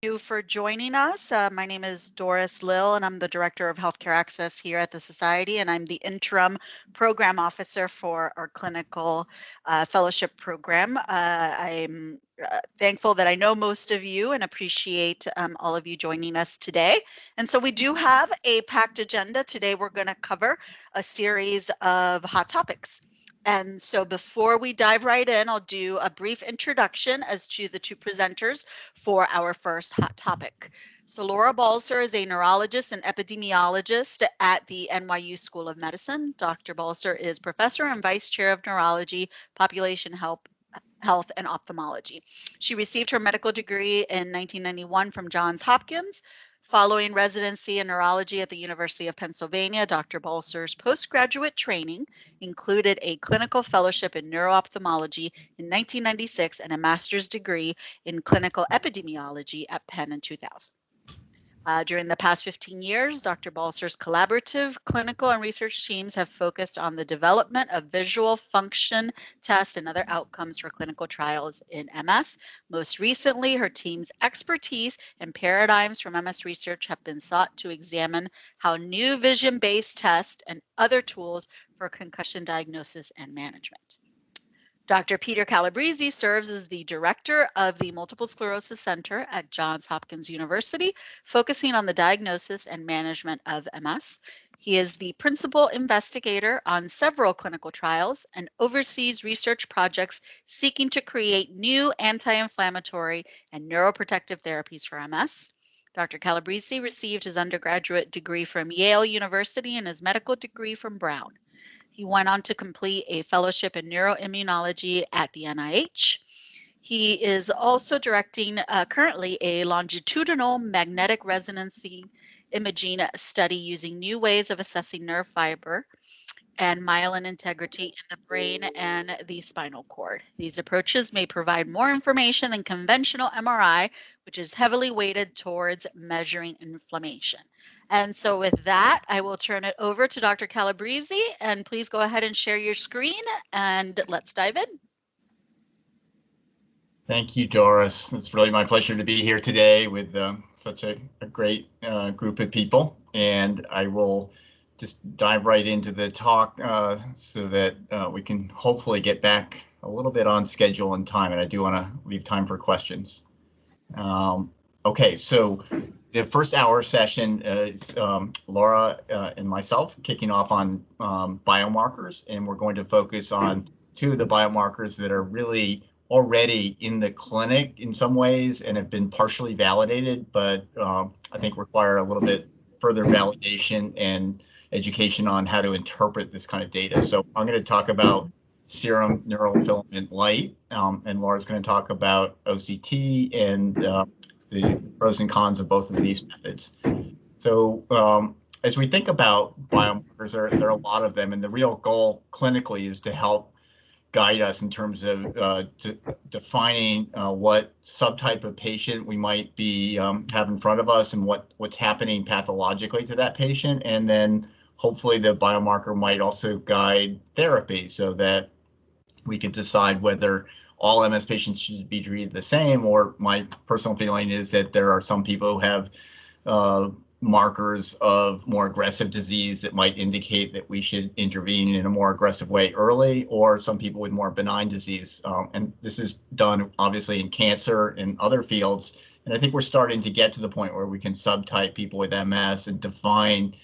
You for joining us. My name is Doris Lill, and I'm the Director of Healthcare Access here at the Society, and I'm the Interim Program Officer for our Clinical Fellowship Program. I'm thankful that I know most of you and appreciate all of you joining us today. And so we do have a packed agenda. Today we're going to cover a series of hot topics. And so before we dive right in, I'll do a brief introduction as to the two presenters for our first hot topic. So Laura Balcer is a neurologist and epidemiologist at the NYU School of Medicine. Dr. Balcer is professor and vice chair of neurology, population health and ophthalmology. She received her medical degree in 1991 from Johns Hopkins. Following residency in neurology at the University of Pennsylvania, Dr. Balcer's postgraduate training included a clinical fellowship in neuro-ophthalmology in 1996 and a master's degree in clinical epidemiology at Penn in 2000. During the past 15 years, Dr. Balcer's collaborative clinical and research teams have focused on the development of visual function tests and other outcomes for clinical trials in MS. Most recently, her team's expertise and paradigms from MS research have been sought to examine how new vision-based tests and other tools for concussion diagnosis and management. Dr. Peter Calabrese serves as the director of the Multiple Sclerosis Center at Johns Hopkins University, focusing on the diagnosis and management of MS. He is the principal investigator on several clinical trials and oversees research projects seeking to create new anti-inflammatory and neuroprotective therapies for MS. Dr. Calabrese received his undergraduate degree from Yale University and his medical degree from Brown. He went on to complete a fellowship in neuroimmunology at the NIH. He is also directing currently a longitudinal magnetic resonancy imaging study using new ways of assessing nerve fiber and myelin integrity in the brain and the spinal cord. These approaches may provide more information than conventional MRI, which is heavily weighted towards measuring inflammation. And so with that, I will turn it over to Dr. Calabrese, and please go ahead and share your screen, and let's dive in. Thank you, Doris. It's really my pleasure to be here today with such a great group of people, and I will just dive right into the talk so that we can hopefully get back a little bit on schedule and time, and I do want to leave time for questions. Okay, so the first hour session is Laura and myself kicking off on biomarkers, and we're going to focus on two of the biomarkers that are really already in the clinic in some ways and have been partially validated, but I think require a little bit further validation and education on how to interpret this kind of data. So I'm going to talk about serum neurofilament light, and Laura's going to talk about OCT and the pros and cons of both of these methods. So as we think about biomarkers, there are a lot of them, and the real goal clinically is to help guide us in terms of defining what subtype of patient we might be have in front of us and what's happening pathologically to that patient. And then hopefully the biomarker might also guide therapy so that we can decide whether all MS patients should be treated the same, or my personal feeling is that there are some people who have markers of more aggressive disease that might indicate that we should intervene in a more aggressive way early, or some people with more benign disease. And this is done obviously in cancer and other fields. And I think we're starting to get to the point where we can subtype people with MS and define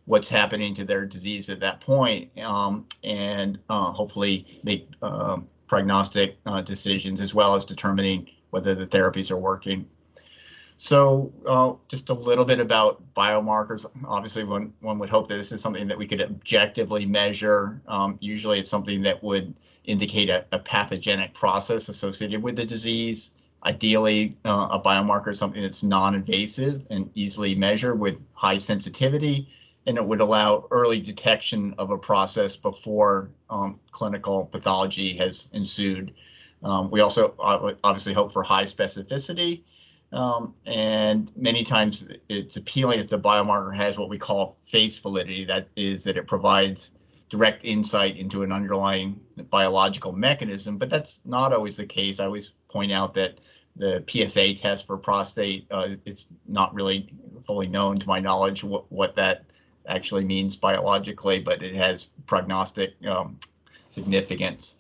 what's happening to their disease at that point, and hopefully make prognostic decisions, as well as determining whether the therapies are working. So just a little bit about biomarkers. Obviously, one would hope that this is something that we could objectively measure. Usually it's something that would indicate a pathogenic process associated with the disease. Ideally, a biomarker is something that's non-invasive and easily measured with high sensitivity, and it would allow early detection of a process before clinical pathology has ensued. We also obviously hope for high specificity. And many times it's appealing if the biomarker has what we call face validity. That is, that it provides direct insight into an underlying biological mechanism, but that's not always the case. I always point out that the PSA test for prostate. It's not really fully known, to my knowledge, what that actually means biologically, but it has prognostic significance.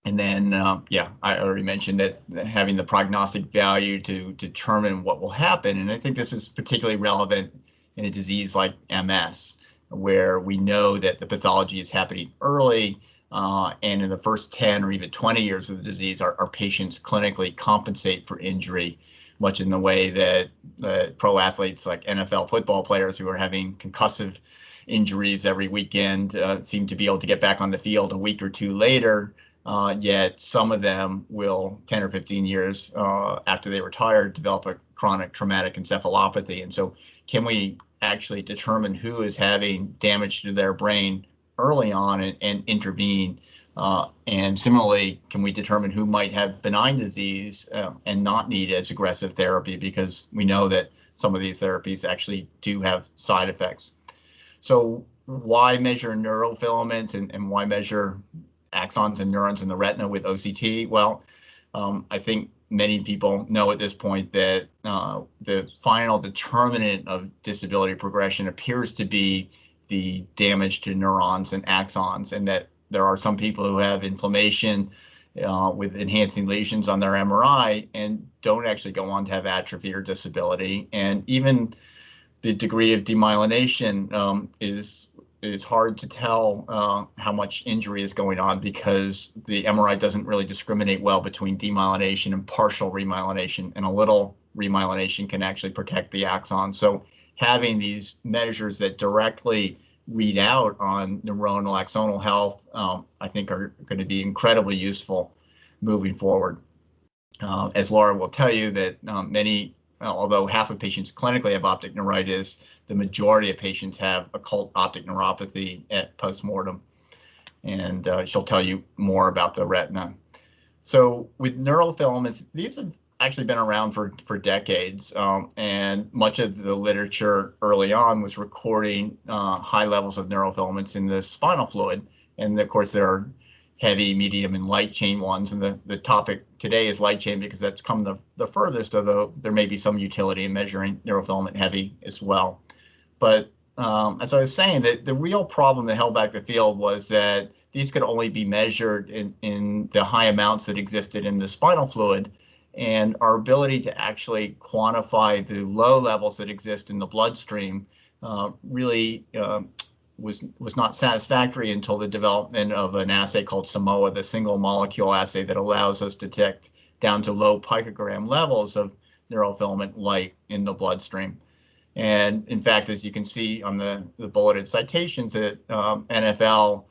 And then, yeah, I already mentioned that having the prognostic value to determine what will happen. And I think this is particularly relevant in a disease like MS, where we know that the pathology is happening early. And in the first 10 or even 20 years of the disease, our patients clinically compensate for injury, much in the way that pro athletes like NFL football players who are having concussive injuries every weekend seem to be able to get back on the field a week or two later. Yet some of them will 10 or 15 years after they retire develop a chronic traumatic encephalopathy. And so can we actually determine who is having damage to their brain early on and intervene? And similarly, can we determine who might have benign disease and not need as aggressive therapy, because we know that some of these therapies actually do have side effects. So why measure neurofilaments and why measure axons and neurons in the retina with OCT? Well, I think many people know at this point that the final determinant of disability progression appears to be the damage to neurons and axons, and that there are some people who have inflammation with enhancing lesions on their MRI and don't actually go on to have atrophy or disability. And even the degree of demyelination is hard to tell how much injury is going on, because the MRI doesn't really discriminate well between demyelination and partial remyelination, and a little remyelination can actually protect the axon. So having these measures that directly read out on neuronal axonal health, I think are going to be incredibly useful moving forward. As Laura will tell you, that although half of patients clinically have optic neuritis, the majority of patients have occult optic neuropathy at postmortem. And she'll tell you more about the retina. So with neurofilaments, these have actually been around for decades. And much of the literature early on was recording high levels of neurofilaments in the spinal fluid. And of course, there are heavy, medium, and light chain ones. And the topic today is light chain because that's come the furthest, although there may be some utility in measuring neurofilament heavy as well. But as I was saying, that the real problem that held back the field was that these could only be measured in the high amounts that existed in the spinal fluid, and our ability to actually quantify the low levels that exist in the bloodstream really was not satisfactory until the development of an assay called Simoa, the single molecule assay that allows us to detect down to low picogram levels of neurofilament light in the bloodstream. And in fact, as you can see on the bulleted citations, that NFL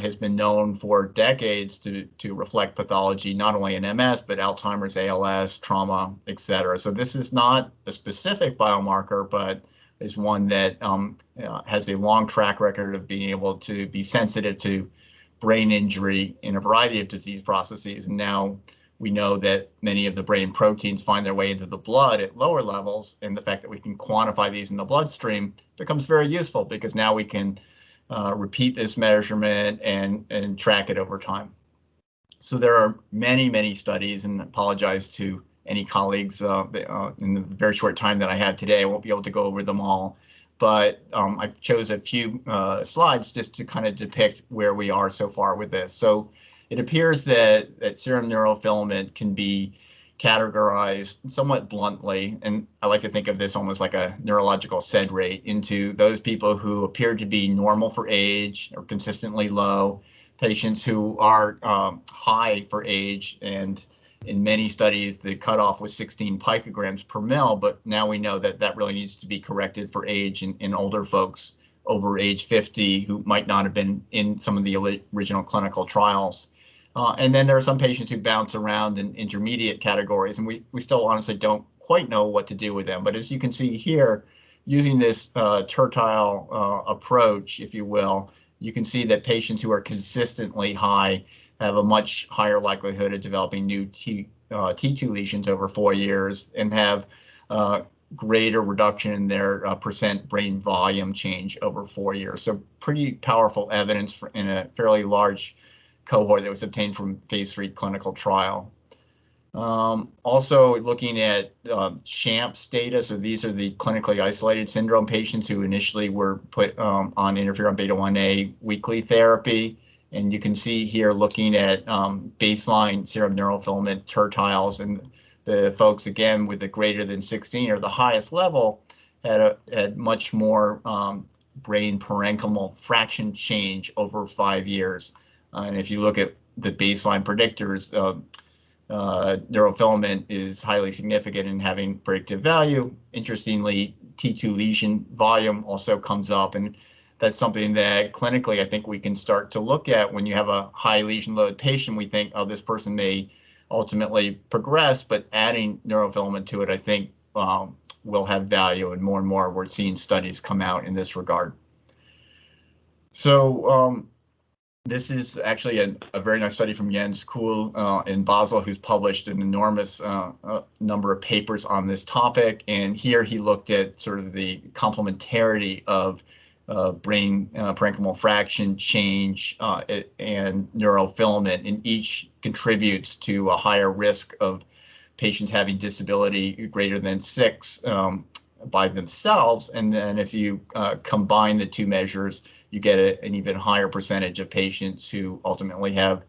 has been known for decades to reflect pathology, not only in MS, but Alzheimer's, ALS, trauma, et cetera. So this is not a specific biomarker, but is one that has a long track record of being able to be sensitive to brain injury in a variety of disease processes. And now we know that many of the brain proteins find their way into the blood at lower levels, and the fact that we can quantify these in the bloodstream becomes very useful, because now we can repeat this measurement and track it over time. So there are many, many studies, and I apologize to any colleagues in the very short time that I have today. I won't be able to go over them all, but I chose a few slides just to kind of depict where we are so far with this. So it appears that serum neurofilament can be categorized somewhat bluntly, and I like to think of this almost like a neurological SED rate, into those people who appear to be normal for age or consistently low, patients who are high for age, and in many studies the cutoff was 16 picograms per mil, but now we know that that really needs to be corrected for age in older folks over age 50 who might not have been in some of the original clinical trials. And then there are some patients who bounce around in intermediate categories, and we still honestly don't quite know what to do with them. But as you can see here, using this tertile approach, if you will, you can see that patients who are consistently high have a much higher likelihood of developing new T2 lesions over 4 years, and have greater reduction in their percent brain volume change over 4 years. So pretty powerful evidence in a fairly large cohort that was obtained from phase 3 clinical trial. Also looking at CHAMPS data. So these are the clinically isolated syndrome patients who initially were put on interferon beta 1a weekly therapy. And you can see here looking at baseline serum neurofilament tertiles, and the folks, again, with the greater than 16 or the highest level had much more brain parenchymal fraction change over 5 years. And if you look at the baseline predictors, neurofilament is highly significant in having predictive value. Interestingly, T2 lesion volume also comes up, and that's something that clinically I think we can start to look at. When you have a high lesion load patient, we think, oh, this person may ultimately progress, but adding neurofilament to it, I think, will have value, and more we're seeing studies come out in this regard. So this is actually a very nice study from Jens Kuhl in Basel, who's published an enormous number of papers on this topic. And here he looked at sort of the complementarity of brain parenchymal fraction change and neurofilament, and each contributes to a higher risk of patients having disability greater than 6 by themselves. And then if you combine the two measures, you get an even higher percentage of patients who ultimately have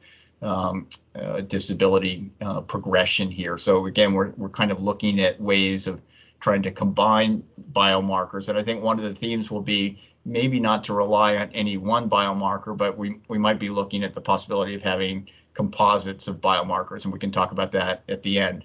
disability progression here. So again, we're kind of looking at ways of trying to combine biomarkers. And I think one of the themes will be maybe not to rely on any one biomarker, but we might be looking at the possibility of having composites of biomarkers, and we can talk about that at the end.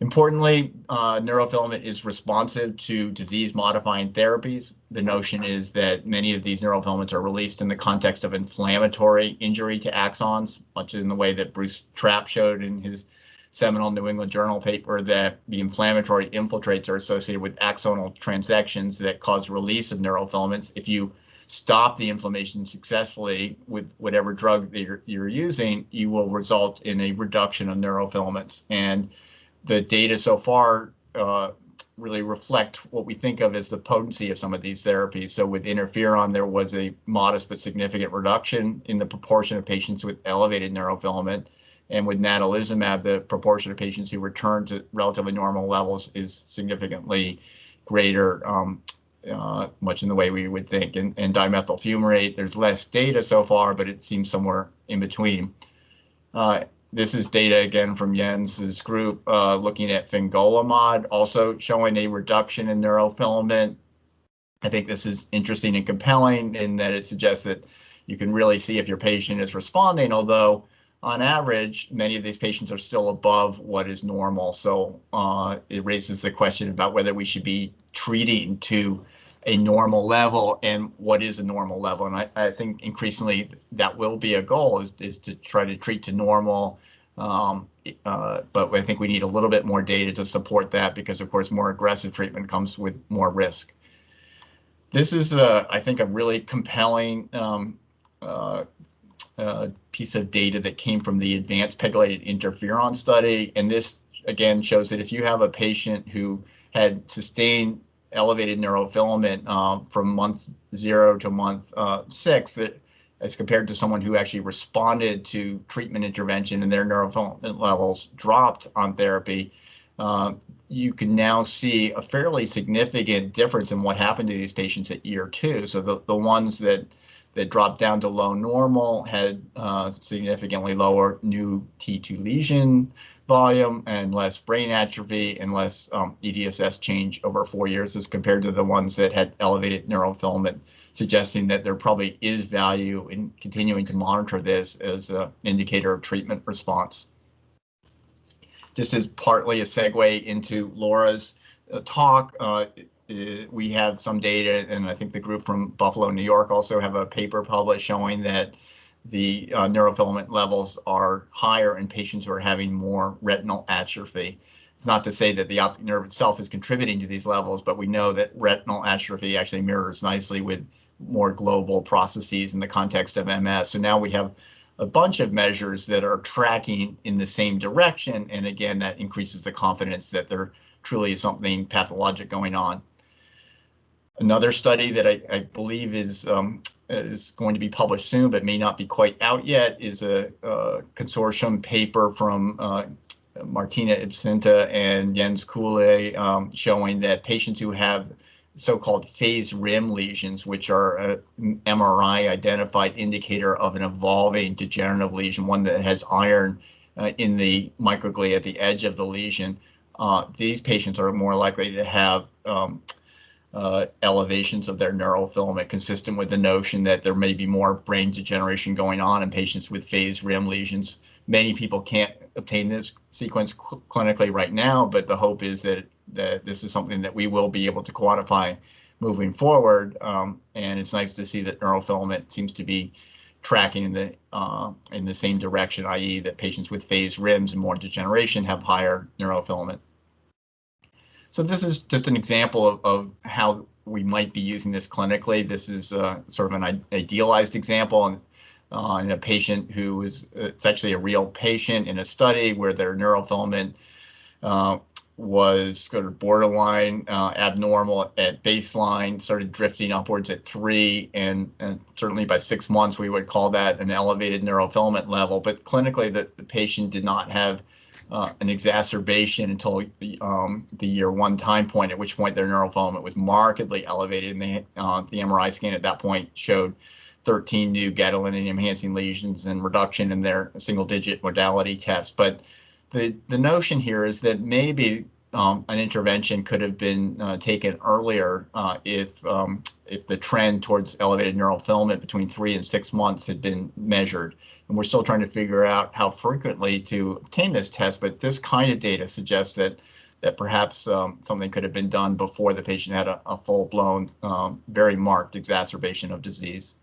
Importantly, neurofilament is responsive to disease-modifying therapies. The notion is that many of these neurofilaments are released in the context of inflammatory injury to axons, much in the way that Bruce Trapp showed in his seminal New England Journal paper, that the inflammatory infiltrates are associated with axonal transactions that cause release of neurofilaments. If you stop the inflammation successfully with whatever drug that you're using, you will result in a reduction of neurofilaments. And the data so far really reflect what we think of as the potency of some of these therapies. So with interferon, there was a modest but significant reduction in the proportion of patients with elevated neurofilament. And with natalizumab, the proportion of patients who return to relatively normal levels is significantly greater, much in the way we would think. And dimethyl fumarate, there's less data so far, but it seems somewhere in between. This is data again from Jens's group looking at fingolimod, also showing a reduction in neurofilament. I think this is interesting and compelling in that it suggests that you can really see if your patient is responding, although on average, many of these patients are still above what is normal. So it raises the question about whether we should be treating to a normal level and what is a normal level. And I think increasingly that will be a goal, is to try to treat to normal. But I think we need a little bit more data to support that, because of course more aggressive treatment comes with more risk. This is, I think, a really compelling piece of data that came from the advanced pegylated interferon study. And this again shows that if you have a patient who had sustained elevated neurofilament from month 0 to month 6, that as compared to someone who actually responded to treatment intervention and their neurofilament levels dropped on therapy, you can now see a fairly significant difference in what happened to these patients at year 2. So the ones that dropped down to low normal had significantly lower new T2 lesion volume and less brain atrophy and less EDSS change over 4 years as compared to the ones that had elevated neurofilament, suggesting that there probably is value in continuing to monitor this as an indicator of treatment response. Just as partly a segue into Laura's talk, we have some data, and I think the group from Buffalo, New York also have a paper published showing that the neurofilament levels are higher in patients who are having more retinal atrophy. It's not to say that the optic nerve itself is contributing to these levels, but we know that retinal atrophy actually mirrors nicely with more global processes in the context of MS. So now we have a bunch of measures that are tracking in the same direction, and again, that increases the confidence that there truly is something pathologic going on. Another study that I believe is going to be published soon, but may not be quite out yet, is a consortium paper from Martina Ipsinta and Jens Kuhle, showing that patients who have so-called phase rim lesions, which are an MRI identified indicator of an evolving degenerative lesion, one that has iron in the microglia at the edge of the lesion. These patients are more likely to have elevations of their neurofilament, consistent with the notion that there may be more brain degeneration going on in patients with phase rim lesions. Many people can't obtain this sequence clinically right now, but the hope is that this is something that we will be able to quantify moving forward. And it's nice to see that neurofilament seems to be tracking in the same direction, i.e. that patients with phase rims and more degeneration have higher neurofilament. So this is just an example of how we might be using this clinically. This is sort of an idealized example in a patient who is, it's actually a real patient in a study where their neurofilament was sort of borderline abnormal at baseline, started drifting upwards at 3, and certainly by 6 months we would call that an elevated neurofilament level. But clinically, the patient did not have an exacerbation until the year 1 time point, at which point their neurofilament was markedly elevated, and the MRI scan at that point showed 13 new gadolinium-enhancing lesions and reduction in their single-digit modality test. But the notion here is that maybe an intervention could have been taken earlier if the trend towards elevated neurofilament between 3 and 6 months had been measured. And we're still trying to figure out how frequently to obtain this test, but this kind of data suggests that perhaps something could have been done before the patient had a full-blown, very marked exacerbation of disease.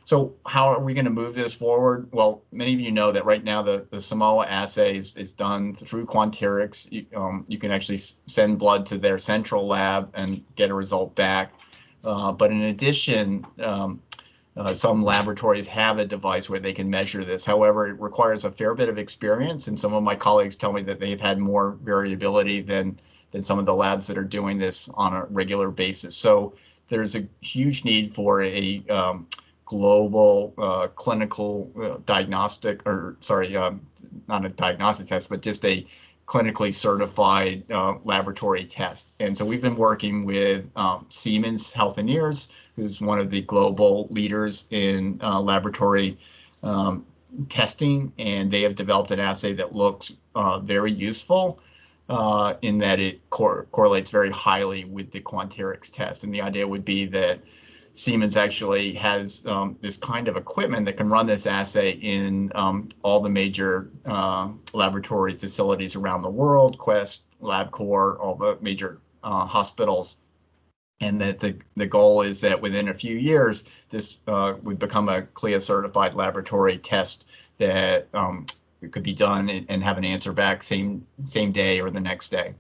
So how are we going to move this forward? Well, many of you know that right now the Simoa assay is done through Quanterix. You can actually send blood to their central lab and get a result back. But in addition, some laboratories have a device where they can measure this. However, it requires a fair bit of experience, and some of my colleagues tell me that they've had more variability than some of the labs that are doing this on a regular basis. So there's a huge need for a global clinical diagnostic, or sorry, not a diagnostic test, but just a clinically certified laboratory test. And so we've been working with Siemens Healthineers, who's one of the global leaders in laboratory testing, and they have developed an assay that looks very useful in that it correlates very highly with the Quanterix test. And the idea would be that Siemens actually has this kind of equipment that can run this assay in all the major laboratory facilities around the world, Quest, LabCorp, all the major hospitals. And that the goal is that within a few years, this would become a CLIA certified laboratory test that could be done and have an answer back same day or the next day.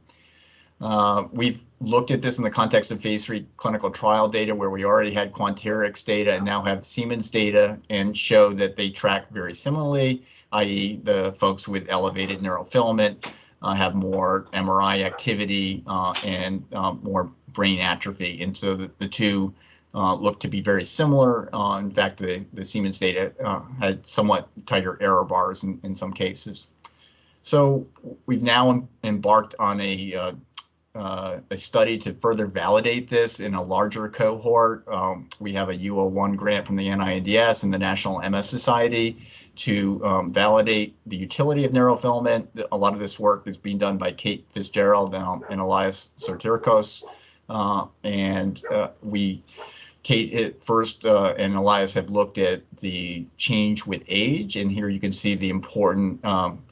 We've looked at this in the context of phase 3 clinical trial data, where we already had Quanterix data and now have Siemens data, and show that they track very similarly, i.e. the folks with elevated neurofilament have more MRI activity and more brain atrophy. And so the two look to be very similar. In fact, the Siemens data had somewhat tighter error bars in some cases. So we've now embarked on a study to further validate this in a larger cohort. We have a U01 grant from the NINDS and the National MS Society to validate the utility of neurofilament. A lot of this work is being done by Kate Fitzgerald and Elias Sotirkos. Kate first and Elias have looked at the change with age, and here you can see the important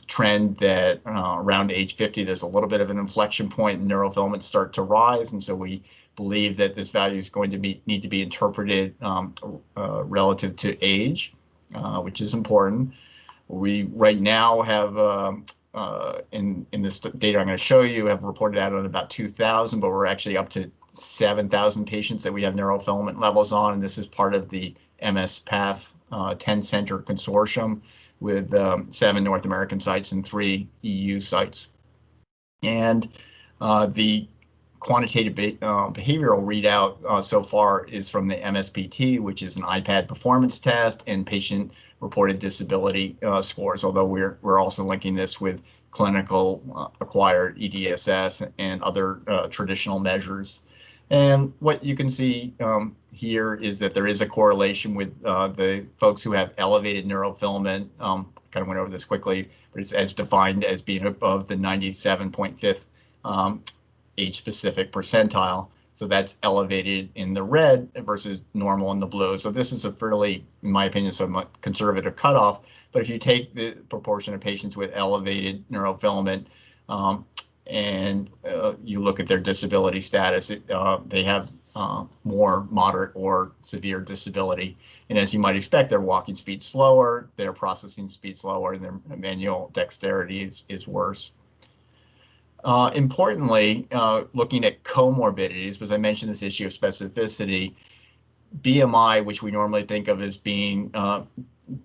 trend that around age 50, there's a little bit of an inflection point, and neurofilaments start to rise, and so we believe that this value is going to need to be interpreted relative to age, which is important. We right now have in this data I'm going to show you have reported out on about 2,000, but we're actually up to 7,000 patients that we have neurofilament levels on, and this is part of the MS Path 10-center consortium with 7 North American sites and 3 EU sites. And the quantitative behavioral readout so far is from the MSPT, which is an iPad performance test, and patient-reported disability scores. Although we're also linking this with clinical acquired EDSS and other traditional measures. And what you can see here is that there is a correlation with the folks who have elevated neurofilament. Kind of went over this quickly, but it's as defined as being above the 97.5th age-specific percentile. So that's elevated in the red versus normal in the blue. So this is a fairly, in my opinion, somewhat conservative cutoff. But if you take the proportion of patients with elevated neurofilament and you look at their disability status, they have more moderate or severe disability. And as you might expect, their walking speed slower, their processing speed slower, and their manual dexterity is worse. Importantly, looking at comorbidities, because I mentioned this issue of specificity, BMI, which we normally think of as being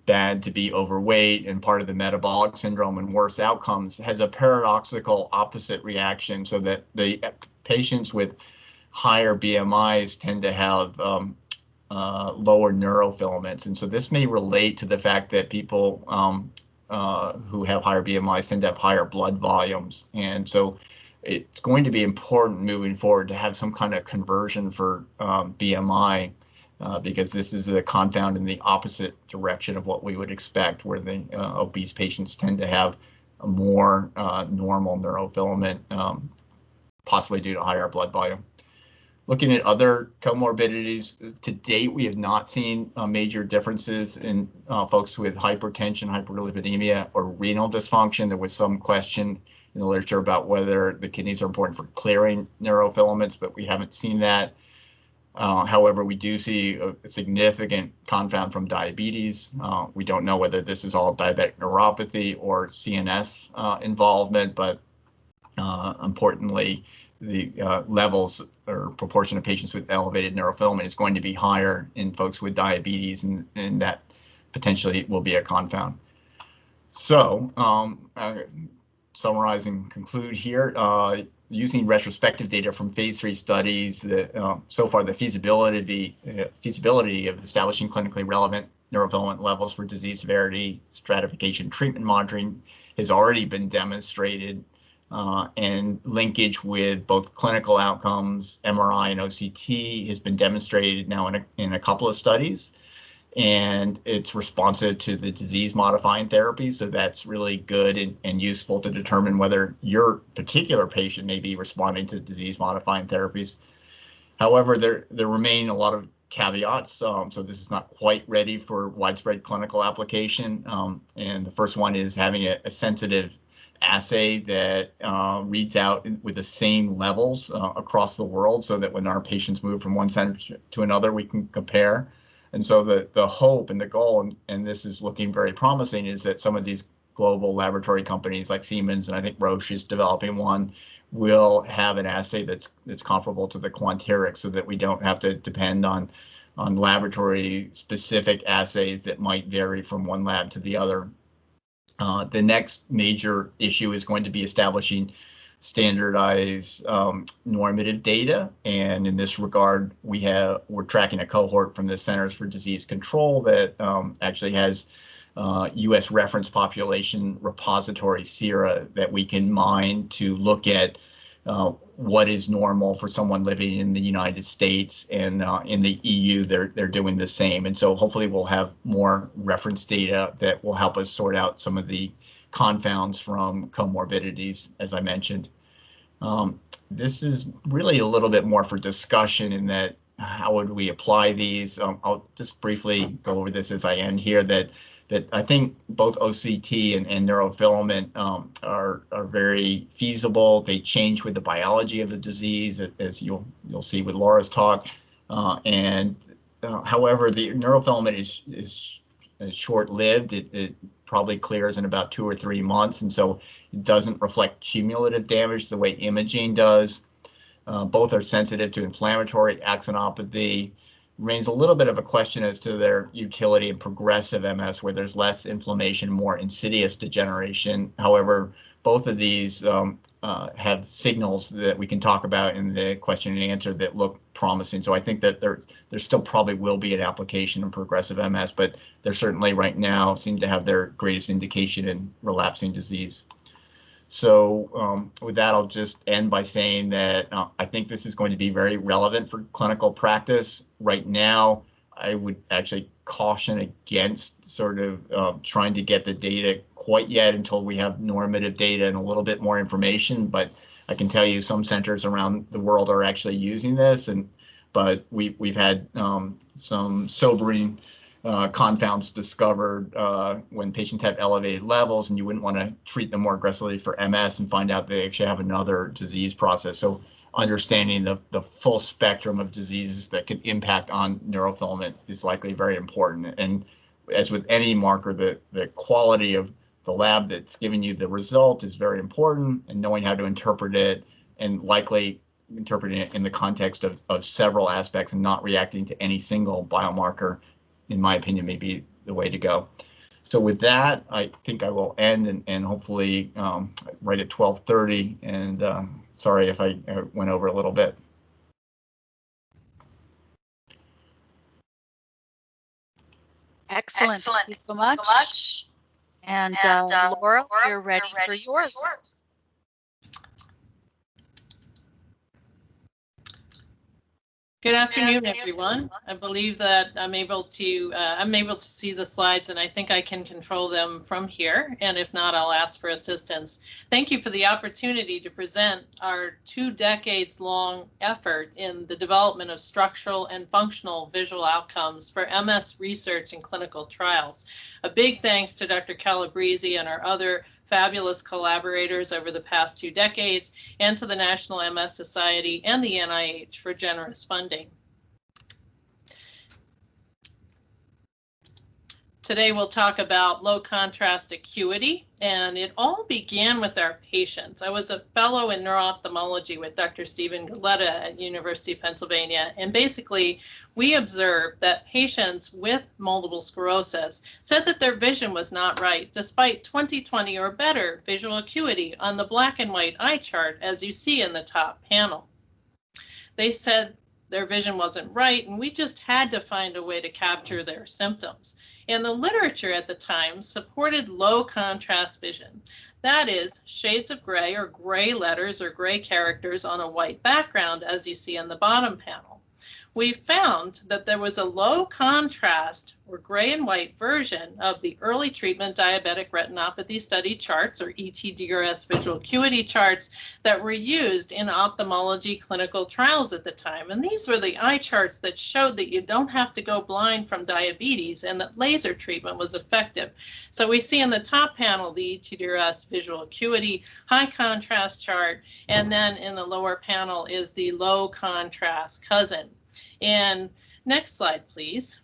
bad to be overweight and part of the metabolic syndrome and worse outcomes, has a paradoxical opposite reaction, so that the patients with higher BMIs tend to have lower neurofilaments. And so this may relate to the fact that people who have higher BMIs tend to have higher blood volumes. And so it's going to be important moving forward to have some kind of conversion for BMI because this is a confound in the opposite direction of what we would expect, where the obese patients tend to have a more normal neurofilament, possibly due to higher blood volume. Looking at other comorbidities, to date, we have not seen major differences in folks with hypertension, hyperlipidemia, or renal dysfunction. There was some question in the literature about whether the kidneys are important for clearing neurofilaments, but we haven't seen that. However, we do see a significant confound from diabetes. We don't know whether this is all diabetic neuropathy or CNS involvement, but importantly, the levels or proportion of patients with elevated neurofilament is going to be higher in folks with diabetes, and that potentially will be a confound. So, summarize and conclude here. Using retrospective data from phase 3 studies, that so far the feasibility of establishing clinically relevant neurofilament levels for disease severity, stratification, treatment monitoring has already been demonstrated. And linkage with both clinical outcomes, MRI and OCT, has been demonstrated now in a couple of studies, and it's responsive to the disease-modifying therapy. So that's really good and useful to determine whether your particular patient may be responding to disease-modifying therapies. However, there remain a lot of caveats. So this is not quite ready for widespread clinical application. And the first one is having a sensitive assay that reads out with the same levels across the world, so that when our patients move from one center to another, we can compare. And so the hope and the goal, and this is looking very promising, is that some of these global laboratory companies like Siemens, and I think Roche is developing one, will have an assay that's comparable to the Quanterix, so that we don't have to depend on laboratory specific assays that might vary from one lab to the other. The next major issue is going to be establishing standardized normative data, and in this regard, we're tracking a cohort from the Centers for Disease Control that actually has U.S. reference population repository SERA that we can mine to look at what is normal for someone living in the United States, and in the EU, they're doing the same. And so hopefully we'll have more reference data that will help us sort out some of the confounds from comorbidities, as I mentioned. This is really a little bit more for discussion, in that how would we apply these? I'll just briefly go over this as I end here, that I think both OCT and neurofilament are very feasible. They change with the biology of the disease, as you'll see with Laura's talk. However, the neurofilament is short-lived. It probably clears in about 2 or 3 months, and so it doesn't reflect cumulative damage the way imaging does. Both are sensitive to inflammatory axonopathy. Remains a little bit of a question as to their utility in progressive MS, where there's less inflammation, more insidious degeneration. However, both of these have signals that we can talk about in the question and answer that look promising. So I think that there still probably will be an application in progressive MS, but they're certainly right now seem to have their greatest indication in relapsing disease. So with that, I'll just end by saying that I think this is going to be very relevant for clinical practice. Right now, I would actually caution against sort of trying to get the data quite yet until we have normative data and a little bit more information. But I can tell you some centers around the world are actually using this, but we've had some sobering confounds discovered when patients have elevated levels, and you wouldn't want to treat them more aggressively for MS and find out they actually have another disease process. So understanding the full spectrum of diseases that can impact on neurofilament is likely very important. And as with any marker, the quality of the lab that's giving you the result is very important, and knowing how to interpret it, and likely interpreting it in the context of several aspects and not reacting to any single biomarker, in my opinion, may be the way to go. So with that, I think I will end and hopefully right at 12:30. And sorry if I went over a little bit. Excellent. Thank you so much. And Laura, you're ready for yours. Good afternoon, everyone. I believe that I'm able to see the slides, and I think I can control them from here. And if not, I'll ask for assistance. Thank you for the opportunity to present our 2 decades long effort in the development of structural and functional visual outcomes for MS research and clinical trials. A big thanks to Dr. Calabrese and our other fabulous collaborators over the past 2 decades, and to the National MS Society and the NIH for generous funding. Today we'll talk about low contrast acuity, and it all began with our patients. I was a fellow in neuro-ophthalmology with Dr. Stephen Galetta at University of Pennsylvania, and basically we observed that patients with multiple sclerosis said that their vision was not right, despite 20/20 or better visual acuity on the black and white eye chart, as you see in the top panel. They said their vision wasn't right, and we just had to find a way to capture their symptoms. And the literature at the time supported low contrast vision. That is, shades of gray or gray letters or gray characters on a white background, as you see in the bottom panel. We found that there was a low contrast or gray and white version of the early treatment diabetic retinopathy study charts, or ETDRS visual acuity charts, that were used in ophthalmology clinical trials at the time. And these were the eye charts that showed that you don't have to go blind from diabetes and that laser treatment was effective. So we see in the top panel the ETDRS visual acuity high contrast chart, and then in the lower panel is the low contrast cousin. And next slide, please.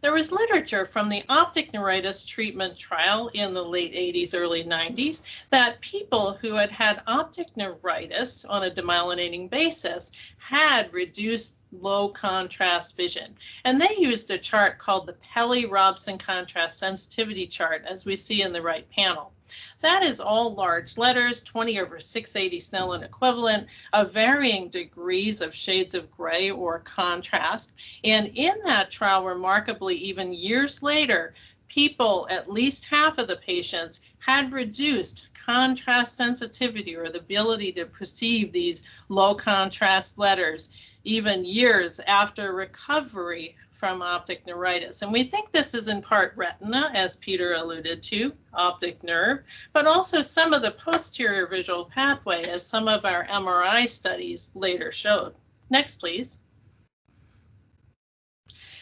There was literature from the optic neuritis treatment trial in the late 80s, early 90s, that people who had had optic neuritis on a demyelinating basis had reduced low contrast vision. And they used a chart called the Pelley-Robson contrast sensitivity chart, as we see in the right panel. That is all large letters, 20/680 Snellen equivalent, of varying degrees of shades of gray or contrast. And in that trial, remarkably, even years later, people, at least half of the patients, had reduced contrast sensitivity, or the ability to perceive these low contrast letters, even years after recovery from optic neuritis. And we think this is in part retina, as Peter alluded to, optic nerve, but also some of the posterior visual pathway, as some of our MRI studies later showed. Next, please.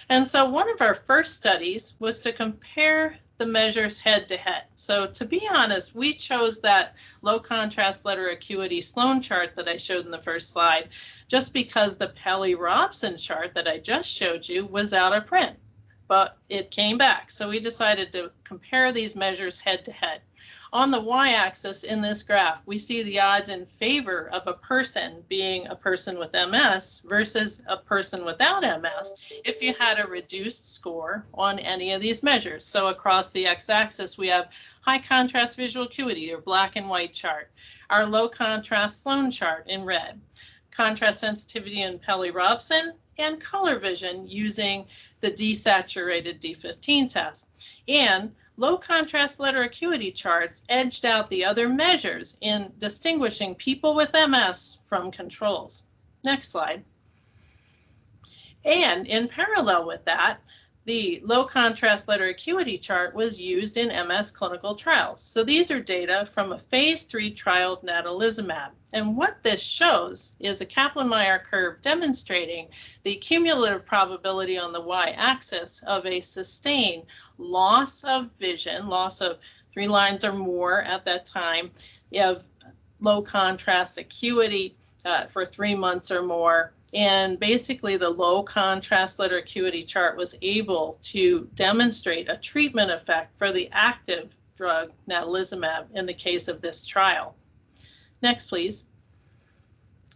And so one of our first studies was to compare the measures head to head. So to be honest, we chose that low contrast letter acuity Sloan chart that I showed in the first slide, just because the Pelley-Robson chart that I just showed you was out of print, but it came back. So we decided to compare these measures head to head. On the y-axis in this graph, we see the odds in favor of a person being a person with MS versus a person without MS if you had a reduced score on any of these measures. So across the x-axis, we have high contrast visual acuity, or black and white chart, our low contrast Sloan chart in red, contrast sensitivity in Pelley-Robson, and color vision using the desaturated D15 test. And low contrast letter acuity charts edged out the other measures in distinguishing people with MS from controls. Next slide. And in parallel with that, the low contrast letter acuity chart was used in MS clinical trials. So these are data from a phase 3 trial of natalizumab. And what this shows is a Kaplan-Meier curve demonstrating the cumulative probability on the y-axis of a sustained loss of vision, loss of 3 lines or more at that time, of low contrast acuity for 3 months or more. And basically the low contrast letter acuity chart was able to demonstrate a treatment effect for the active drug natalizumab in the case of this trial. Next, please.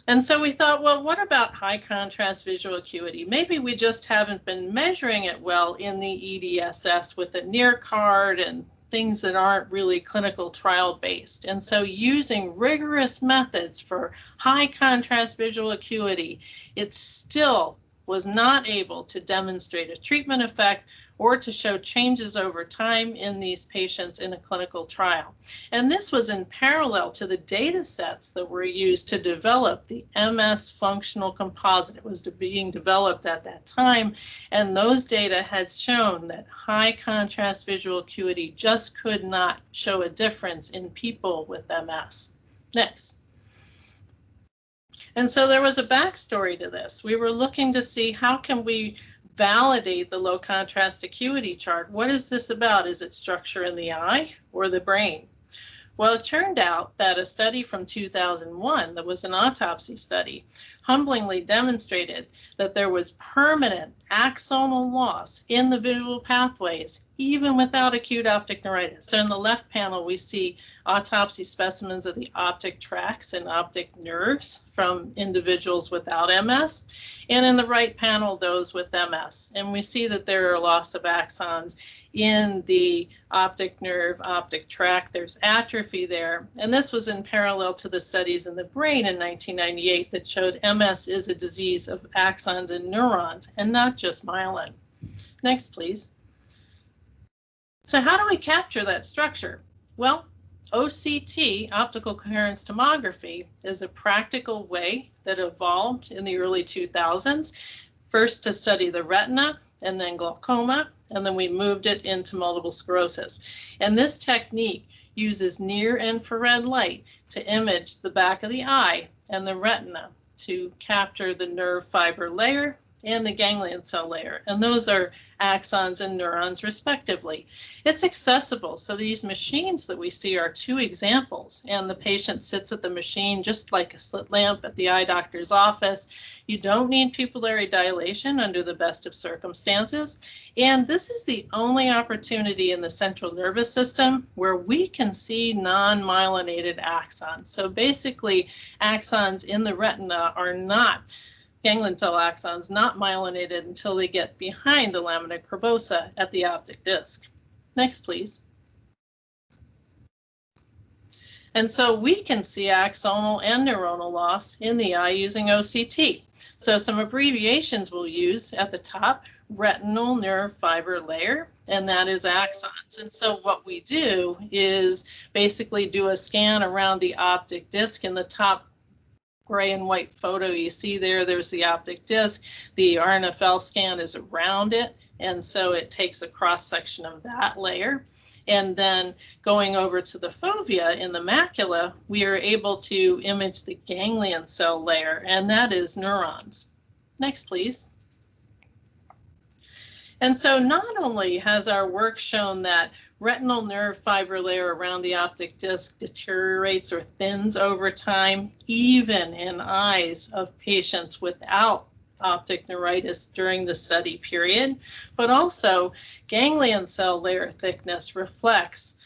And so we thought, well, what about high contrast visual acuity? Maybe we just haven't been measuring it well in the EDSS with a near card and things that aren't really clinical trial based. And so using rigorous methods for high contrast visual acuity, it still was not able to demonstrate a treatment effect or to show changes over time in these patients in a clinical trial. And this was in parallel to the data sets that were used to develop the MS functional composite. It was being developed at that time, and those data had shown that high contrast visual acuity just could not show a difference in people with MS. Next. And so there was a backstory to this. We were looking to see how can we validate the low contrast acuity chart. What is this about? Is it structure in the eye or the brain? Well, it turned out that a study from 2001 that was an autopsy study humblingly demonstrated that there was permanent axonal loss in the visual pathways, even without acute optic neuritis. So in the left panel, we see autopsy specimens of the optic tracts and optic nerves from individuals without MS. And in the right panel, those with MS. And we see that there are loss of axons in the optic nerve, optic tract. There's atrophy there. And this was in parallel to the studies in the brain in 1998 that showed MS is a disease of axons and neurons and not just myelin. Next, please. So how do we capture that structure? Well, OCT, optical coherence tomography, is a practical way that evolved in the early 2000s, first to study the retina and then glaucoma, and then we moved it into multiple sclerosis. And this technique uses near infrared light to image the back of the eye and the retina to capture the nerve fiber layer and the ganglion cell layer, and those are axons and neurons respectively. It's accessible, so these machines that we see are 2 examples, and the patient sits at the machine just like a slit lamp at the eye doctor's office. You don't need pupillary dilation under the best of circumstances, and this is the only opportunity in the central nervous system where we can see non-myelinated axons. So basically, axons in the retina are not ganglion cell axons, not myelinated until they get behind the lamina curvosa at the optic disc. Next, please. And so we can see axonal and neuronal loss in the eye using OCT. So some abbreviations we'll use at the top: retinal nerve fiber layer, and that is axons. And so what we do is basically do a scan around the optic disc. In the top gray and white photo you see there's the optic disc. The RNFL scan is around it, and so it takes a cross section of that layer. And then going over to the fovea in the macula, we are able to image the ganglion cell layer, and that is neurons. Next, please. And so not only has our work shown that retinal nerve fiber layer around the optic disc deteriorates or thins over time, even in eyes of patients without optic neuritis during the study period, but also ganglion cell layer thickness reflects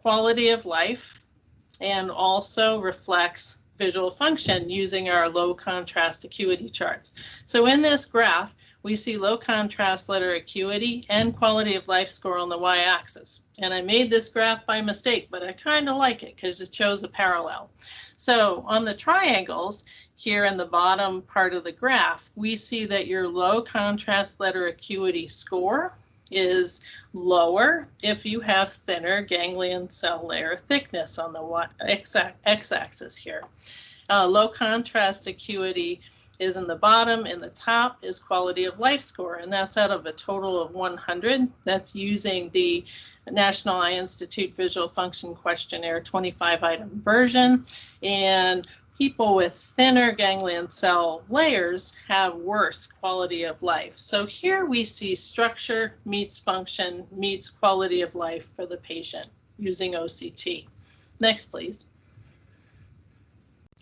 quality of life and also reflects visual function using our low contrast acuity charts. So in this graph, we see low contrast letter acuity and quality of life score on the y-axis. And I made this graph by mistake, but I kind of like it because it shows a parallel. So on the triangles here in the bottom part of the graph, we see that your low contrast letter acuity score is lower if you have thinner ganglion cell layer thickness on the x-axis here. Low contrast acuity is in the bottom, and the top is quality of life score, and that's out of a total of 100. That's using the National Eye Institute Visual Function Questionnaire 25-item version, and people with thinner ganglion cell layers have worse quality of life. So here we see structure meets function meets quality of life for the patient using OCT. Next, please.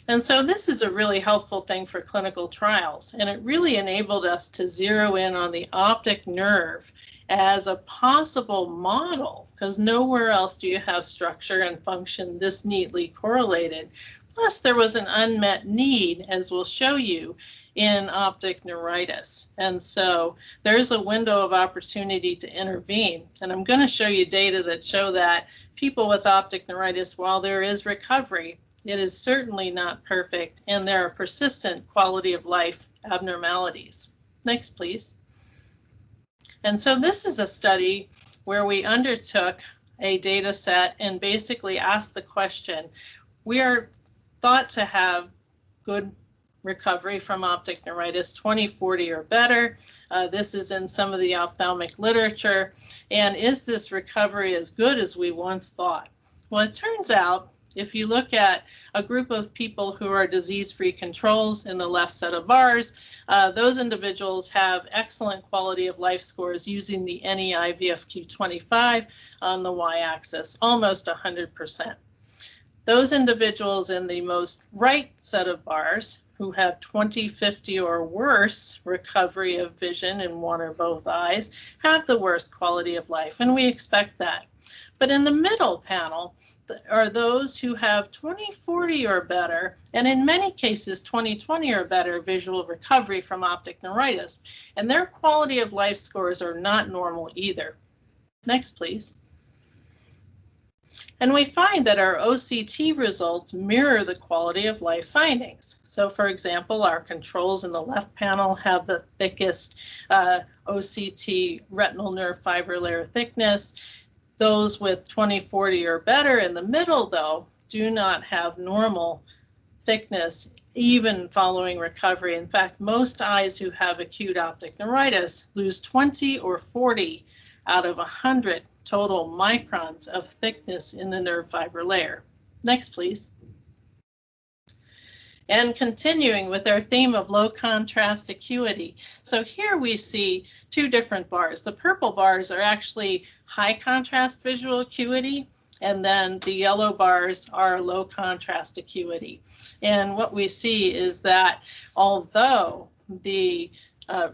And so this is a really helpful thing for clinical trials, and it really enabled us to zero in on the optic nerve as a possible model, because nowhere else do you have structure and function this neatly correlated. Plus, there was an unmet need, as we'll show you, in optic neuritis. And so there's a window of opportunity to intervene. And I'm going to show you data that show that people with optic neuritis, while there is recovery, it is certainly not perfect, and there are persistent quality of life abnormalities. Next, please. And so this is a study where we undertook a data set and basically asked the question, we are thought to have good recovery from optic neuritis, 20/40 or better. This is in some of the ophthalmic literature. And is this recovery as good as we once thought? Well, it turns out, if you look at a group of people who are disease-free controls in the left set of bars, those individuals have excellent quality of life scores using the NEI VFQ-25 on the y-axis, almost 100%. Those individuals in the most right set of bars who have 20/50 or worse recovery of vision in one or both eyes have the worst quality of life, and we expect that. But in the middle panel are those who have 20/40 or better, and in many cases 20/20 or better visual recovery from optic neuritis, and their quality of life scores are not normal either. Next, please. And we find that our OCT results mirror the quality of life findings. So for example, our controls in the left panel have the thickest OCT retinal nerve fiber layer thickness. Those with 20/40 or better in the middle, though, do not have normal thickness even following recovery. In fact, most eyes who have acute optic neuritis lose 20 or 40 out of 100 total microns of thickness in the nerve fiber layer. Next, please. And continuing with our theme of low contrast acuity. So here we see two different bars. The purple bars are actually high contrast visual acuity, and then the yellow bars are low contrast acuity. And what we see is that although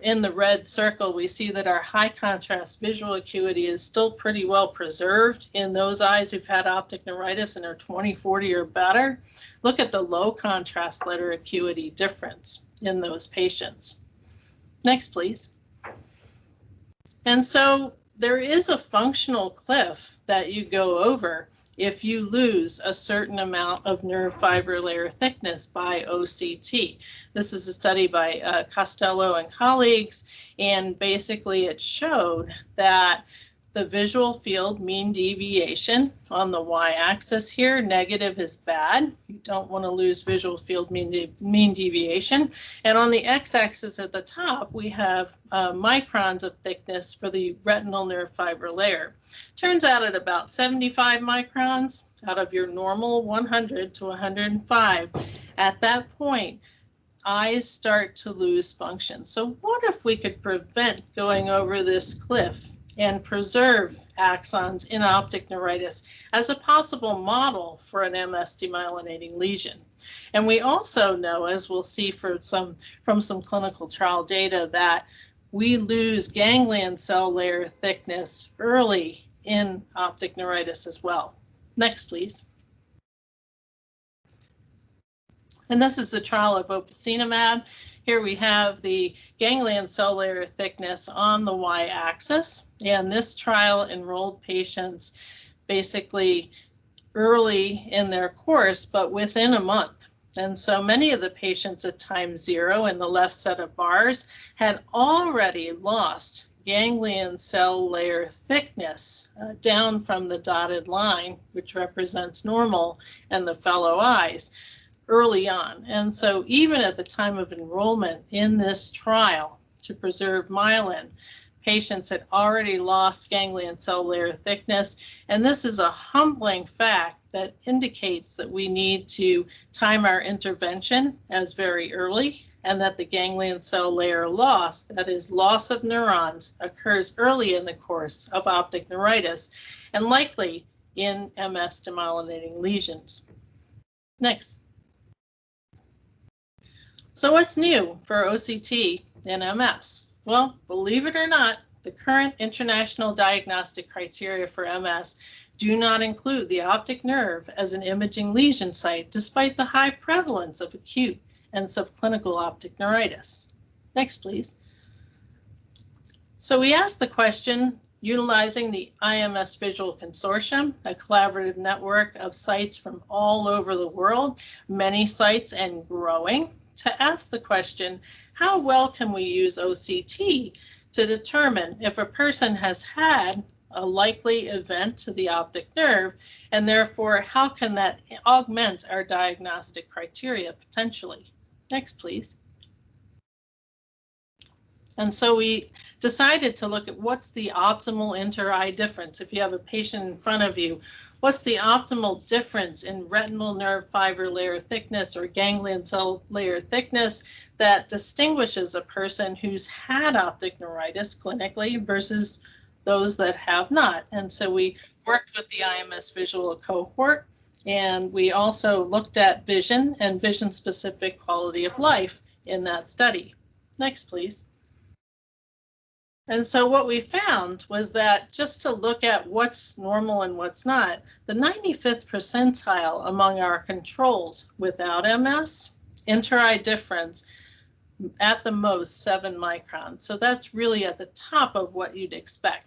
in the red circle, we see that our high contrast visual acuity is still pretty well preserved in those eyes who've had optic neuritis and are 20/40 or better. Look at the low contrast letter acuity difference in those patients. Next, please. And so there is a functional cliff that you go over if you lose a certain amount of nerve fiber layer thickness by OCT. This is a study by Costello and colleagues, and basically it showed that the visual field mean deviation on the y-axis here, negative is bad. You don't want to lose visual field mean deviation. And on the x-axis at the top, we have microns of thickness for the retinal nerve fiber layer. Turns out at about 75 microns out of your normal 100 to 105, at that point, eyes start to lose function. So what if we could prevent going over this cliff and preserve axons in optic neuritis as a possible model for an MS demyelinating lesion? And we also know, as we'll see from some clinical trial data, that we lose ganglion cell layer thickness early in optic neuritis as well. Next, please. And this is the trial of opicinumab. Here we have the ganglion cell layer thickness on the y-axis, and this trial enrolled patients basically early in their course, but within a month. And so many of the patients at time 0 in the left set of bars had already lost ganglion cell layer thickness down from the dotted line, which represents normal, and the fellow eyes early on. And so even at the time of enrollment in this trial to preserve myelin, patients had already lost ganglion cell layer thickness. And this is a humbling fact that indicates that we need to time our intervention as very early, and that the ganglion cell layer loss, that is loss of neurons, occurs early in the course of optic neuritis and likely in MS demyelinating lesions. Next. So what's new for OCT in MS? Well, believe it or not, the current international diagnostic criteria for MS do not include the optic nerve as an imaging lesion site, despite the high prevalence of acute and subclinical optic neuritis. Next, please. So we asked the question, utilizing the IMS Visual Consortium, a collaborative network of sites from all over the world, many sites and growing, to ask the question, how well can we use OCT to determine if a person has had a likely event to the optic nerve, and therefore how can that augment our diagnostic criteria potentially? Next, please. And so we decided to look at what's the optimal inter-eye difference. If you have a patient in front of you, what's the optimal difference in retinal nerve fiber layer thickness or ganglion cell layer thickness that distinguishes a person who's had optic neuritis clinically versus those that have not? And so we worked with the IMS Visual cohort, and we also looked at vision and vision-specific quality of life in that study. Next, please. And so what we found was that just to look at what's normal and what's not, the 95th percentile among our controls without MS, inter-eye difference at the most 7 microns. So that's really at the top of what you'd expect.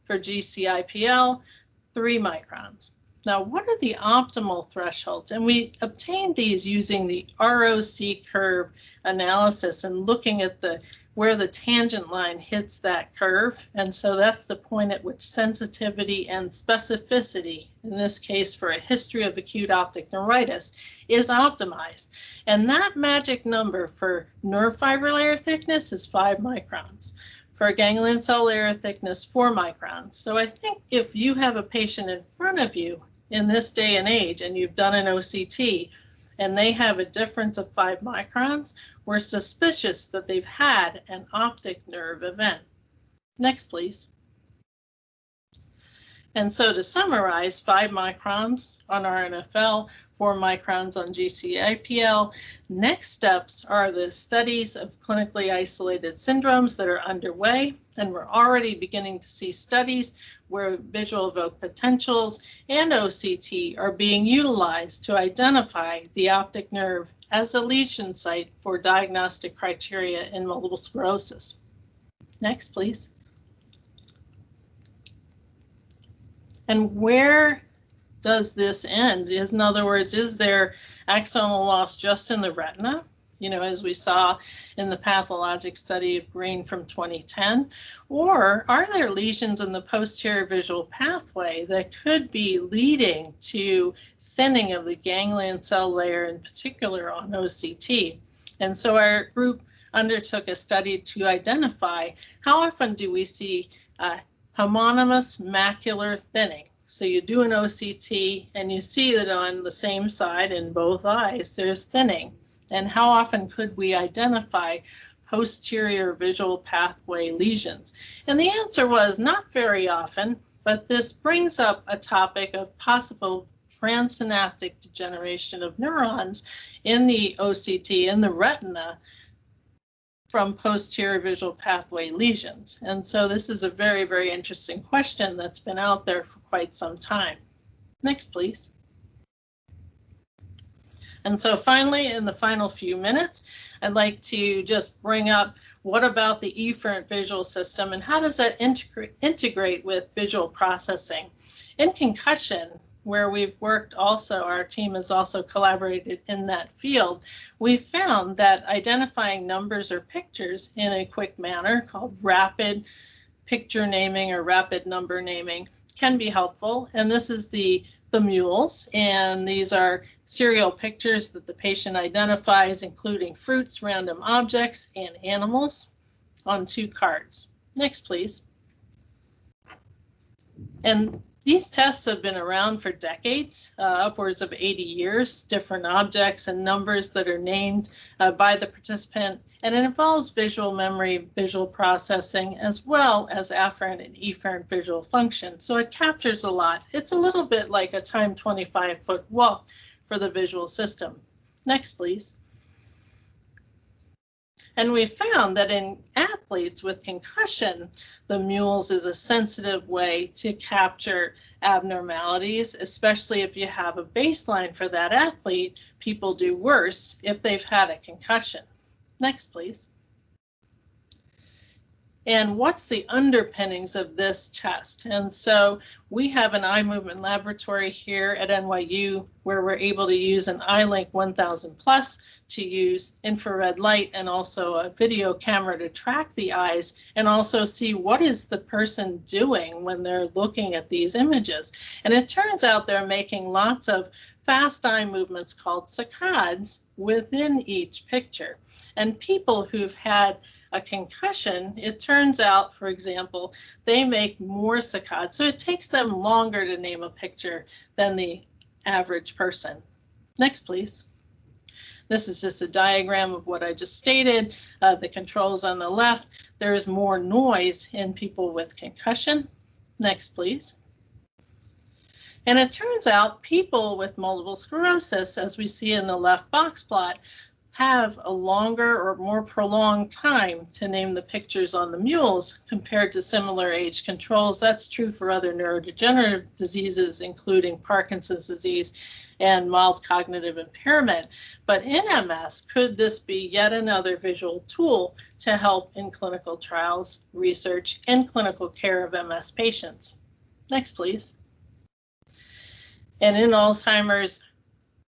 For GCIPL, 3 microns. Now, what are the optimal thresholds? And we obtained these using the ROC curve analysis and looking at where the tangent line hits that curve. And so that's the point at which sensitivity and specificity, in this case for a history of acute optic neuritis, is optimized. And that magic number for nerve fiber layer thickness is 5 microns. For a ganglion cell layer thickness, 4 microns. So I think if you have a patient in front of you in this day and age and you've done an OCT and they have a difference of 5 microns, we're suspicious that they've had an optic nerve event. Next, please. And so to summarize, 5 microns on RNFL, 4 microns on GCIPL. Next steps are the studies of clinically isolated syndromes that are underway, and we're already beginning to see studies where visual evoked potentials and OCT are being utilized to identify the optic nerve as a lesion site for diagnostic criteria in multiple sclerosis. Next, please. And where does this end? In other words, is there axonal loss just in the retina? You know, as we saw in the pathologic study of Green from 2010, or are there lesions in the posterior visual pathway that could be leading to thinning of the ganglion cell layer, in particular on OCT? And so our group undertook a study to identify how often do we see homonymous macular thinning. So you do an OCT and you see that on the same side in both eyes there's thinning. And how often could we identify posterior visual pathway lesions? And the answer was not very often, but this brings up a topic of possible transsynaptic degeneration of neurons in the OCT, in the retina, from posterior visual pathway lesions. And so this is a very, very interesting question that's been out there for quite some time. Next, please. And so finally, in the final few minutes, I'd like to just bring up what about the efferent visual system and how does that integrate with visual processing? In concussion, where we've worked also, our team has also collaborated in that field, we found that identifying numbers or pictures in a quick manner called rapid picture naming or rapid number naming can be helpful. And this is the mules, and these are serial pictures that the patient identifies, including fruits, random objects, and animals on 2 cards. Next, please. And these tests have been around for decades, upwards of 80 years, different objects and numbers that are named by the participant, and it involves visual memory, visual processing, as well as afferent and efferent visual function. So it captures a lot. It's a little bit like a timed 25-foot walk for the visual system. Next, please. And we found that in athletes with concussion, the mules is a sensitive way to capture abnormalities, especially if you have a baseline for that athlete. People do worse if they've had a concussion. Next, please. And what's the underpinnings of this test? And so we have an eye movement laboratory here at NYU where we're able to use an iLink 1000 Plus to use infrared light and also a video camera to track the eyes and also see what is the person doing when they're looking at these images. And it turns out they're making lots of fast eye movements called saccades within each picture. And people who've had a concussion, it turns out, for example, they make more saccades. So it takes them longer to name a picture than the average person. Next, please. This is just a diagram of what I just stated. The controls on the left, there is more noise in people with concussion. Next, please. And it turns out people with multiple sclerosis, as we see in the left box plot, have a longer or more prolonged time to name the pictures on the mules compared to similar age controls. That's true for other neurodegenerative diseases, including Parkinson's disease and mild cognitive impairment. But in MS, could this be yet another visual tool to help in clinical trials, research, and clinical care of MS patients? Next, please. And in Alzheimer's,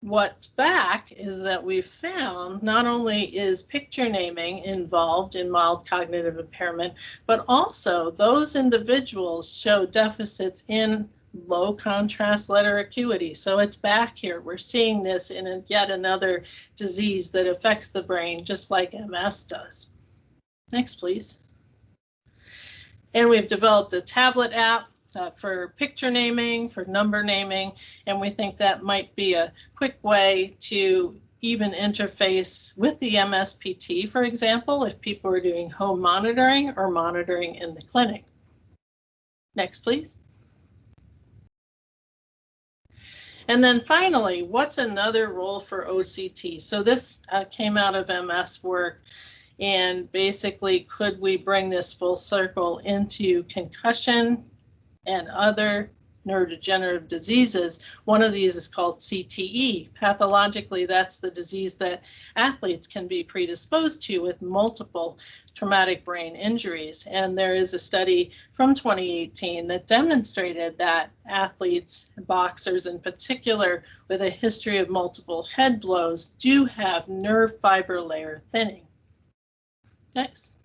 what's back is that we've found not only is picture naming involved in mild cognitive impairment, but also those individuals show deficits in low contrast letter acuity. So it's back here. We're seeing this in yet another disease that affects the brain, just like MS does. Next, please. And we've developed a tablet app for picture naming, for number naming, and we think that might be a quick way to even interface with the MSPT, for example, if people are doing home monitoring or monitoring in the clinic. Next, please. And then finally, what's another role for OCT? So this came out of MS work, and basically, could we bring this full circle into concussion and other neurodegenerative diseases? One of these is called CTE. Pathologically, that's the disease that athletes can be predisposed to with multiple traumatic brain injuries. And there is a study from 2018 that demonstrated that athletes, boxers in particular, with a history of multiple head blows do have nerve fiber layer thinning. Next.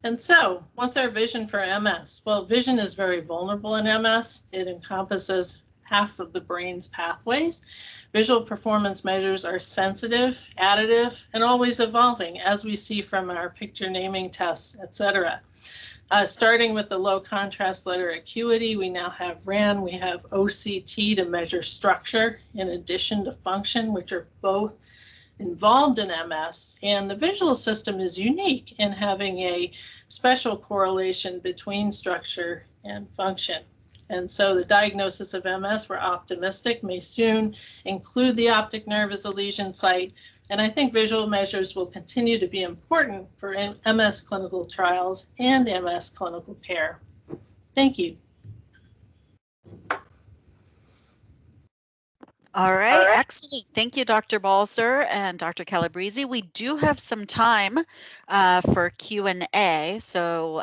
And so, what's our vision for MS? Well, vision is very vulnerable in MS. It encompasses half of the brain's pathways. Visual performance measures are sensitive, additive, and always evolving, as we see from our picture naming tests, etc. Starting with the low contrast letter acuity, we now have RAN, we have OCT to measure structure in addition to function, which are both involved in MS, and the visual system is unique in having a special correlation between structure and function. And so the diagnosis of MS, we're optimistic, may soon include the optic nerve as a lesion site, and I think visual measures will continue to be important for MS clinical trials and MS clinical care. Thank you. All right, excellent. Thank you, Dr. Balser and Dr. Calabrese. We do have some time for Q&A, so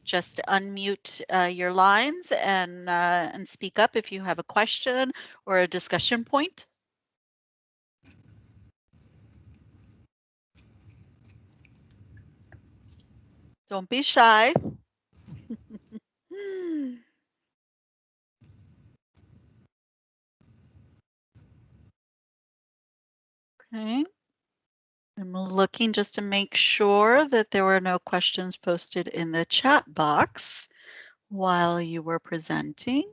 just unmute your lines and speak up if you have a question or a discussion point. Don't be shy. Okay. I'm looking just to make sure that there were no questions posted in the chat box while you were presenting.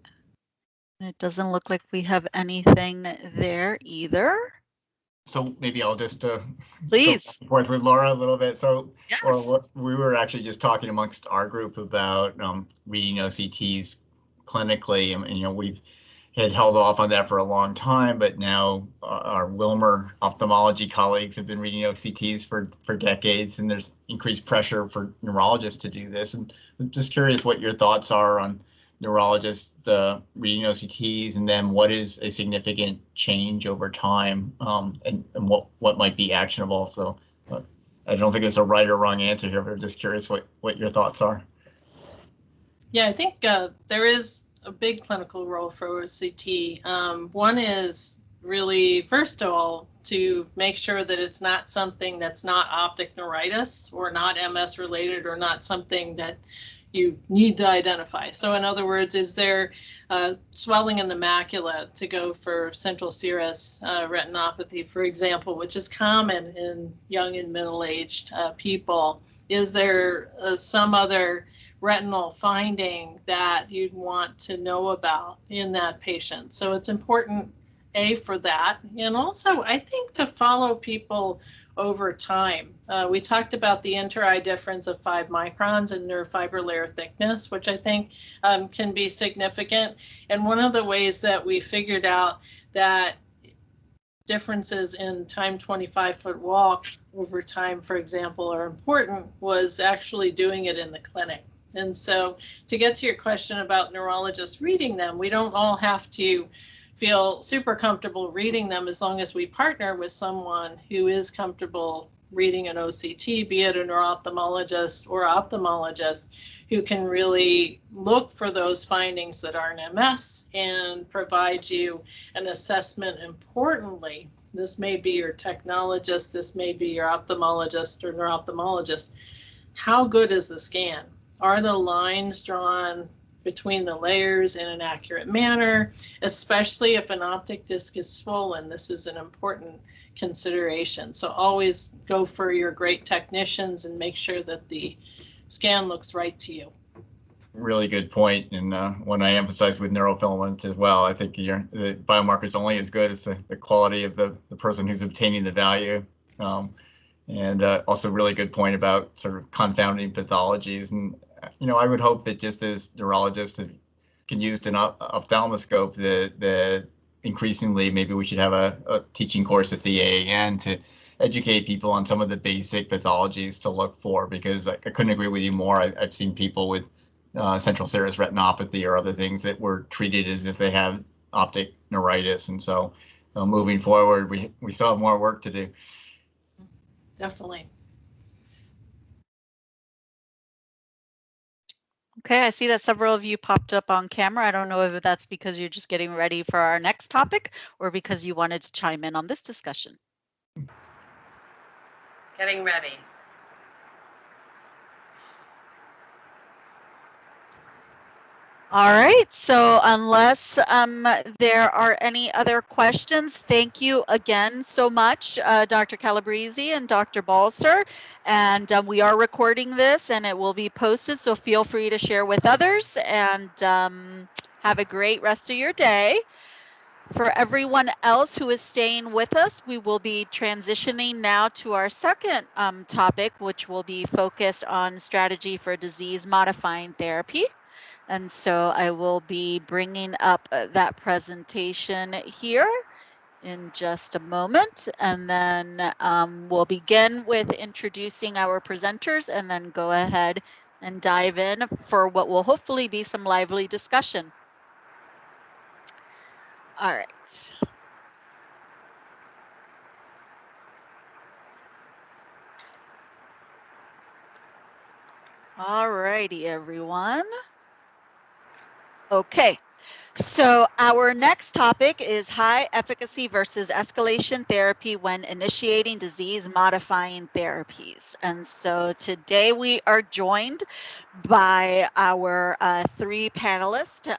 It doesn't look like we have anything there either. So maybe I'll just Please. go forth with Laura a little bit. So Yes. Laura, we were actually just talking amongst our group about reading OCTs clinically, and you know, we've had held off on that for a long time, but now our Wilmer ophthalmology colleagues have been reading OCTs for decades, and there's increased pressure for neurologists to do this. And I'm just curious what your thoughts are on neurologists reading OCTs, and then what is a significant change over time, and what might be actionable. So I don't think there's a right or wrong answer here, but I'm just curious what your thoughts are. Yeah, I think there is a big clinical role for OCT. One is really, first of all, to make sure that it's not something that's not optic neuritis or not MS related or not something that you need to identify. So in other words, is there swelling in the macula, to go for central serous retinopathy, for example, which is common in young and middle-aged people? Is there some other retinal finding that you'd want to know about in that patient? So it's important, A, for that. And also, I think to follow people over time. We talked about the inter-eye difference of 5 microns in nerve fiber layer thickness, which I think can be significant. And one of the ways that we figured out that differences in time 25-foot walk over time, for example, are important was actually doing it in the clinic. And so to get to your question about neurologists reading them, we don't all have to feel super comfortable reading them as long as we partner with someone who is comfortable reading an OCT, be it a neuro-ophthalmologist or ophthalmologist, who can really look for those findings that are in MS and provide you an assessment. Importantly, this may be your technologist, this may be your ophthalmologist or neuro-ophthalmologist. How good is the scan? Are the lines drawn between the layers in an accurate manner, especially if an optic disc is swollen? This is an important consideration. So always go for your great technicians and make sure that the scan looks right to you. Really good point, and one I emphasize with neurofilament as well. I think the biomarker is only as good as the quality of the person who's obtaining the value. And also really good point about sort of confounding pathologies. And you know, I would hope that just as neurologists can use an ophthalmoscope, that increasingly maybe we should have a teaching course at the AAN to educate people on some of the basic pathologies to look for, because I couldn't agree with you more. I've seen people with central serous retinopathy or other things that were treated as if they have optic neuritis. And so moving forward, we still have more work to do. Definitely. Okay, I see that several of you popped up on camera. I don't know if that's because you're just getting ready for our next topic or because you wanted to chime in on this discussion. Getting ready. All right, so unless there are any other questions, thank you again so much, Dr. Calabrese and Dr. Balser. And we are recording this and it will be posted, so feel free to share with others, and have a great rest of your day. For everyone else who is staying with us, we will be transitioning now to our second topic, which will be focused on strategy for disease-modifying therapy. And so I will be bringing up that presentation here in just a moment. And then we'll begin with introducing our presenters and then go ahead and dive in for what will hopefully be some lively discussion. All right. All righty, everyone. Okay, so our next topic is high efficacy versus escalation therapy when initiating disease modifying therapies. And so today we are joined by our three panelists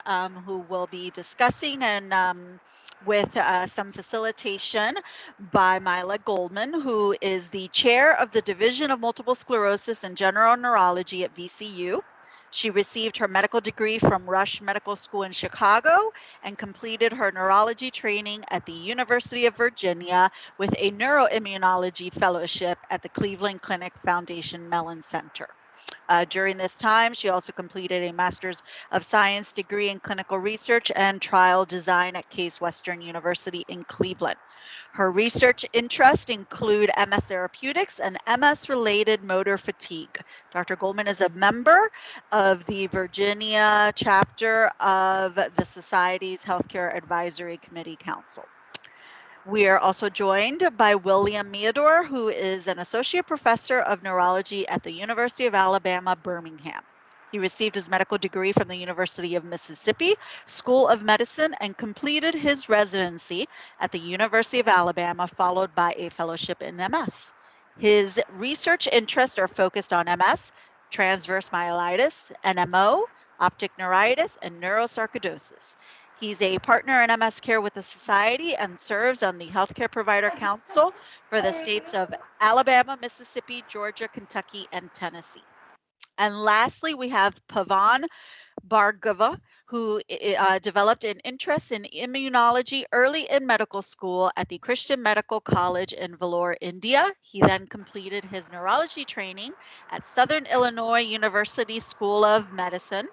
who will be discussing and with some facilitation by Mila Goldman, who is the chair of the Division of Multiple Sclerosis and General Neurology at VCU. She received her medical degree from Rush Medical School in Chicago and completed her neurology training at the University of Virginia with a neuroimmunology fellowship at the Cleveland Clinic Foundation Mellon Center. During this time, she also completed a Master's of Science degree in clinical research and trial design at Case Western University in Cleveland. Her research interests include MS therapeutics and MS-related motor fatigue. Dr. Goldman is a member of the Virginia chapter of the Society's Healthcare Advisory Committee Council. We are also joined by William Meador, who is an associate professor of neurology at the University of Alabama, Birmingham. He received his medical degree from the University of Mississippi School of Medicine and completed his residency at the University of Alabama, followed by a fellowship in MS. His research interests are focused on MS, transverse myelitis, NMO, optic neuritis, and neurosarcoidosis. He's a partner in MS Care with the Society and serves on the Healthcare Provider Council for the states of Alabama, Mississippi, Georgia, Kentucky, and Tennessee. And lastly, we have Pavan Bhargava, who developed an interest in immunology early in medical school at the Christian Medical College in Vellore, India. He then completed his neurology training at Southern Illinois University School of Medicine,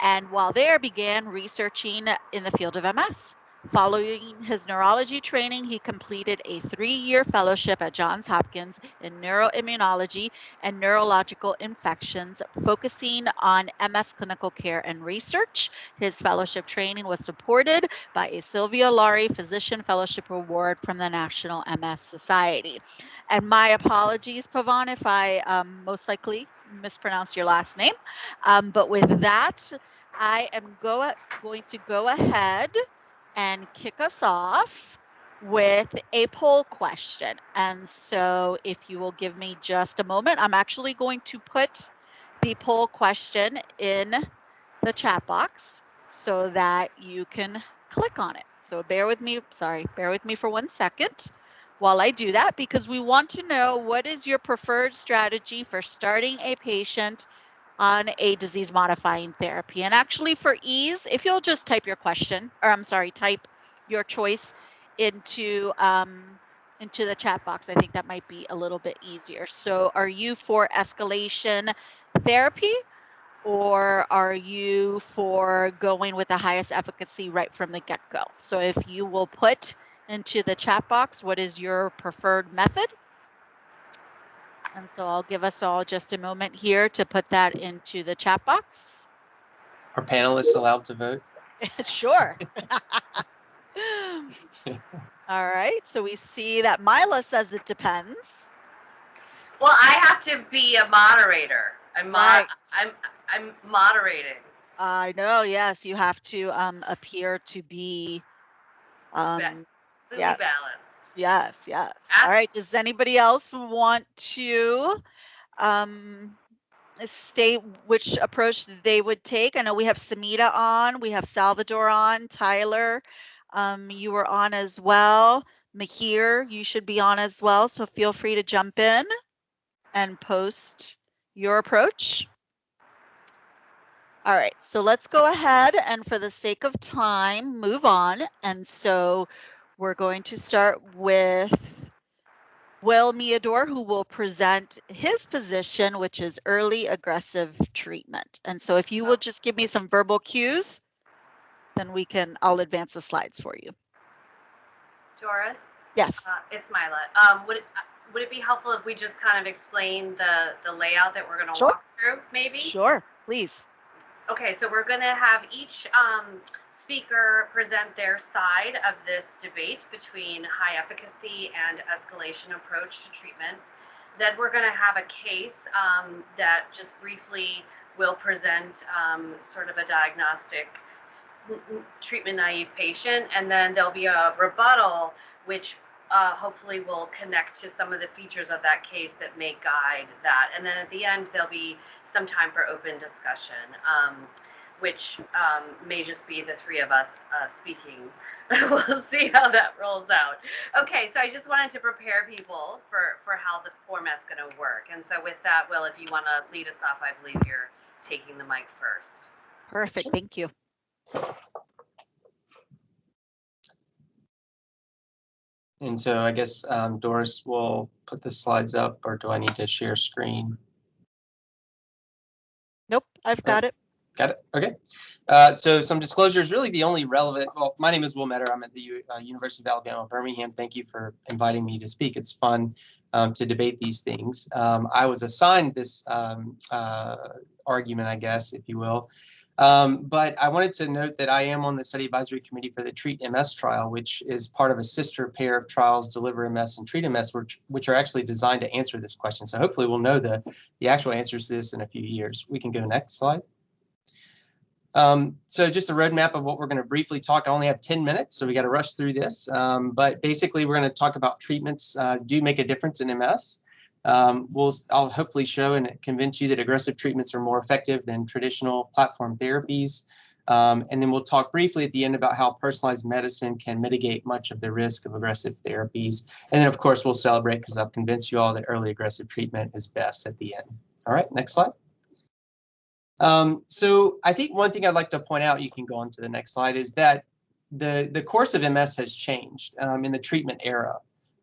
and while there began researching in the field of MS. Following his neurology training, he completed a 3-year fellowship at Johns Hopkins in neuroimmunology and neurological infections, focusing on MS clinical care and research. His fellowship training was supported by a Sylvia Laurie Physician Fellowship Award from the National MS Society. And my apologies, Pavan, if I most likely mispronounced your last name. But with that, I am going to go ahead and kick us off with a poll question. And so if you will give me just a moment, I'm actually going to put the poll question in the chat box so that you can click on it. So bear with me for 1 second while I do that, because we want to know what is your preferred strategy for starting a patient on a disease modifying therapy. And actually, for ease, if you'll just type your question, or I'm sorry, type your choice into the chat box, I think that might be a little bit easier. So are you for escalation therapy, or are you for going with the highest efficacy right from the get-go? So if you will put into the chat box what is your preferred method. And so I'll give us all just a moment here to put that into the chat box. Are panelists allowed to vote? Sure. All right, so we see that Mila says it depends. Well, I have to be a moderator. Right. I'm moderating. I know, yes, you have to appear to be Fully yes. balanced. Yes, yes. All right, does anybody else want to state which approach they would take? I know we have Samita on, we have Salvador on, Tyler, you were on as well. Mahir, you should be on as well, so feel free to jump in and post your approach. All right, so let's go ahead and for the sake of time, move on. And so we're going to start with Will Meador, who will present his position, which is early aggressive treatment. And so if you will just give me some verbal cues, then I'll advance the slides for you. Doris? Yes. It's Mila. Would it be helpful if we just kind of explain the layout that we're going to Sure. walk through, maybe? Sure, please. Okay, so we're going to have each speaker present their side of this debate between high efficacy and escalation approach to treatment. Then we're going to have a case that just briefly will present sort of a diagnostic treatment naive patient, and then there'll be a rebuttal which hopefully will connect to some of the features of that case that may guide that. And then at the end, there'll be some time for open discussion, which may just be the three of us speaking. We'll see how that rolls out. Okay, so I just wanted to prepare people for how the format's going to work. And so with that, Will, if you want to lead us off, I believe you're taking the mic first. Perfect. Thank you. And so I guess Doris will put the slides up, or do I need to share screen? Nope, I've got it. Got it. Okay. So some disclosures, really the only relevant. Well, my name is Will Metter. I'm at the University of Alabama, Birmingham. Thank you for inviting me to speak. It's fun to debate these things. I was assigned this argument, I guess, if you will. But I wanted to note that I am on the study advisory committee for the Treat MS trial, which is part of a sister pair of trials, Deliver MS and Treat MS, which are actually designed to answer this question. So hopefully we'll know the actual answers to this in a few years. We can go next slide. So just a roadmap of what we're going to briefly talk. I only have 10 minutes, so we got to rush through this. But basically, we're going to talk about treatments do make a difference in MS. I'll hopefully show and convince you that aggressive treatments are more effective than traditional platform therapies. And then we'll talk briefly at the end about how personalized medicine can mitigate much of the risk of aggressive therapies. And then, of course, we'll celebrate because I've convinced you all that early aggressive treatment is best at the end. All right, next slide. So I think one thing I'd like to point out, you can go on to the next slide, is that the course of MS has changed in the treatment era.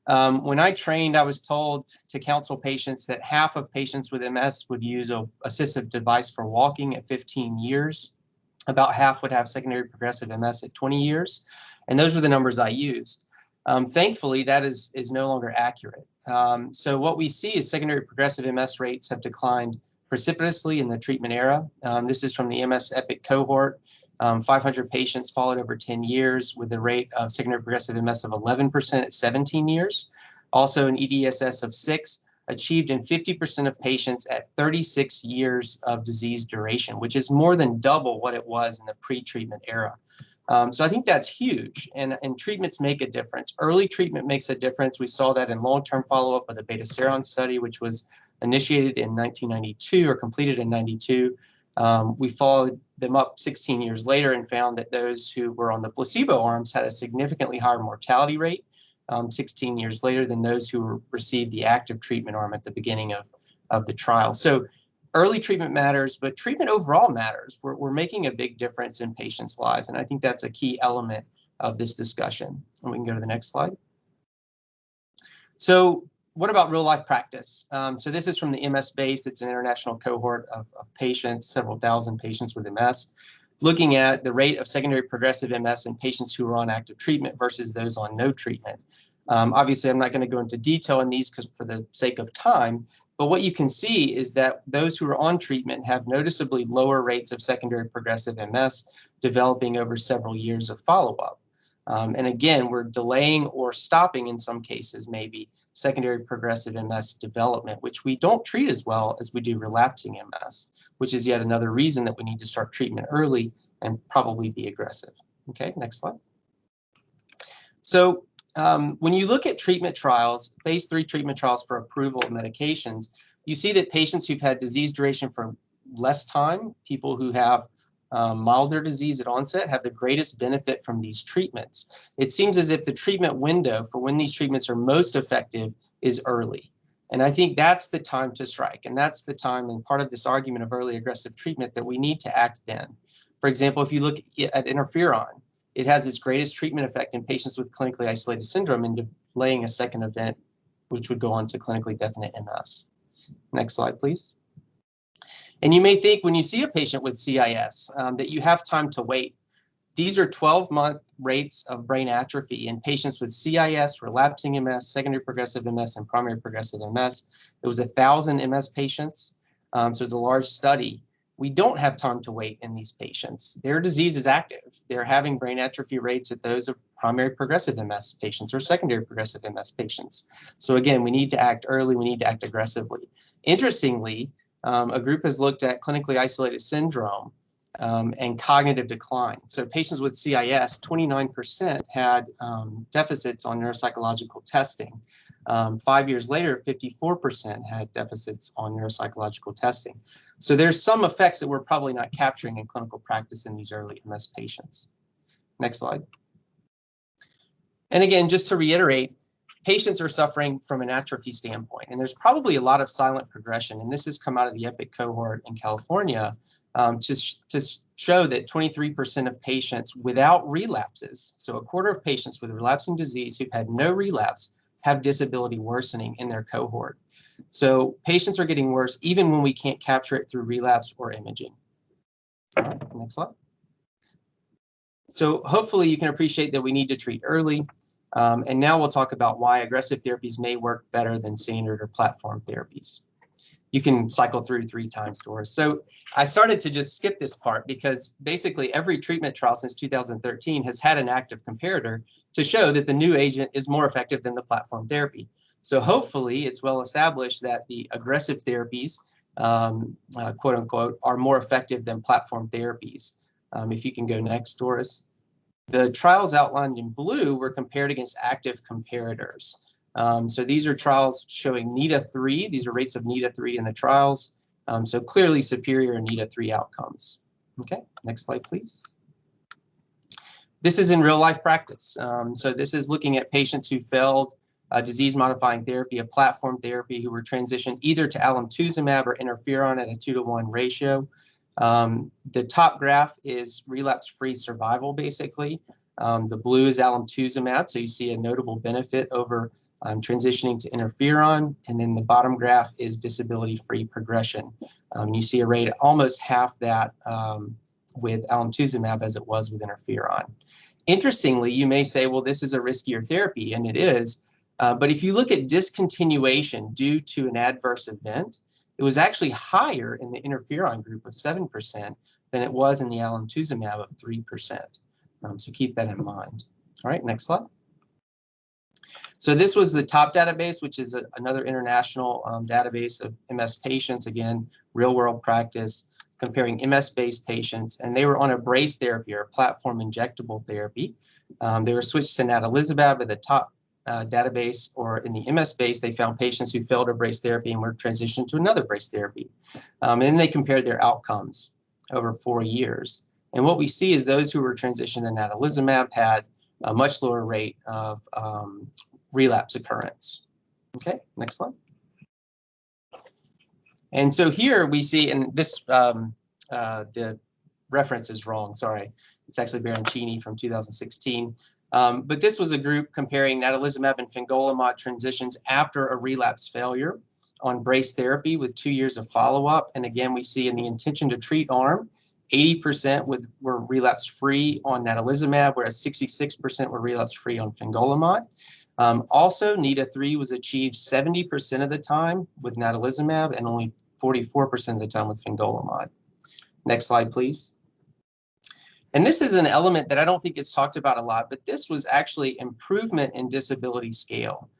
When I trained, I was told to counsel patients that half of patients with MS would use an assistive device for walking at 15 years. About half would have secondary progressive MS at 20 years. And those were the numbers I used. Thankfully, that is no longer accurate. So what we see is secondary progressive MS rates have declined precipitously in the treatment era. This is from the MS EPIC cohort. 500 patients followed over 10 years with a rate of secondary progressive MS of 11% at 17 years. Also an EDSS of 6 achieved in 50% of patients at 36 years of disease duration, which is more than double what it was in the pre-treatment era. So I think that's huge, and treatments make a difference. Early treatment makes a difference. We saw that in long-term follow-up with the Betaseron study, which was initiated in 1992 or completed in 92. We followed them up 16 years later and found that those who were on the placebo arms had a significantly higher mortality rate 16 years later than those who received the active treatment arm at the beginning of the trial. So early treatment matters, but treatment overall matters. We're making a big difference in patients' lives, and I think that's a key element of this discussion. And we can go to the next slide. So what about real life practice? So this is from the MS Base. It's an international cohort of patients, several thousand patients with MS, looking at the rate of secondary progressive MS in patients who are on active treatment versus those on no treatment. Obviously, I'm not going to go into detail in these for the sake of time, but what you can see is that those who are on treatment have noticeably lower rates of secondary progressive MS developing over several years of follow-up. And again, we're delaying or stopping in some cases, maybe secondary progressive MS development, which we don't treat as well as we do relapsing MS, which is yet another reason that we need to start treatment early and probably be aggressive. Okay, next slide. So when you look at treatment trials, phase 3 treatment trials for approval of medications, you see that patients who've had disease duration for less time, people who have milder disease at onset, have the greatest benefit from these treatments. It seems as if the treatment window for when these treatments are most effective is early. And I think that's the time to strike. And that's the time, and part of this argument of early aggressive treatment, that we need to act then. For example, if you look at interferon, it has its greatest treatment effect in patients with clinically isolated syndrome and delaying a second event, which would go on to clinically definite MS. Next slide, please. And you may think when you see a patient with CIS that you have time to wait. These are 12-month rates of brain atrophy in patients with CIS, relapsing MS, secondary progressive MS, and primary progressive MS. It was 1,000 MS patients, so it's a large study. we don't have time to wait in these patients. Their disease is active. They're having brain atrophy rates at those of primary progressive MS patients or secondary progressive MS patients. So again, we need to act early, we need to act aggressively. Interestingly, a group has looked at clinically isolated syndrome and cognitive decline. So patients with CIS, 29% had deficits on neuropsychological testing. 5 years later, 54% had deficits on neuropsychological testing. So there's some effects that we're probably not capturing in clinical practice in these early MS patients. Next slide. And again, just to reiterate, patients are suffering from an atrophy standpoint, and there's probably a lot of silent progression. And this has come out of the EPIC cohort in California to show that 23% of patients without relapses, so a quarter of patients with relapsing disease who've had no relapse, have disability worsening in their cohort. So patients are getting worse even when we can't capture it through relapse or imaging. All right, next slide. So hopefully you can appreciate that we need to treat early. And now we'll talk about why aggressive therapies may work better than standard or platform therapies. You can cycle through 3 times, Doris. So I started to just skip this part because basically every treatment trial since 2013 has had an active comparator to show that the new agent is more effective than the platform therapy. So hopefully it's well established that the aggressive therapies, quote unquote, are more effective than platform therapies. If you can go next, Doris. The trials outlined in blue were compared against active comparators. So these are trials showing NITA-3. These are rates of NITA-3 in the trials. So clearly superior NITA-3 outcomes. Okay, next slide, please. This is in real life practice. So this is looking at patients who failed disease-modifying therapy, a platform therapy, who were transitioned either to alemtuzumab or interferon at a 2-to-1 ratio. The top graph is relapse-free survival, basically. The blue is alemtuzumab, so you see a notable benefit over transitioning to interferon, and then the bottom graph is disability-free progression. You see a rate almost half that with alemtuzumab as it was with interferon. Interestingly, you may say, well, this is a riskier therapy, and it is, but if you look at discontinuation due to an adverse event, it was actually higher in the interferon group of 7% than it was in the alemtuzumab of 3%. So keep that in mind. All right, next slide. So this was the top database, which is another international database of MS patients, again, real world practice, comparing MS-based patients, and they were on a BRACE therapy or a platform injectable therapy. They were switched to natalizumab at the top database, or in the MS space, they found patients who failed a BRACE therapy and were transitioned to another BRACE therapy. And then they compared their outcomes over 4 years. And what we see is those who were transitioned to natalizumab had a much lower rate of relapse occurrence. Okay, next slide. And so here we see, and this, the reference is wrong, sorry. It's actually Baroncini from 2016. But this was a group comparing natalizumab and fingolimod transitions after a relapse failure on BRACE therapy with 2 years of follow-up. And again, we see in the intention to treat arm, 80% were relapse-free on natalizumab, whereas 66% were relapse-free on fingolimod. Also, NITA-3 was achieved 70% of the time with natalizumab and only 44% of the time with fingolimod. Next slide, please. And this is an element that I don't think is talked about a lot, but this was actually improvement in disability scale.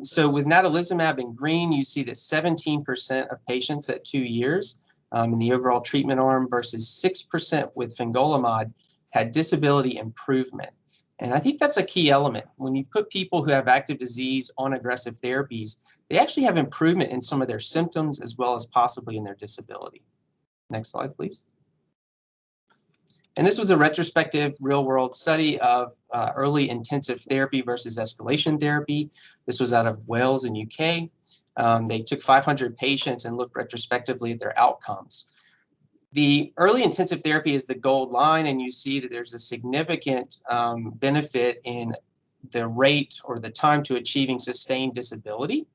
So with natalizumab in green, you see that 17% of patients at 2 years in the overall treatment arm versus 6% with fingolimod had disability improvement. And I think that's a key element. When you put people who have active disease on aggressive therapies, they actually have improvement in some of their symptoms as well as possibly in their disability. Next slide, please. And this was a retrospective real-world study of early intensive therapy versus escalation therapy. This was out of Wales and UK. They took 500 patients and looked retrospectively at their outcomes. The early intensive therapy is the gold line, and you see that there's a significant benefit in the rate or the time to achieving sustained disability.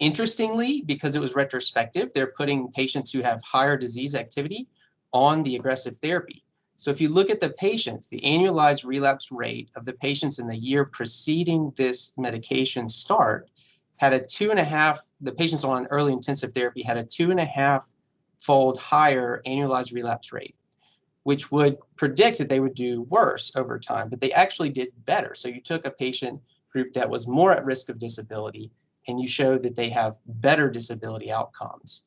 Interestingly, because it was retrospective, they're putting patients who have higher disease activity on the aggressive therapy. So if you look at the patients, the annualized relapse rate of the patients in the year preceding this medication start had a 2.5, the patients on early intensive therapy had a 2.5 fold higher annualized relapse rate, which would predict that they would do worse over time, but they actually did better. So you took a patient group that was more at risk of disability, and you showed that they have better disability outcomes,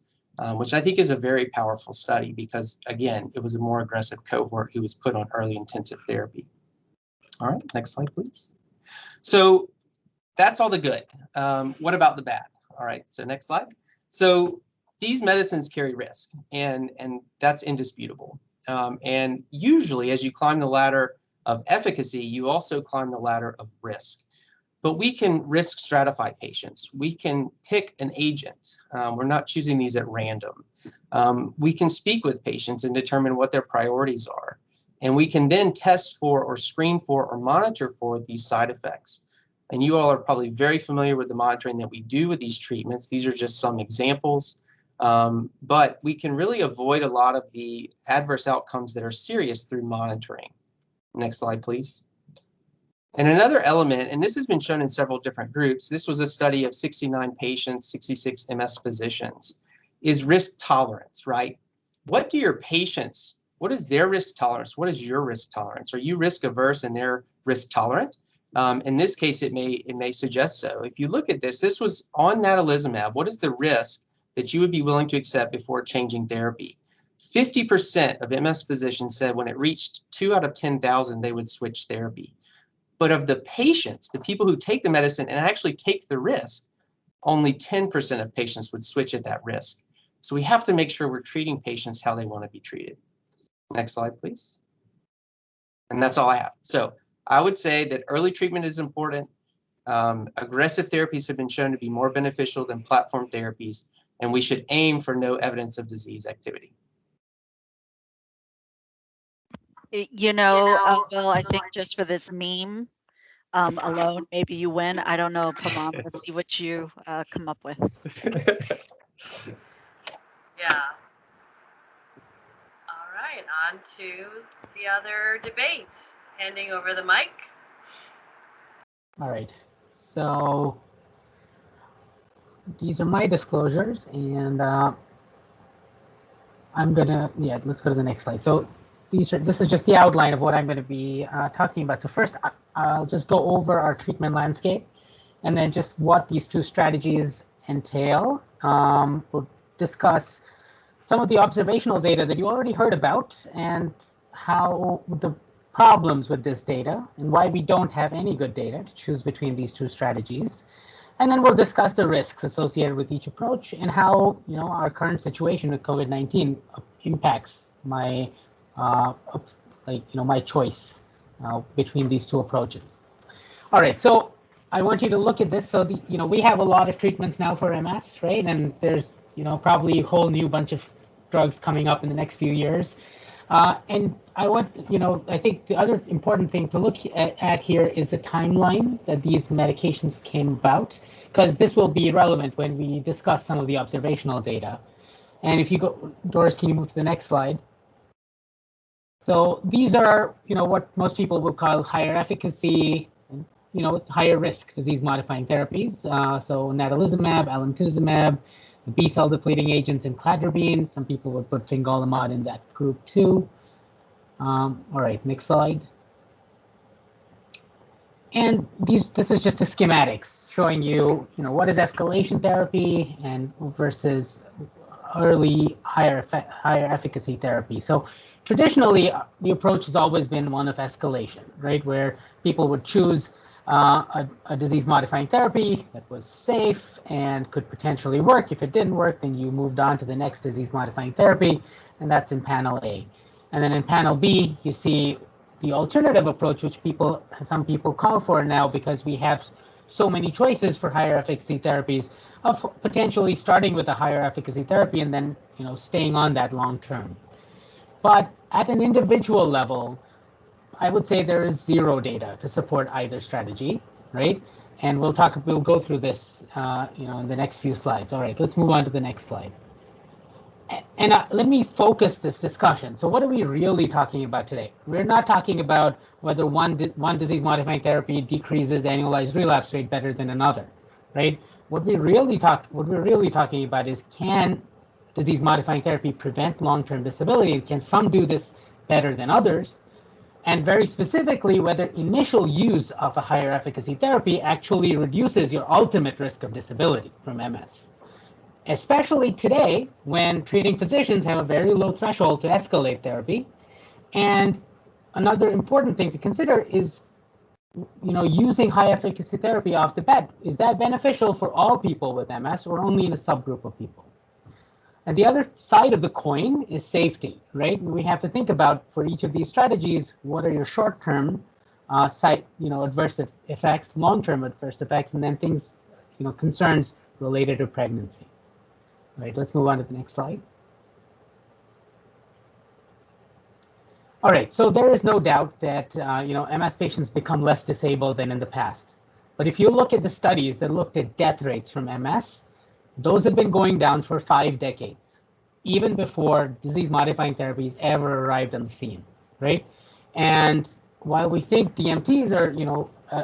which I think is a very powerful study because, again, it was a more aggressive cohort who was put on early intensive therapy. All right, next slide, please. So that's all the good. What about the bad? All right, so next slide. So these medicines carry risk, and that's indisputable. And usually, as you climb the ladder of efficacy, you also climb the ladder of risk. But we can risk stratify patients. We can pick an agent. We're not choosing these at random. We can speak with patients and determine what their priorities are. And we can then test for or screen for or monitor for these side effects. And you all are probably very familiar with the monitoring that we do with these treatments. These are just some examples. But we can really avoid a lot of the adverse outcomes that are serious through monitoring. Next slide, please. And another element, and this has been shown in several different groups, this was a study of 69 patients, 66 MS physicians, is risk tolerance, right? What do your patients, what is their risk tolerance? What is your risk tolerance? Are you risk averse and they're risk tolerant? In this case, it may suggest so. If you look at this, this was on natalizumab. What is the risk that you would be willing to accept before changing therapy? 50% of MS physicians said when it reached 2 out of 10,000, they would switch therapy. But of the patients, the people who take the medicine and actually take the risk, only 10% of patients would switch at that risk. So we have to make sure we're treating patients how they want to be treated. Next slide, please. And that's all I have. So I would say that early treatment is important. Aggressive therapies have been shown to be more beneficial than platform therapies, and we should aim for no evidence of disease activity. Well, I think just for this meme alone, maybe you win. I don't know, Pavan. Let's see what you come up with. Yeah. All right, on to the other debate. Handing over the mic. All right, so these are my disclosures, and I'm gonna, let's go to the next slide. So this is just the outline of what I'm going to be talking about. So first, I'll just go over our treatment landscape, and then just what these two strategies entail. We'll discuss some of the observational data that you already heard about, and how the problems with this data, and why we don't have any good data to choose between these two strategies. And then we'll discuss the risks associated with each approach, and how our current situation with COVID-19 impacts my my choice between these two approaches. All right, so I want you to look at this. So we have a lot of treatments now for MS, right? And there's probably a whole new bunch of drugs coming up in the next few years. And I think the other important thing to look at here is the timeline that these medications came about, because this will be relevant when we discuss some of the observational data. And if you go, Doris, can you move to the next slide? So these are, what most people would call higher efficacy, higher risk disease-modifying therapies. So natalizumab, alemtuzumab, the B-cell depleting agents, and cladribine. Some people would put fingolimod in that group too. All right, next slide. And this is just a schematics showing you, what is escalation therapy and versus early higher efficacy therapy. So traditionally, the approach has always been one of escalation, right? Where people would choose a disease-modifying therapy that was safe and could potentially work. If it didn't work, then you moved on to the next disease-modifying therapy, and that's in panel A. And then in panel B, you see the alternative approach, which some people call for now, because we have so many choices for higher efficacy therapies, of potentially starting with a higher efficacy therapy and then staying on that long term. But at an individual level, I would say there is zero data to support either strategy, right? And we'll go through this in the next few slides. All right, let's move on to the next slide. And let me focus this discussion. So what are we really talking about today? We're not talking about whether one disease-modifying therapy decreases annualized relapse rate better than another, right? What we're really talking about is, can disease-modifying therapy prevent long-term disability? Can some do this better than others? And very specifically, whether initial use of a higher efficacy therapy actually reduces your ultimate risk of disability from MS. Especially today, when treating physicians have a very low threshold to escalate therapy. And another important thing to consider is, using high efficacy therapy off the bat. Is that beneficial for all people with MS or only in a subgroup of people? And the other side of the coin is safety, right? We have to think about, for each of these strategies, what are your short-term adverse effects, long-term adverse effects, and then things, concerns related to pregnancy. All right, let's move on to the next slide. All right, so there is no doubt that MS patients become less disabled than in the past. But if you look at the studies that looked at death rates from MS, those have been going down for 5 decades, even before disease-modifying therapies ever arrived on the scene, right? And while we think DMTs are,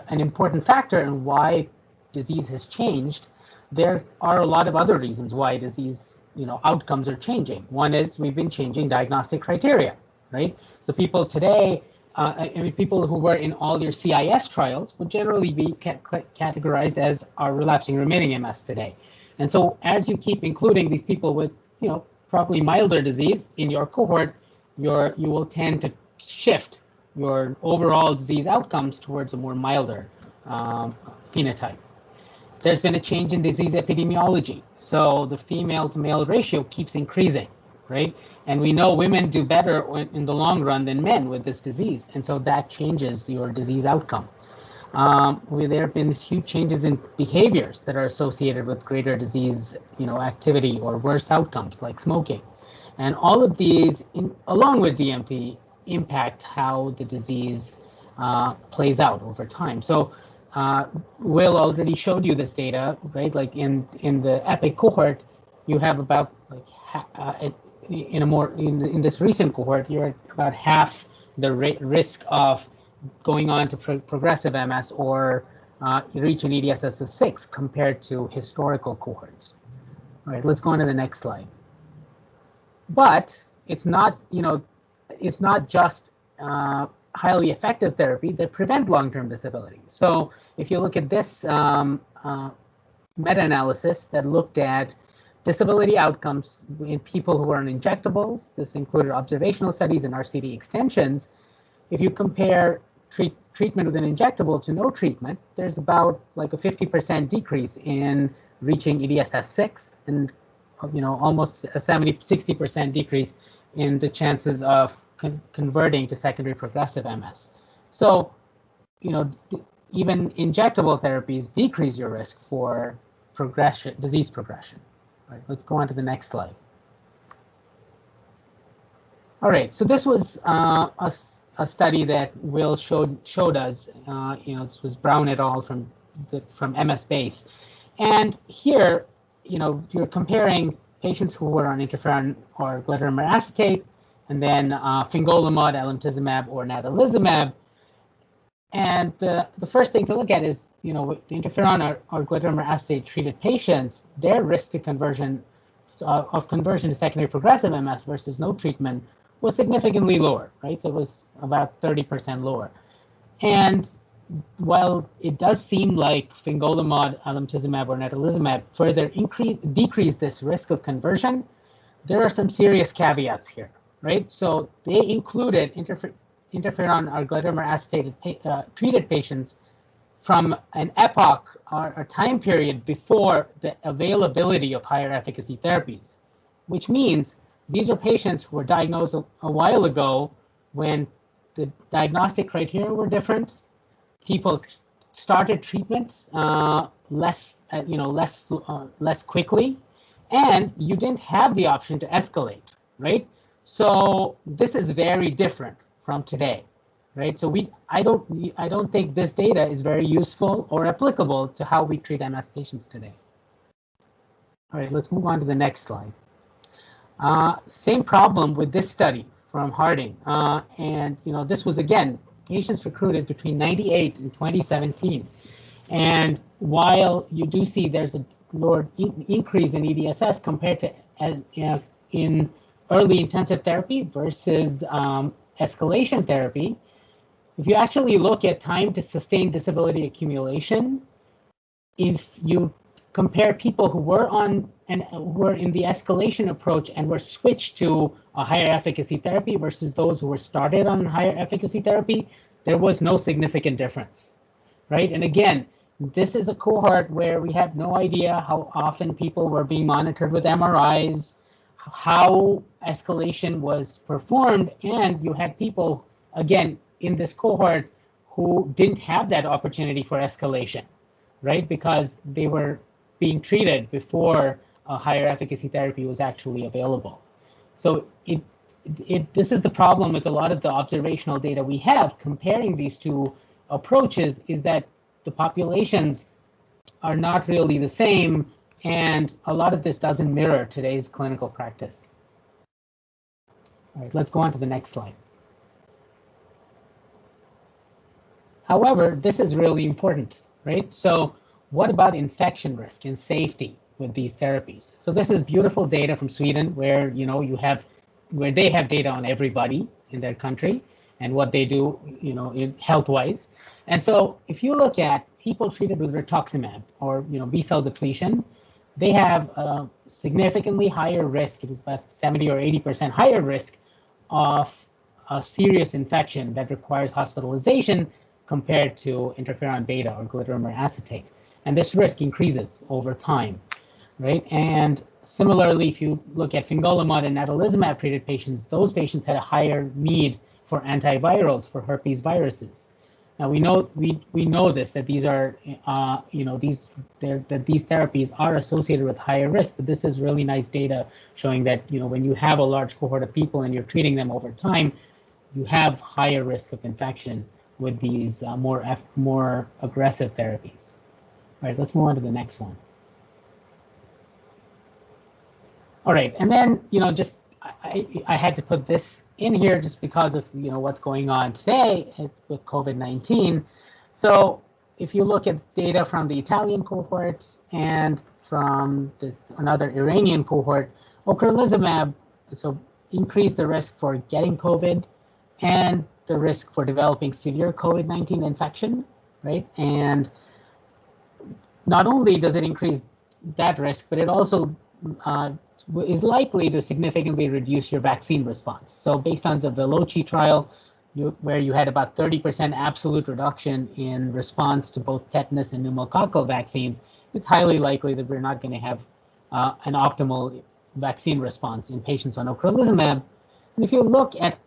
an important factor in why disease has changed, there are a lot of other reasons why disease, outcomes are changing. One is we've been changing diagnostic criteria, right? So people today, people who were in all your CIS trials would generally be categorized as our relapsing remitting MS today. And so as you keep including these people with, probably milder disease in your cohort, you will tend to shift your overall disease outcomes towards a more milder phenotype. There's been a change in disease epidemiology. So the female to male ratio keeps increasing, right? And we know women do better in the long run than men with this disease. And so that changes your disease outcome. There have been huge changes in behaviors that are associated with greater disease, activity or worse outcomes like smoking. And all of these, along with DMT, impact how the disease plays out over time. So Will already showed you this data, right? Like in the EPIC cohort, you have about in this recent cohort, you're at about half the risk of going on to progressive MS or reach an EDSS of 6 compared to historical cohorts. All right, let's go on to the next slide. But it's not, it's not just highly effective therapy that prevent long-term disability. So if you look at this meta-analysis that looked at disability outcomes in people who are on injectables, this included observational studies and RCT extensions. If you compare treatment with an injectable to no treatment, there's about like a 50% decrease in reaching EDSS 6 and almost a 60% decrease in the chances of converting to secondary progressive MS. So, even injectable therapies decrease your risk for disease progression. All right, let's go on to the next slide. All right, so this was a study that Will showed us. This was Brown et al. from MS BASE, and here, you're comparing patients who were on interferon or glitazone acetate, and then fingolimod, alemtuzumab, or natalizumab. And the first thing to look at is, the interferon or glitazone acetate treated patients, their risk to conversion to secondary progressive MS versus no treatment was significantly lower, right? So it was about 30% lower. And while it does seem like fingolimod, alemtuzumab, or natalizumab further decrease this risk of conversion, there are some serious caveats here, right? So they included interferon or glitazone acetate treated patients from an epoch or a time period before the availability of higher efficacy therapies, which means these are patients who were diagnosed a while ago when the diagnostic criteria were different. People started treatment less quickly, and you didn't have the option to escalate, right? So this is very different from today, right? So I don't think this data is very useful or applicable to how we treat MS patients today. All right, let's move on to the next slide. Same problem with this study from Harding, and this was again patients recruited between 98 and 2017, and while you do see there's a lower increase in EDSS compared to in early intensive therapy versus escalation therapy, if you actually look at time to sustain disability accumulation, if you compare people who were on and were in the escalation approach and were switched to a higher efficacy therapy versus those who were started on higher efficacy therapy, there was no significant difference, right? And again, this is a cohort where we have no idea how often people were being monitored with MRIs, how escalation was performed, and you had people, again, in this cohort who didn't have that opportunity for escalation, right? Because they were being treated before a higher efficacy therapy was actually available. So this is the problem with a lot of the observational data we have comparing these two approaches, is that the populations are not really the same, and a lot of this doesn't mirror today's clinical practice. All right, let's go on to the next slide. However, this is really important, right? So what about infection risk and safety with these therapies? So this is beautiful data from Sweden, where they have data on everybody in their country and what they do, in health-wise. And so if you look at people treated with rituximab or B-cell depletion, they have a significantly higher risk. It is about 70 or 80% higher risk of a serious infection that requires hospitalization compared to interferon beta or glitterimer acetate. And this risk increases over time, right? And similarly, if you look at fingolimod and natalizumab treated patients, those patients had a higher need for antivirals for herpes viruses. Now we know this, that these are that these therapies are associated with higher risk, but this is really nice data showing that when you have a large cohort of people and you're treating them over time, you have higher risk of infection with these more aggressive therapies. All right, let's move on to the next one. All right, and then just I had to put this in here just because of what's going on today with COVID-19. So if you look at data from the Italian cohorts and from another Iranian cohort, ocrelizumab increased the risk for getting COVID and the risk for developing severe COVID-19 infection, right? And not only does it increase that risk, but it also is likely to significantly reduce your vaccine response. So based on the Veloci trial, where you had about 30% absolute reduction in response to both tetanus and pneumococcal vaccines, it's highly likely that we're not going to have an optimal vaccine response in patients on ocrelizumab. And if you look at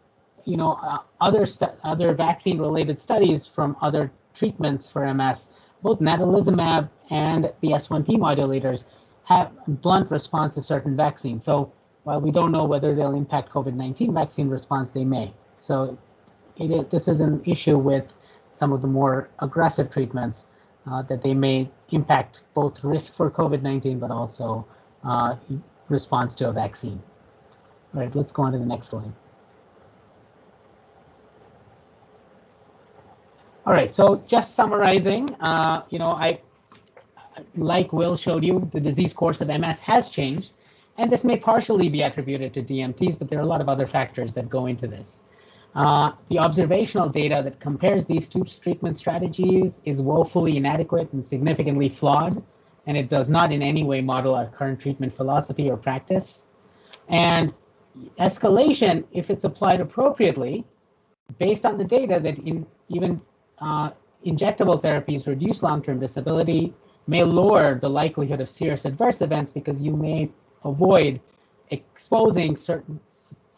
other vaccine-related studies from other treatments for MS, both natalizumab and the S1P modulators have blunt response to certain vaccines. So while we don't know whether they'll impact COVID-19 vaccine response, they may. So this is an issue with some of the more aggressive treatments that they may impact both risk for COVID-19, but also response to a vaccine. All right, let's go on to the next slide. All right, so just summarizing, like Will showed you, the disease course of MS has changed, and this may partially be attributed to DMTs, but there are a lot of other factors that go into this. The observational data that compares these two treatment strategies is woefully inadequate and significantly flawed, and it does not in any way model our current treatment philosophy or practice. And escalation, if it's applied appropriately, based on the data that even injectable therapies reduce long-term disability, may lower the likelihood of serious adverse events because you may avoid exposing certain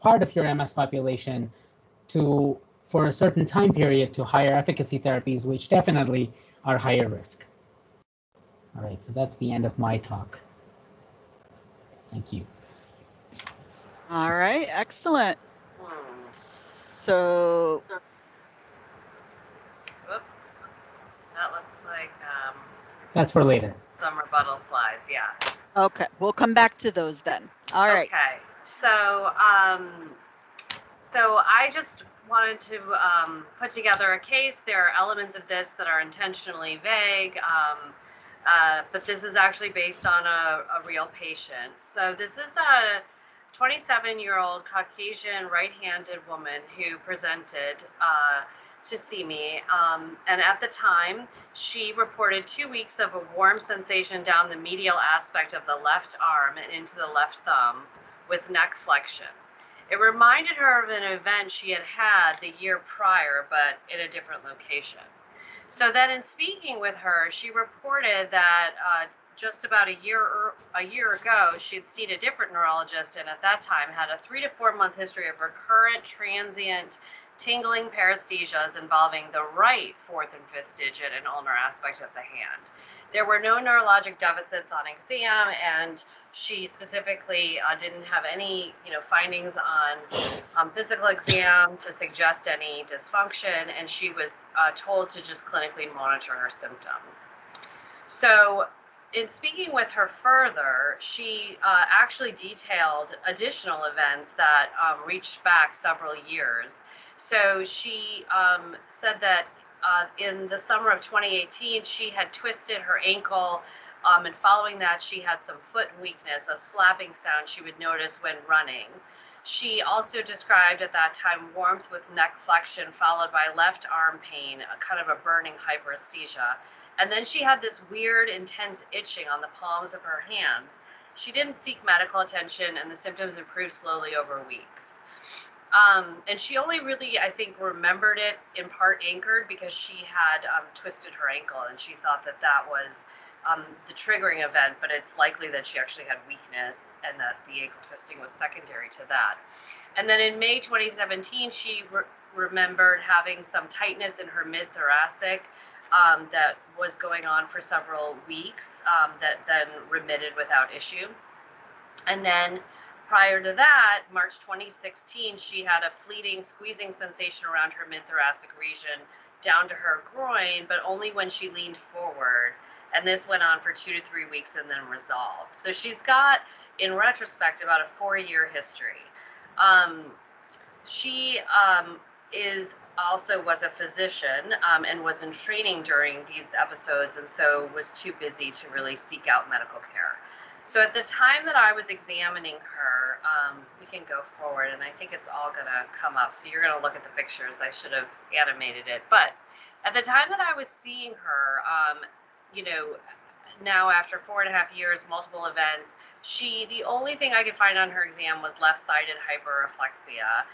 part of your MS population for a certain time period to higher efficacy therapies, which definitely are higher risk. All right, so that's the end of my talk. Thank you. All right, excellent. So that looks like that's for later. Some rebuttal slides, yeah. Okay, we'll come back to those then. All right. Okay, so so I just wanted to put together a case. There are elements of this that are intentionally vague. But this is actually based on a real patient. So this is a 27-year-old Caucasian right-handed woman who presented to see me. And at the time, she reported 2 weeks of a warm sensation down the medial aspect of the left arm and into the left thumb with neck flexion. It reminded her of an event she had had the year prior, but in a different location. So then in speaking with her, she reported that just about a year ago, she'd seen a different neurologist, and at that time had a 3 to 4 month history of recurrent transient tingling paresthesias involving the right 4th and 5th digit and ulnar aspect of the hand. There were no neurologic deficits on exam, and she specifically didn't have any, findings on physical exam to suggest any dysfunction, and she was told to just clinically monitor her symptoms. So in speaking with her further, she actually detailed additional events that reached back several years. So she said that in the summer of 2018, she had twisted her ankle, and following that, she had some foot weakness, a slapping sound she would notice when running. She also described at that time warmth with neck flexion followed by left arm pain, a kind of a burning hyperesthesia. And then she had this weird, intense itching on the palms of her hands. She didn't seek medical attention, and the symptoms improved slowly over weeks. And she only really, I think, remembered it in part anchored because she had twisted her ankle, and she thought that that was the triggering event, but it's likely that she actually had weakness and that the ankle twisting was secondary to that. And then in May 2017, she remembered having some tightness in her mid-thoracic that was going on for several weeks that then remitted without issue. And then prior to that, March 2016, she had a fleeting squeezing sensation around her mid-thoracic region down to her groin, but only when she leaned forward. And this went on for 2 to 3 weeks and then resolved. So she's got, in retrospect, about a 4-year history. She was a physician and was in training during these episodes, and so was too busy to really seek out medical care. So at the time that I was examining her, we can go forward, and I think it's all gonna come up. So you're gonna look at the pictures. I should have animated it. But at the time that I was seeing her, now after 4.5 years, multiple events, the only thing I could find on her exam was left-sided hyperreflexia.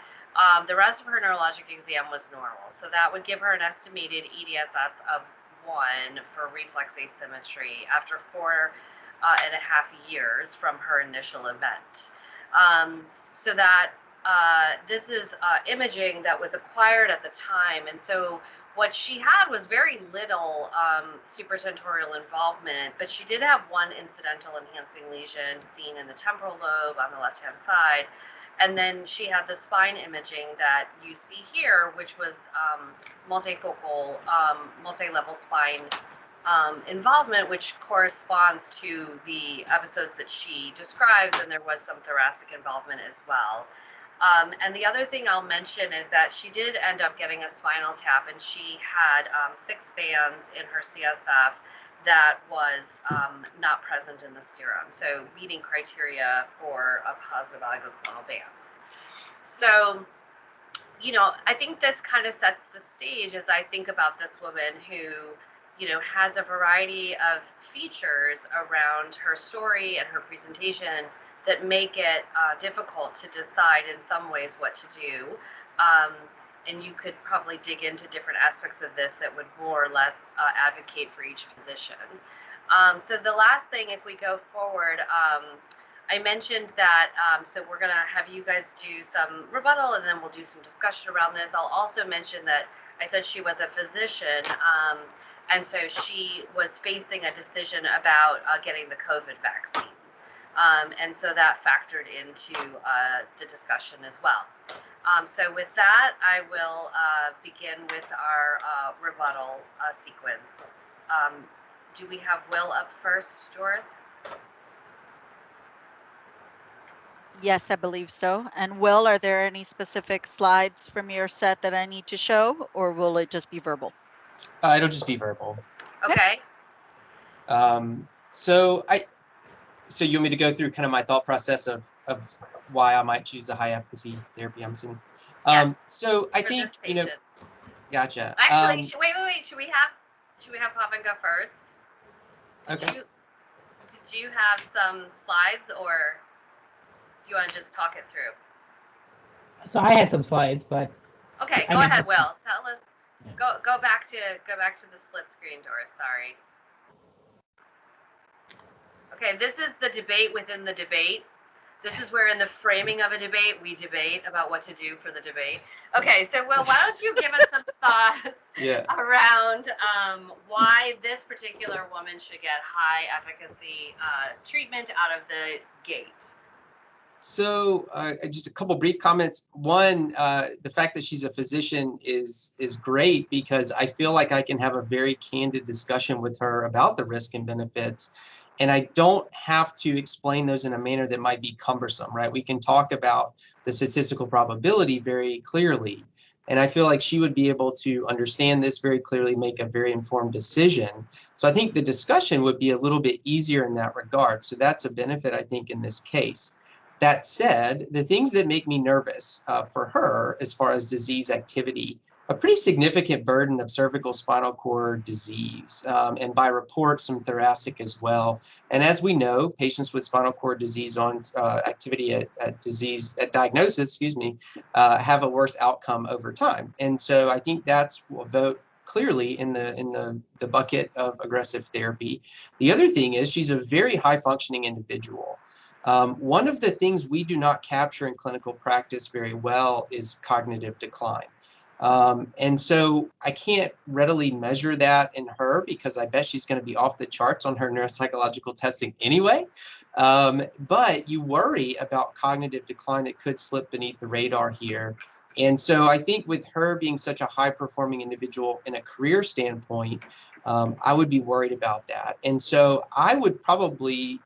The rest of her neurologic exam was normal. So that would give her an estimated EDSS of 1 for reflex asymmetry after 4.5 years from her initial event. So that this is imaging that was acquired at the time. And so what she had was very little supratentorial involvement, but she did have one incidental enhancing lesion seen in the temporal lobe on the left-hand side. And then she had the spine imaging that you see here, which was multifocal, multi-level spine involvement, which corresponds to the episodes that she describes, and there was some thoracic involvement as well. And the other thing I'll mention is that she did end up getting a spinal tap, and she had 6 bands in her CSF that was not present in the serum, so meeting criteria for a positive oligoclonal bands. So, I think this kind of sets the stage as I think about this woman who, has a variety of features around her story and her presentation that make it difficult to decide in some ways what to do. And you could probably dig into different aspects of this that would more or less advocate for each position. So the last thing, if we go forward, I mentioned that, so we're gonna have you guys do some rebuttal and then we'll do some discussion around this. I'll also mention that I said she was a physician, and so she was facing a decision about getting the COVID vaccine. And so that factored into the discussion as well. So with that, I will begin with our rebuttal sequence. Do we have Will up first, Doris? Yes, I believe so. And Will, are there any specific slides from your set that I need to show, or will it just be verbal? It'll just be verbal. Okay. So you want me to go through kind of my thought process of why I might choose a high efficacy therapy, I'm assuming. Yes, So I for think, this patient. gotcha. Actually, wait. Should we have Pavan go first? Okay. Did you have some slides, or do you want to just talk it through? So I had some slides, but Okay, I go mean, ahead, that's Will. Tell us. Yeah. Go back to the split screen, Doris. Sorry. Okay, this is the debate within the debate. This is where in the framing of a debate, we debate about what to do for the debate. Okay, so Will, why don't you give us some thoughts around why this particular woman should get high efficacy treatment out of the gate? So just a couple brief comments. One, the fact that she's a physician is great because I feel like I can have a very candid discussion with her about the risk and benefits. And I don't have to explain those in a manner that might be cumbersome, right? We can talk about the statistical probability very clearly. And I feel like she would be able to understand this very clearly, make a very informed decision. So I think the discussion would be a little bit easier in that regard. So that's a benefit, I think, in this case. That said, the things that make me nervous for her as far as disease activity, a pretty significant burden of cervical spinal cord disease, and by report, some thoracic as well. And as we know, patients with spinal cord disease on activity at diagnosis, have a worse outcome over time. And so I think that's a vote clearly in the bucket of aggressive therapy. The other thing is she's a very high functioning individual. One of the things we do not capture in clinical practice very well is cognitive decline. And so I can't readily measure that in her because I bet she's going to be off the charts on her neuropsychological testing anyway. But you worry about cognitive decline that could slip beneath the radar here. And so I think with her being such a high performing individual in a career standpoint, I would be worried about that. And so I would probably,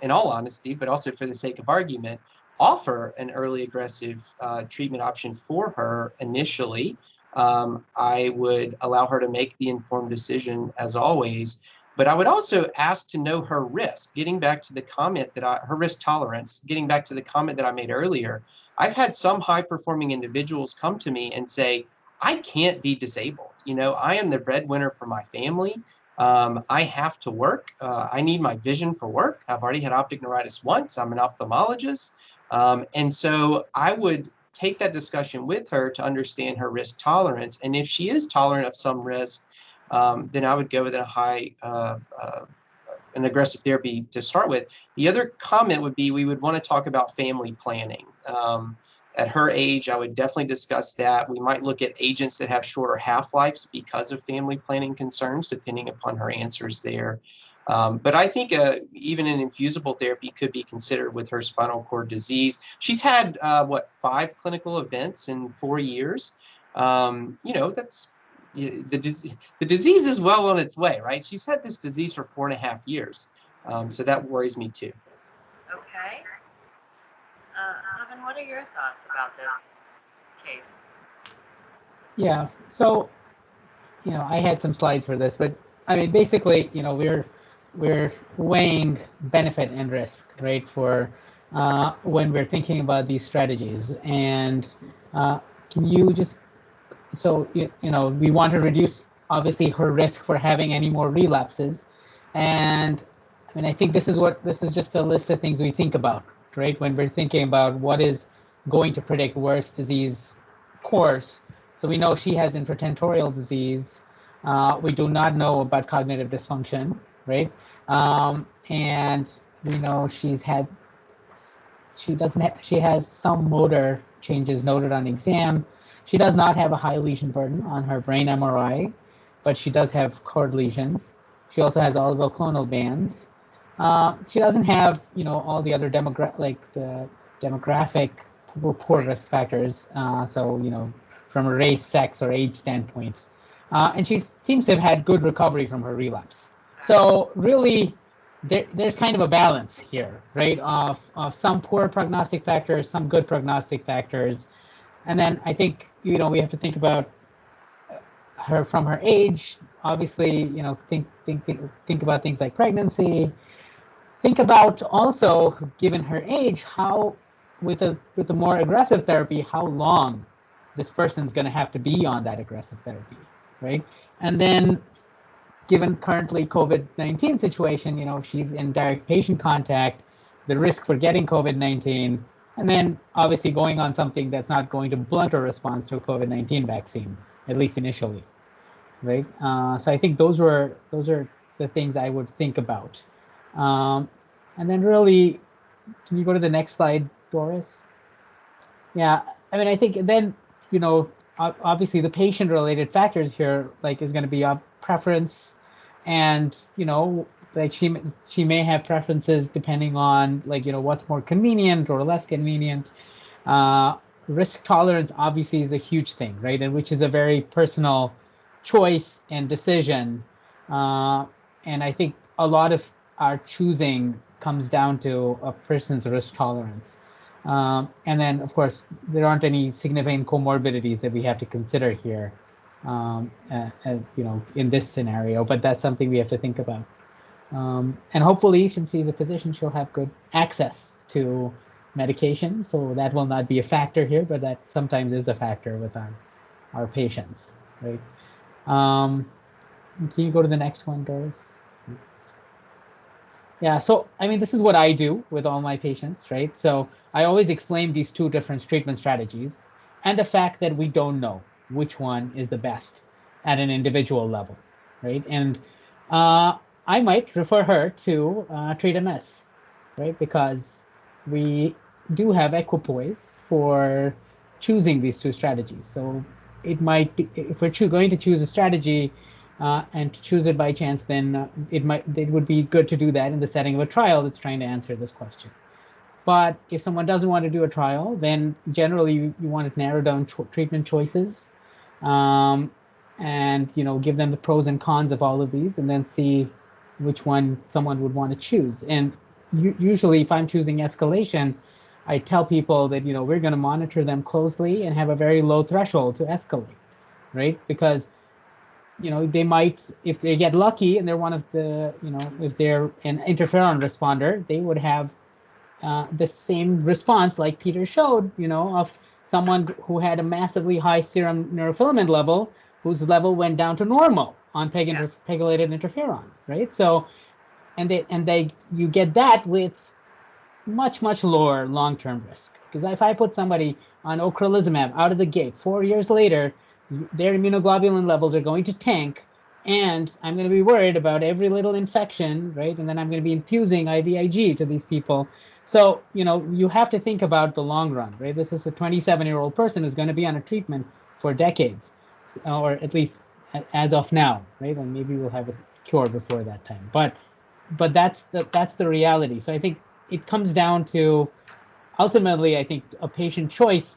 in all honesty, but also for the sake of argument, offer an early aggressive treatment option for her initially. I would allow her to make the informed decision as always, but I would also ask to know her risk. Getting back to the comment her risk tolerance, getting back to the comment that I made earlier, I've had some high performing individuals come to me and say, I can't be disabled. I am the breadwinner for my family. I have to work. I need my vision for work. I've already had optic neuritis once. I'm an ophthalmologist. And so I would take that discussion with her to understand her risk tolerance. And if she is tolerant of some risk, then I would go with an aggressive therapy to start with. The other comment would be we would want to talk about family planning. At her age, I would definitely discuss that. We might look at agents that have shorter half-lives because of family planning concerns, depending upon her answers there. But I think even an infusible therapy could be considered with her spinal cord disease. She's had, 5 clinical events in 4 years. That's the disease is well on its way, right? She's had this disease for 4.5 years. So that worries me too. Okay. Pavan, what are your thoughts about this case? Yeah. So, I had some slides for this, but I mean, basically, we're weighing benefit and risk, right, for when we're thinking about these strategies. And can you just, so, we want to reduce, obviously, her risk for having any more relapses. And I mean, I think this is just a list of things we think about, right, when we're thinking about what is going to predict worse disease course. So we know she has infratentorial disease. We do not know about cognitive dysfunction, right? And we know she has some motor changes noted on exam. She does not have a high lesion burden on her brain MRI, but she does have cord lesions. She also has oligoclonal bands. She doesn't have, all the other demographic poor risk factors. So, from a race, sex, or age standpoint. And she seems to have had good recovery from her relapse. So really, there's kind of a balance here, right, of some poor prognostic factors, some good prognostic factors. And then I think, we have to think about her from her age, obviously, think about things like pregnancy. Think about also, given her age, how with a more aggressive therapy, how long this person's going to have to be on that aggressive therapy, right? And then, given currently COVID-19 situation, she's in direct patient contact, the risk for getting COVID-19, and then obviously going on something that's not going to blunt her response to a COVID-19 vaccine, at least initially, right? So I think those are the things I would think about. And then really, can you go to the next slide, Doris? Yeah, I mean, I think then, obviously the patient-related factors here, like, is going to be a preference, and like she may have preferences depending on, like, what's more convenient or less convenient. Risk tolerance obviously is a huge thing, right? And which is a very personal choice and decision. And I think a lot of our choosing comes down to a person's risk tolerance. And then, of course, there aren't any significant comorbidities that we have to consider here, in this scenario, but that's something we have to think about. And hopefully, since she's a physician, she'll have good access to medication, so that will not be a factor here, but that sometimes is a factor with our patients, right? Can you go to the next one, Doris? Yeah, so I mean, this is what I do with all my patients, right? So I always explain these two different treatment strategies and the fact that we don't know which one is the best at an individual level, right? And I might refer her to treat MS, right? Because we do have equipoise for choosing these two strategies. So it might be, if we're going to choose a strategy and to choose it by chance, then it would be good to do that in the setting of a trial that's trying to answer this question. But if someone doesn't want to do a trial, then generally you want to narrow down treatment choices, and give them the pros and cons of all of these, and then see which one someone would want to choose. And usually, if I'm choosing escalation, I tell people that we're going to monitor them closely and have a very low threshold to escalate, right? Because they might, if they get lucky and they're one of the, if they're an interferon responder, they would have the same response like Peter showed, of someone who had a massively high serum neurofilament level, whose level went down to normal on pegylated interferon, right? So, and you get that with much lower long-term risk. Because if I put somebody on ocrelizumab out of the gate 4 years later, their immunoglobulin levels are going to tank, and I'm going to be worried about every little infection, right? And then I'm going to be infusing IVIG to these people. So, you have to think about the long run, right? This is a 27-year-old person who's going to be on a treatment for decades, or at least as of now, right? And maybe we'll have a cure before that time. But that's the reality. So I think it comes down to, ultimately, I think, a patient choice,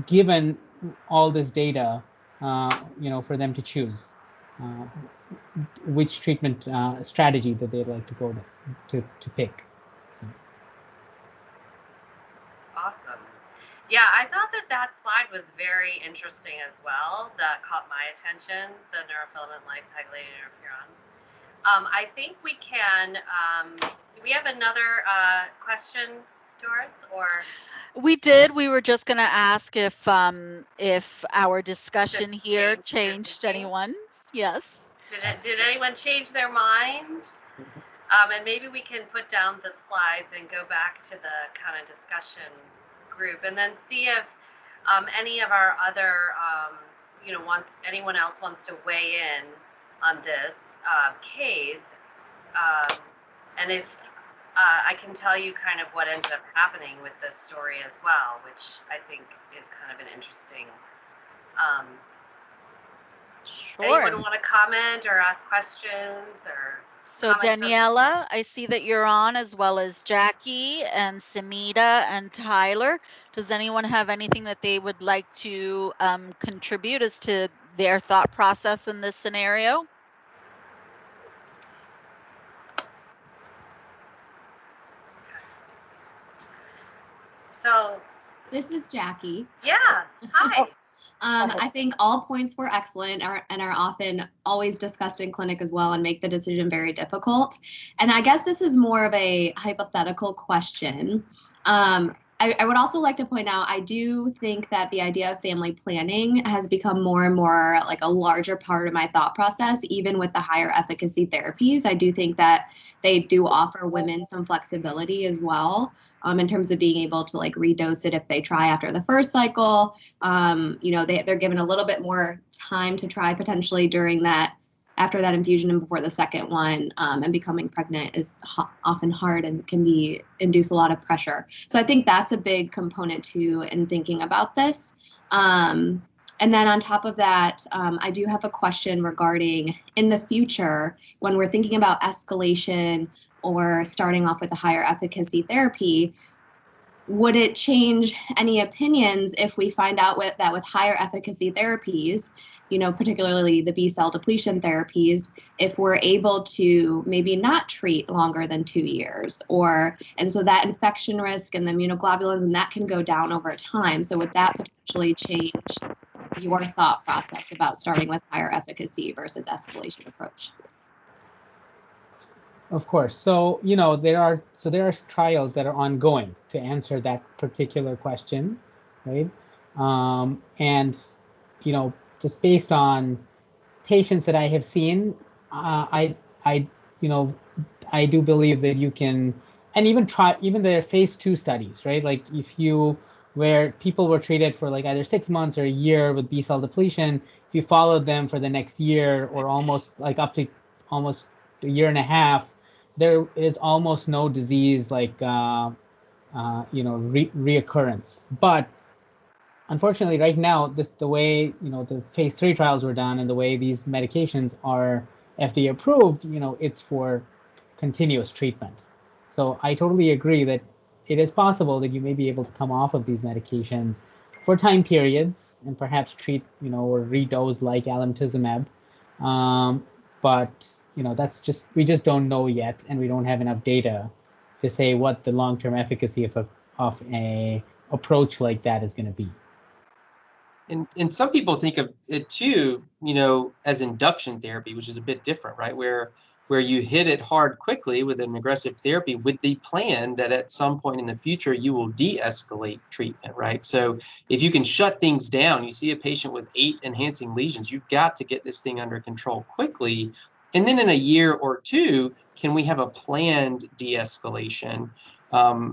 given all this data, for them to choose which treatment strategy that they'd like to go to pick. So. Awesome. Yeah, I thought that slide was very interesting as well. That caught my attention, the neurofilament-like pegylated interferon. I think we can, do we have another question, Doris, or? We did. We were just going to ask if our discussion Just here changed changed anything? anyone's. Yes. Did anyone change their minds? And maybe we can put down the slides and go back to the kind of discussion group, and then see if any of our other, anyone else wants to weigh in on this case. And if I can tell you kind of what ended up happening with this story as well, which I think is kind of an interesting. Sure. Anyone want to comment or ask questions or? So Daniela, I see that you're on, as well as Jackie and Samita and Tyler. Does anyone have anything that they would like to contribute as to their thought process in this scenario? So this is Jackie. Yeah, hi. I think all points were excellent and are often always discussed in clinic as well and make the decision very difficult. And I guess this is more of a hypothetical question. I would also like to point out, I do think that the idea of family planning has become more and more like a larger part of my thought process, even with the higher efficacy therapies. I do think that they do offer women some flexibility as well, in terms of being able to like redose it if they try after the first cycle. They're given a little bit more time to try potentially during that, after that infusion and before the second one, and becoming pregnant is often hard and can induce a lot of pressure. So I think that's a big component too in thinking about this. And then on top of that, I do have a question regarding in the future, when we're thinking about escalation or starting off with a higher efficacy therapy, would it change any opinions if we find out that with higher efficacy therapies, particularly the B-cell depletion therapies, if we're able to maybe not treat longer than 2 years, and so that infection risk and the immunoglobulins, and that can go down over time. So would that potentially change your thought process about starting with higher efficacy versus escalation approach? Of course. So, there are trials that are ongoing to answer that particular question, right? And, just based on patients that I have seen, I do believe that you can, and even their phase 2 studies, right? Like where people were treated for like either 6 months or a year with B-cell depletion, if you followed them for the next year or almost like up to almost a year and a half, there is almost no disease like reoccurrence. But unfortunately, right now, the way the phase 3 trials were done and the way these medications are FDA approved, it's for continuous treatment. So I totally agree that it is possible that you may be able to come off of these medications for time periods and perhaps treat, or redose like alemtuzumab. But we just don't know yet, and we don't have enough data to say what the long-term efficacy of a approach like that is going to be. And some people think of it too, as induction therapy, which is a bit different, right? Where you hit it hard quickly with an aggressive therapy with the plan that at some point in the future you will de-escalate treatment, right? So if you can shut things down, you see a patient with 8 enhancing lesions, you've got to get this thing under control quickly. And then in a year or two, can we have a planned de-escalation?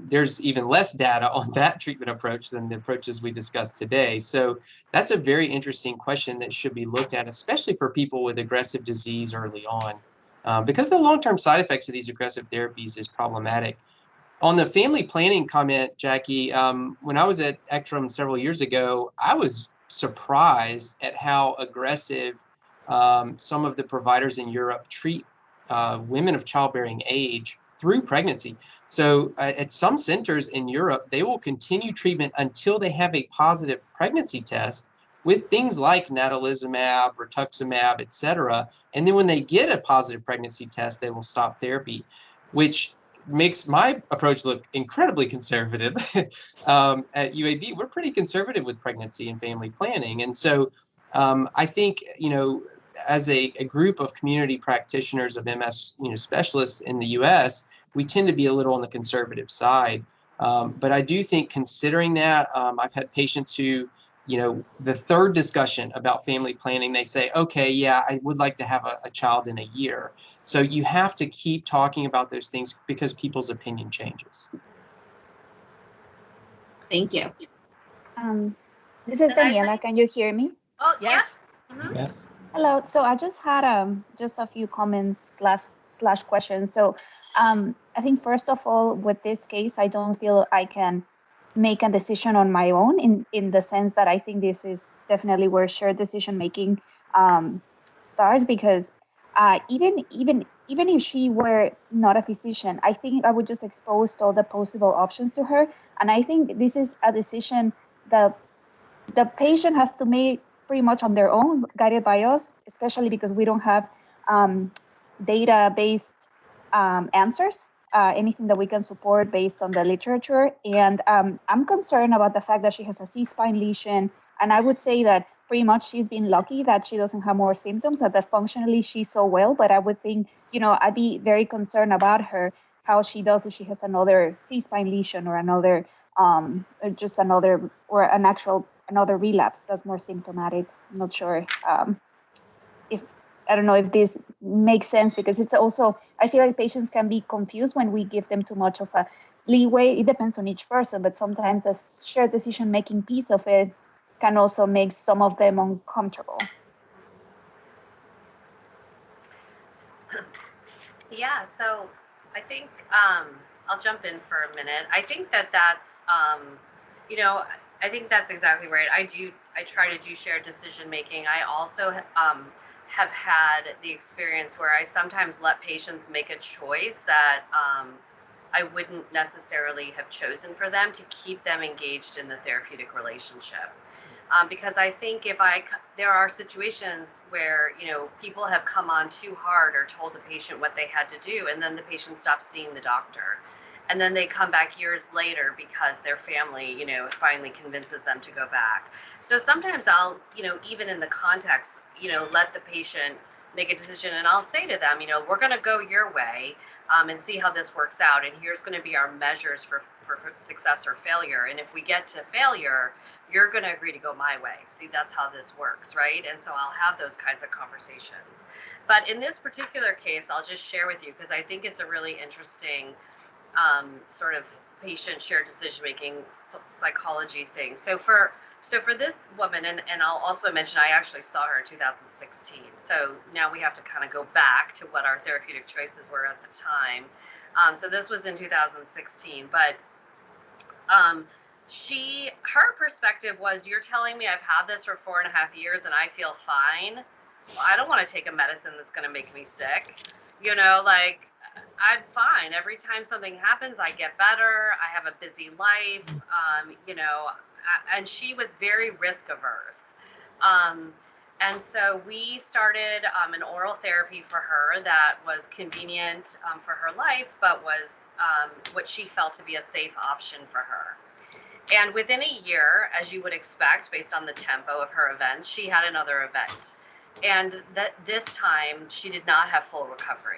There's even less data on that treatment approach than the approaches we discussed today. So that's a very interesting question that should be looked at, especially for people with aggressive disease early on, because the long-term side effects of these aggressive therapies is problematic. On the family planning comment, Jackie, when I was at ECTRIMS several years ago, I was surprised at how aggressive some of the providers in Europe treat women of childbearing age through pregnancy. So at some centers in Europe, they will continue treatment until they have a positive pregnancy test with things like natalizumab, rituximab, et cetera. And then when they get a positive pregnancy test, they will stop therapy, which makes my approach look incredibly conservative. At UAB, we're pretty conservative with pregnancy and family planning. And so I think, as a group of community practitioners of MS, specialists in the US, we tend to be a little on the conservative side. But I do think considering that, I've had patients who, the third discussion about family planning, they say, okay, yeah, I would like to have a child in a year. So you have to keep talking about those things because people's opinion changes. Thank you. This is Daniela. Can you hear me? Oh, Yes. Mm-hmm. Yes. Hello. So I just had just a few comments slash questions. So I think first of all, with this case, I don't feel I can make a decision on my own in the sense that I think this is definitely where shared decision making starts, because even if she were not a physician, I think I would just expose all the possible options to her. And I think this is a decision that the patient has to make pretty much on their own, guided by us, especially because we don't have data-based answers anything that we can support based on the literature. And I'm concerned about the fact that she has a C-spine lesion. And I would say that pretty much she's been lucky that she doesn't have more symptoms, that functionally she's so well. But I would think, I'd be very concerned about her, how she does if she has another C-spine lesion or another, another relapse that's more symptomatic. I'm not sure I don't know if this makes sense, because it's also, I feel like patients can be confused when we give them too much of a leeway. It depends on each person, but sometimes the shared decision-making piece of it can also make some of them uncomfortable. Yeah, so I think I'll jump in for a minute. I think that's, I think that's exactly right. I try to do shared decision-making. I also have had the experience where I sometimes let patients make a choice that I wouldn't necessarily have chosen for them to keep them engaged in the therapeutic relationship. Because I think there are situations where, people have come on too hard or told the patient what they had to do, and then the patient stops seeing the doctor. And then they come back years later because their family, finally convinces them to go back. So sometimes I'll, even in the context, let the patient make a decision, and I'll say to them, we're going to go your way and see how this works out. And here's going to be our measures for success or failure. And if we get to failure, you're going to agree to go my way. See, that's how this works, right? And so I'll have those kinds of conversations. But in this particular case, I'll just share with you, because I think it's a really interesting sort of patient shared decision-making psychology thing. So for this woman, and I'll also mention, I actually saw her in 2016. So now we have to kind of go back to what our therapeutic choices were at the time. So this was in 2016, but her perspective was, you're telling me I've had this for 4.5 years and I feel fine. Well, I don't want to take a medicine that's going to make me sick. I'm fine. Every time something happens, I get better. I have a busy life, and she was very risk averse. And so we started an oral therapy for her that was convenient for her life, but was what she felt to be a safe option for her. And within a year, as you would expect, based on the tempo of her events, she had another event. And this time, she did not have full recovery.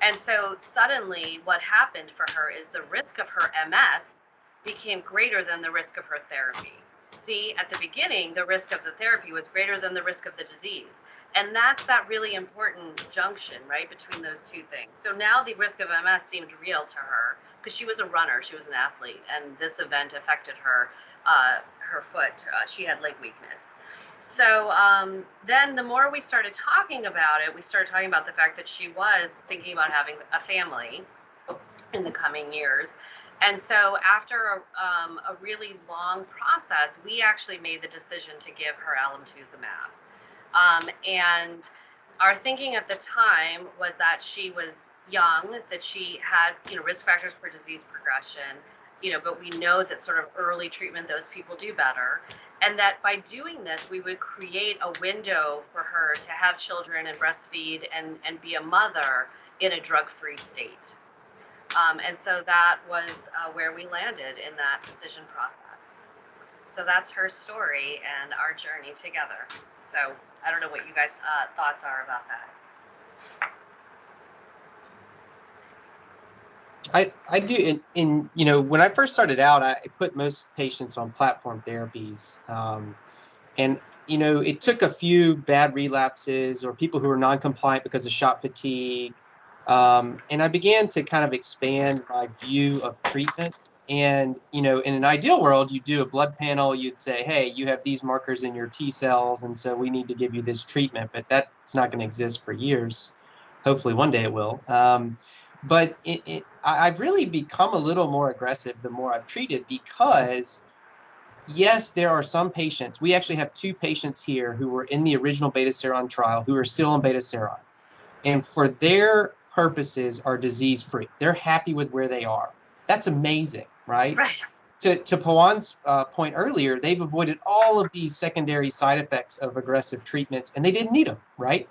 And so suddenly what happened for her is the risk of her MS became greater than the risk of her therapy. See, at the beginning, the risk of the therapy was greater than the risk of the disease. And that's that really important junction, right, between those two things. So now the risk of MS seemed real to her because she was a runner, she was an athlete, and this event affected her foot. She had leg weakness. So then the more we started talking about it, we started talking about the fact that she was thinking about having a family in the coming years. And so after a really long process, we actually made the decision to give her alemtuzumab. And our thinking at the time was that she was young, that she had, risk factors for disease progression, but we know that sort of early treatment, those people do better. And that by doing this, we would create a window for her to have children and breastfeed and be a mother in a drug-free state. And so that was where we landed in that decision process. So that's her story and our journey together. So I don't know what you guys' thoughts are about that. I do, when I first started out, I put most patients on platform therapies. And, it took a few bad relapses or people who were non-compliant because of shot fatigue. And I began to kind of expand my view of treatment. And, in an ideal world, you do a blood panel, you'd say, hey, you have these markers in your T cells, and so we need to give you this treatment. But that's not going to exist for years. Hopefully one day it will. But I've really become a little more aggressive the more I've treated, because yes, there are some patients. We actually have 2 patients here who were in the original Betaseron trial who are still on Betaseron. And for their purposes are disease-free. They're happy with where they are. That's amazing, right? Right. To Pawan's point earlier, they've avoided all of these secondary side effects of aggressive treatments, and they didn't need them, right?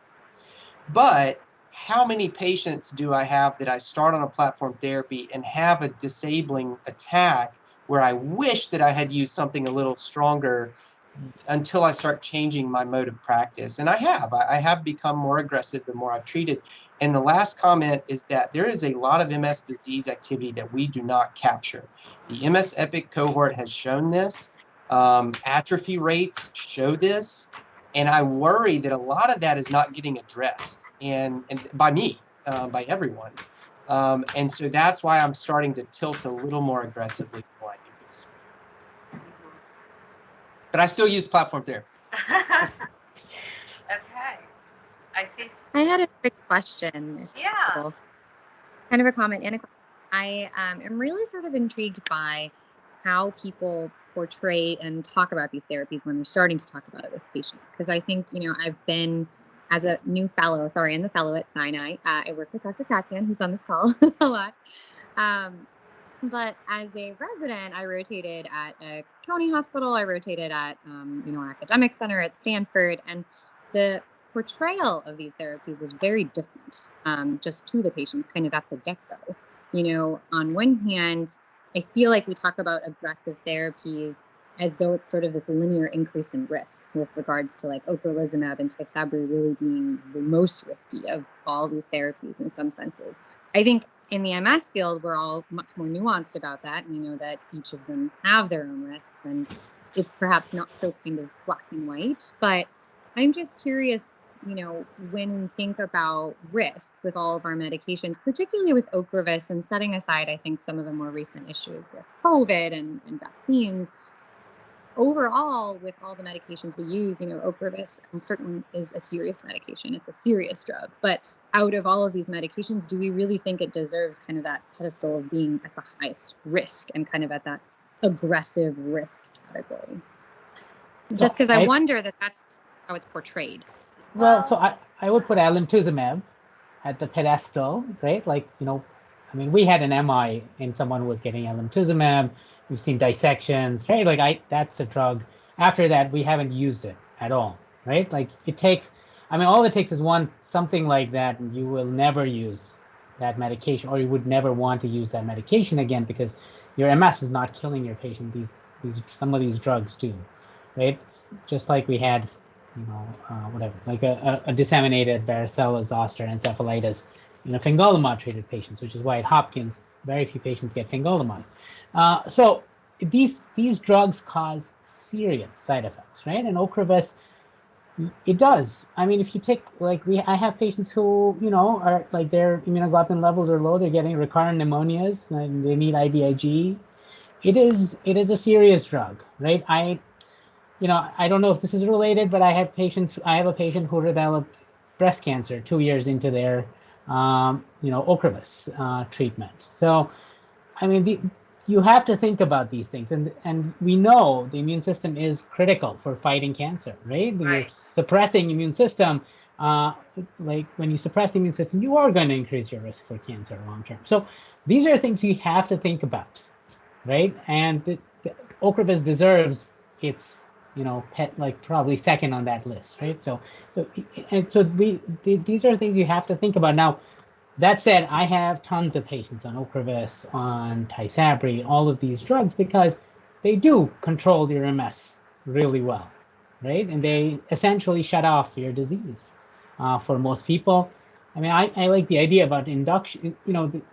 But how many patients do I have that I start on a platform therapy and have a disabling attack where I wish that I had used something a little stronger until I start changing my mode of practice? And I have become more aggressive the more I've treated. And the last comment is that there is a lot of MS disease activity that we do not capture. The MS EPIC cohort has shown this. Atrophy rates show this. And I worry that a lot of that is not getting addressed, and by me, by everyone. And so that's why I'm starting to tilt a little more aggressively before I do this. But I still use platform therapy. Okay. I see. I had a quick question. Yeah. Kind of a comment and a question. I am really sort of intrigued by how people portray and talk about these therapies when they're starting to talk about it with patients. Because I think, I've been, as a new fellow, I'm the fellow at Sinai. I work with Dr. Katyan, who's on this call a lot. But as a resident, I rotated at a county hospital. I rotated at, our academic center at Stanford. And the portrayal of these therapies was very different, just to the patients kind of at the get-go. On one hand, I feel like we talk about aggressive therapies as though it's sort of this linear increase in risk with regards to like ocrelizumab and Tysabri really being the most risky of all these therapies in some senses. I think in the MS field, we're all much more nuanced about that. And we know that each of them have their own risks, and it's perhaps not so kind of black and white. But I'm just curious, when we think about risks with all of our medications, particularly with Ocrevus, and setting aside, I think, some of the more recent issues with COVID and vaccines, overall, with all the medications we use, Ocrevus certainly is a serious medication. It's a serious drug. But out of all of these medications, do we really think it deserves kind of that pedestal of being at the highest risk and kind of at that aggressive risk category? Just because I wonder that that's how it's portrayed. Well, so I would put alemtuzumab at the pedestal, right? Like, we had an MI in someone who was getting alemtuzumab. We've seen dissections, right? Like that's a drug. After that, we haven't used it at all, right? Like it takes, all it takes is something like that, and you will never use that medication, or you would never want to use that medication again because your MS is not killing your patient. Some of these drugs do, right? It's just like we had, whatever, like a disseminated varicella zoster encephalitis, fingolimod treated patients, which is why at Hopkins, very few patients get fingolimod. So these drugs cause serious side effects, right? And Ocrevus, it does. If you take, I have patients who, are like their immunoglobulin levels are low, they're getting recurrent pneumonias, and they need IVIG. It is a serious drug, right? I don't know if this is related, but I have a patient who developed breast cancer 2 years into their, Ocrevus treatment. So, you have to think about these things, and we know the immune system is critical for fighting cancer, right? When you're suppressing immune system, like when you suppress the immune system, you are going to increase your risk for cancer long term. So these are things you have to think about, right? And the Ocrevus deserves its, probably second on that list, right? So these are things you have to think about. Now, that said, I have tons of patients on Ocrevus, on Tysabri, all of these drugs, because they do control your MS really well, right? And they essentially shut off your disease for most people. I like the idea about induction. The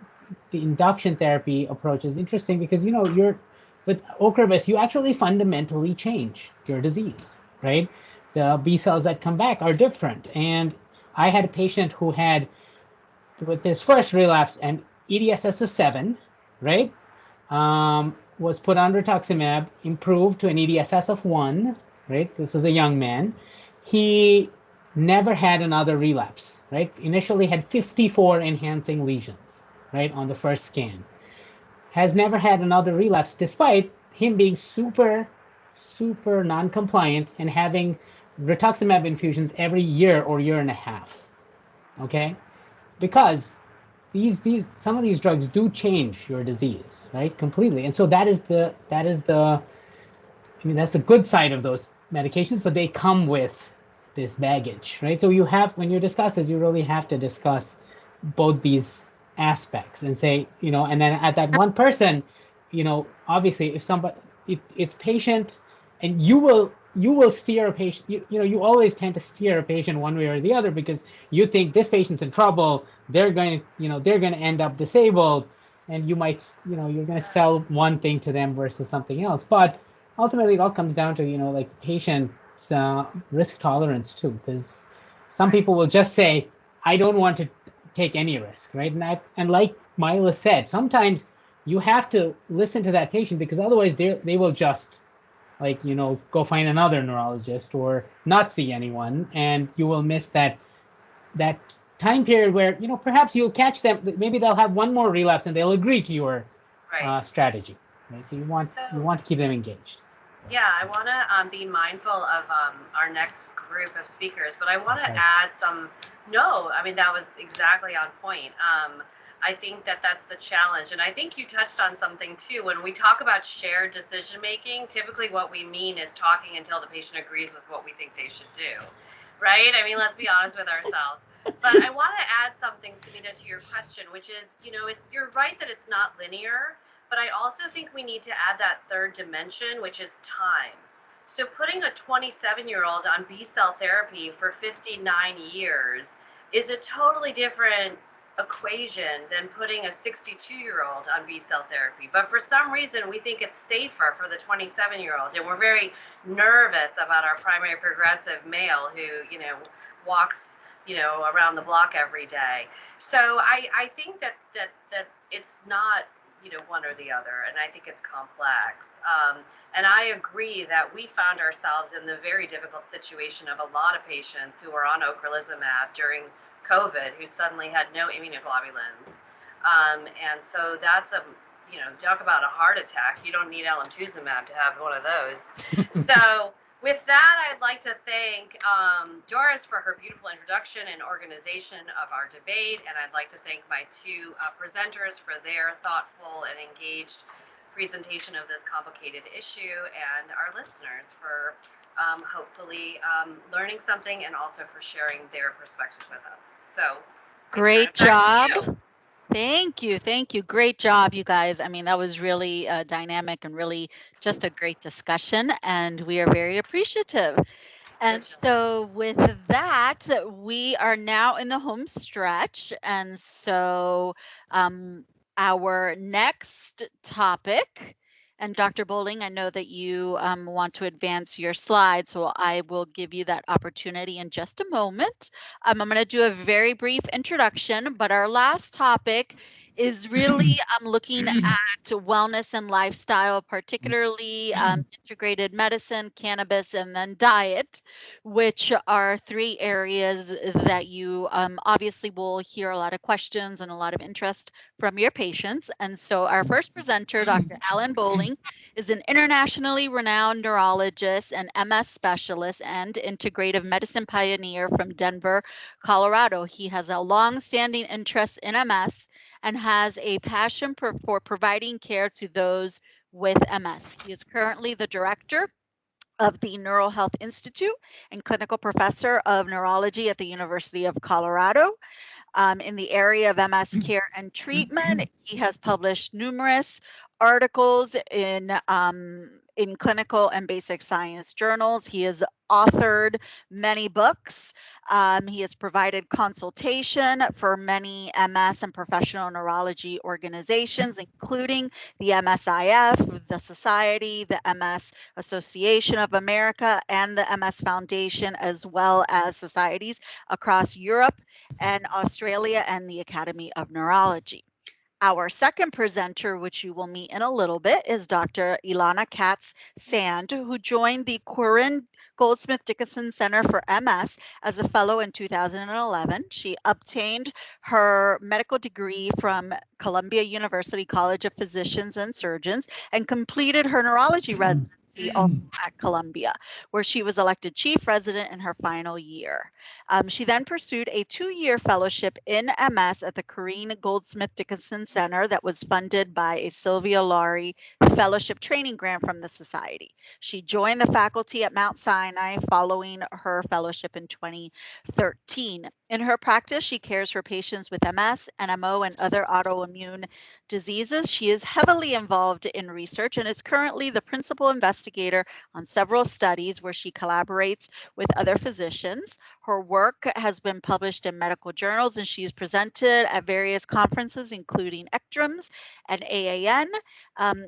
induction therapy approach is interesting because, with Ocrevus, you actually fundamentally change your disease, right? The B cells that come back are different. And I had a patient who had, with his first relapse, an EDSS of 7, right? Was put on rituximab, improved to an EDSS of 1, right? This was a young man. He never had another relapse, right? Initially had 54 enhancing lesions, right, on the first scan. Has never had another relapse, despite him being super non-compliant and having rituximab infusions every year or year and a half, okay? Because some of these drugs do change your disease, right, completely. And so that's the good side of those medications, but they come with this baggage, right? So you have, when you discuss this, you really have to discuss both these aspects and say, and then at that one person, obviously if somebody, it's patient, and you will steer a patient, you always tend to steer a patient one way or the other because you think this patient's in trouble, they're going to end up disabled, and you might, you're going to sell one thing to them versus something else. But ultimately it all comes down to, like patient's risk tolerance too, because some people will just say, I don't want to take any risk, right? And like Mila said, sometimes you have to listen to that patient because otherwise they will just go find another neurologist or not see anyone, and you will miss that time period where perhaps you'll catch them. Maybe they'll have one more relapse and they'll agree to your strategy. Right? So you want to keep them engaged. Yeah, I want to be mindful of our next group of speakers, but I want to add some. No, I mean that was exactly on point. I think that's the challenge, and I think you touched on something too. When we talk about shared decision making, typically what we mean is talking until the patient agrees with what we think they should do, right? I mean, let's be honest with ourselves. But I want to add something, Samita, to your question, which is, you're right that it's not linear. But I also think we need to add that third dimension, which is time. So putting a 27-year-old on B-cell therapy for 59 years is a totally different equation than putting a 62-year-old on B-cell therapy. But for some reason, we think it's safer for the 27-year-old. And we're very nervous about our primary progressive male who, walks, around the block every day. So I think that it's not, one or the other, and I think it's complex. And I agree that we found ourselves in the very difficult situation of a lot of patients who were on ocrelizumab during COVID who suddenly had no immunoglobulins. And so that's talk about a heart attack. You don't need alemtuzumab to have one of those. So with that, I'd like to thank Doris for her beautiful introduction and organization of our debate, and I'd like to thank my two presenters for their thoughtful and engaged presentation of this complicated issue, and our listeners for hopefully learning something and also for sharing their perspectives with us. So, great job. Thank you. Great job, you guys. I mean, that was really dynamic and really just a great discussion, and we are very appreciative. And so with that, we are now in the home stretch. And so our next topic, and Dr. Bowling, I know that you want to advance your slides, so I will give you that opportunity in just a moment. I'm going to do a very brief introduction, but our last topic is really looking at wellness and lifestyle, particularly integrated medicine, cannabis, and then diet, which are three areas that you obviously will hear a lot of questions and a lot of interest from your patients. And so our first presenter, Dr. Alan Bowling, is an internationally renowned neurologist and MS specialist and integrative medicine pioneer from Denver, Colorado. He has a long-standing interest in MS and has a passion for providing care to those with MS. He is currently the director of the Neural Health Institute and clinical professor of neurology at the University of Colorado. In the area of MS care and treatment, he has published numerous articles in clinical and basic science journals. He has authored many books. He has provided consultation for many MS and professional neurology organizations, including the MSIF, the Society, the MS Association of America, and the MS Foundation, as well as societies across Europe and Australia and the Academy of Neurology. Our second presenter, which you will meet in a little bit, is Dr. Ilana Katz-Sand, who joined the Corinne Goldsmith Dickinson Center for MS as a fellow in 2011. She obtained her medical degree from Columbia University College of Physicians and Surgeons and completed her neurology residency also at Columbia, where she was elected chief resident in her final year. She then pursued a 2-year fellowship in MS at the Corinne Goldsmith Dickinson Center that was funded by a Sylvia Laurie fellowship training grant from the Society. She joined the faculty at Mount Sinai following her fellowship in 2013. In her practice, she cares for patients with MS, NMO, and other autoimmune diseases. She is heavily involved in research and is currently the principal investigator on several studies where she collaborates with other physicians. Her work has been published in medical journals, and she's presented at various conferences, including ECTRIMS and AAN.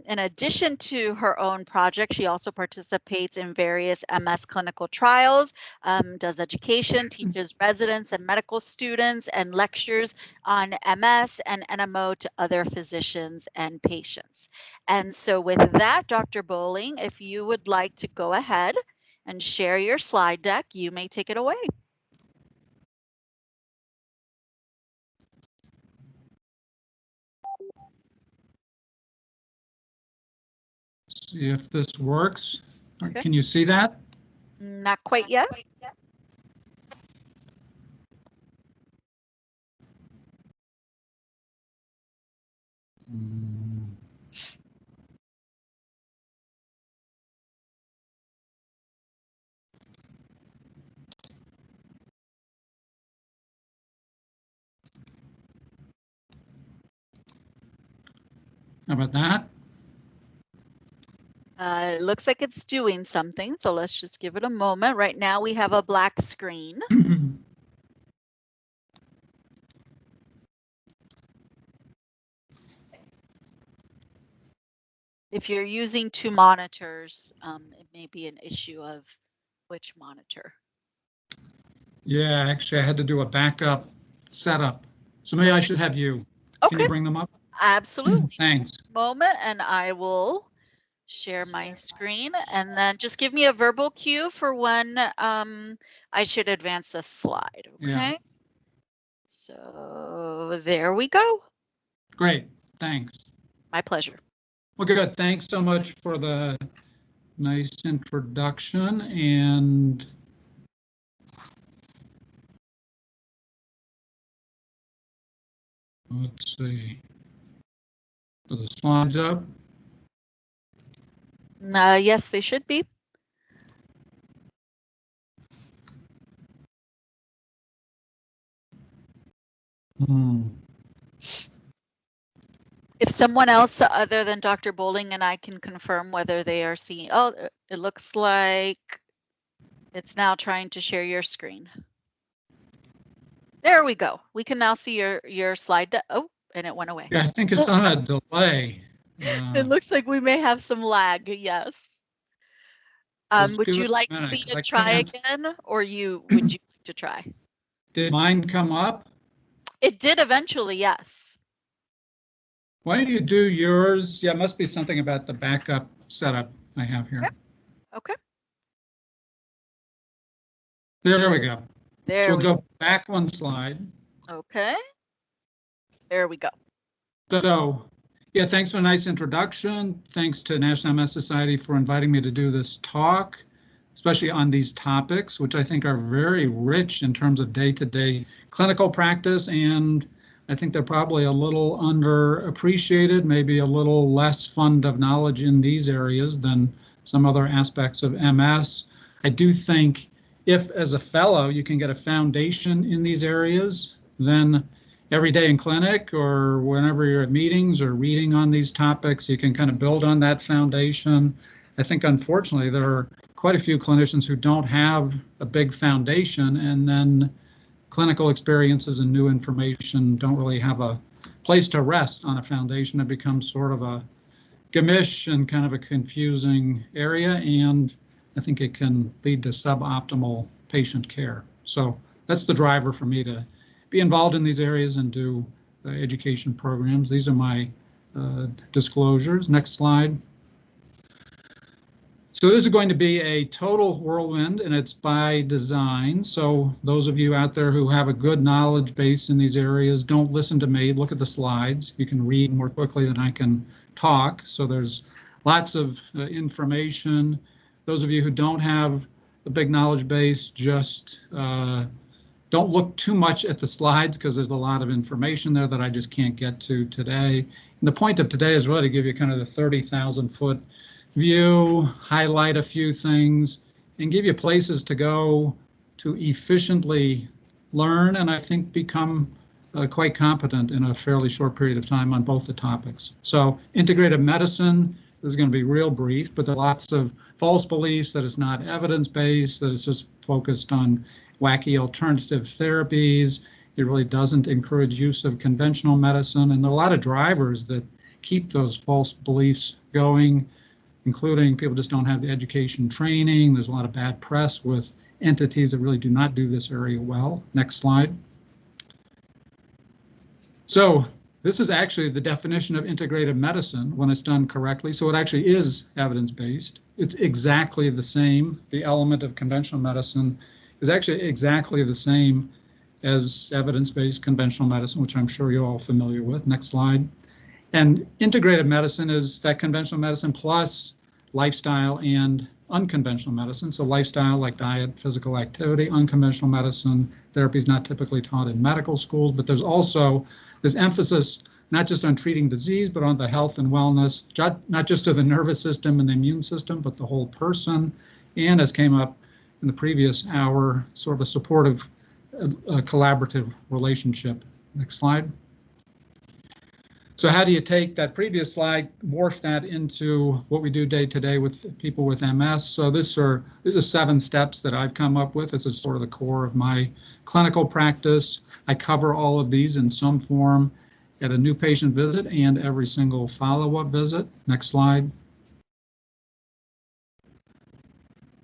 In addition to her own project, she also participates in various MS clinical trials, does education, teaches residents and medical students, and lectures on MS and NMO to other physicians and patients. And so with that, Dr. Bowling, if you would like to go ahead and share your slide deck, you may take it away. See if this works. Okay. Can you see that? Not quite yet. How about that? It looks like it's doing something, so let's just give it a moment. Right now we have a black screen. If you're using two monitors, it may be an issue of which monitor. Yeah, actually, I had to do a backup setup. So maybe I should have you. Can you bring them up? Absolutely. Thanks. Moment, and I will share my screen, and then just give me a verbal cue for when I should advance this slide. Okay. Yeah. So there we go. Great. Thanks. My pleasure. Well, good. Thanks so much for the nice introduction. And let's see. Are the slides up? Yes, they should be. If someone else other than Dr. Bowling and I can confirm whether they are seeing, oh, it looks like it's now trying to share your screen. There we go. We can now see your slide. Oh, and it went away. Yeah, I think it's on a delay. It looks like we may have some lag. Yes. Would you like me to try again, or would you like to try? Did mine come up? It did eventually, yes. Why don't you do yours? Yeah, it must be something about the backup setup I have here. Okay. There we go. There so we'll go back one slide. Okay. There we go. So, yeah, thanks for a nice introduction. Thanks to National MS Society for inviting me to do this talk, especially on these topics, which I think are very rich in terms of day-to-day clinical practice, and I think they're probably a little underappreciated, maybe a little less fund of knowledge in these areas than some other aspects of MS. I do think if, as a fellow, you can get a foundation in these areas, then every day in clinic or whenever you're at meetings or reading on these topics, you can kind of build on that foundation. I think, unfortunately, there are quite a few clinicians who don't have a big foundation, and then clinical experiences and new information don't really have a place to rest on a foundation. It becomes sort of a gamish and kind of a confusing area, and I think it can lead to suboptimal patient care. So that's the driver for me to be involved in these areas and do education programs. These are my disclosures. Next slide. So this is going to be a total whirlwind, and it's by design. So those of you out there who have a good knowledge base in these areas, don't listen to me, look at the slides. You can read more quickly than I can talk. So there's lots of information. Those of you who don't have a big knowledge base, just don't look too much at the slides because there's a lot of information there that I just can't get to today. And the point of today is really to give you kind of the 30,000-foot view, highlight a few things, and give you places to go to efficiently learn and I think become quite competent in a fairly short period of time on both the topics. So integrative medicine is going to be real brief, but there are lots of false beliefs that it's not evidence-based, that it's just focused on wacky alternative therapies. It really doesn't encourage use of conventional medicine. And there are a lot of drivers that keep those false beliefs going, including people just don't have the education training. There's a lot of bad press with entities that really do not do this area well. Next slide. So this is actually the definition of integrative medicine when it's done correctly. So it actually is evidence-based. It's exactly the same. The element of conventional medicine is actually exactly the same as evidence-based conventional medicine, which I'm sure you're all familiar with. Next slide. And integrative medicine is that conventional medicine plus lifestyle and unconventional medicine. So lifestyle like diet, physical activity, unconventional medicine, therapy is not typically taught in medical schools, but there's also this emphasis not just on treating disease, but on the health and wellness, not just of the nervous system and the immune system, but the whole person. And as came up in the previous hour, sort of a supportive, collaborative relationship. Next slide. So how do you take that previous slide, morph that into what we do day to day with people with MS? So these are 7 steps that I've come up with. This is sort of the core of my clinical practice. I cover all of these in some form at a new patient visit and every single follow-up visit. Next slide.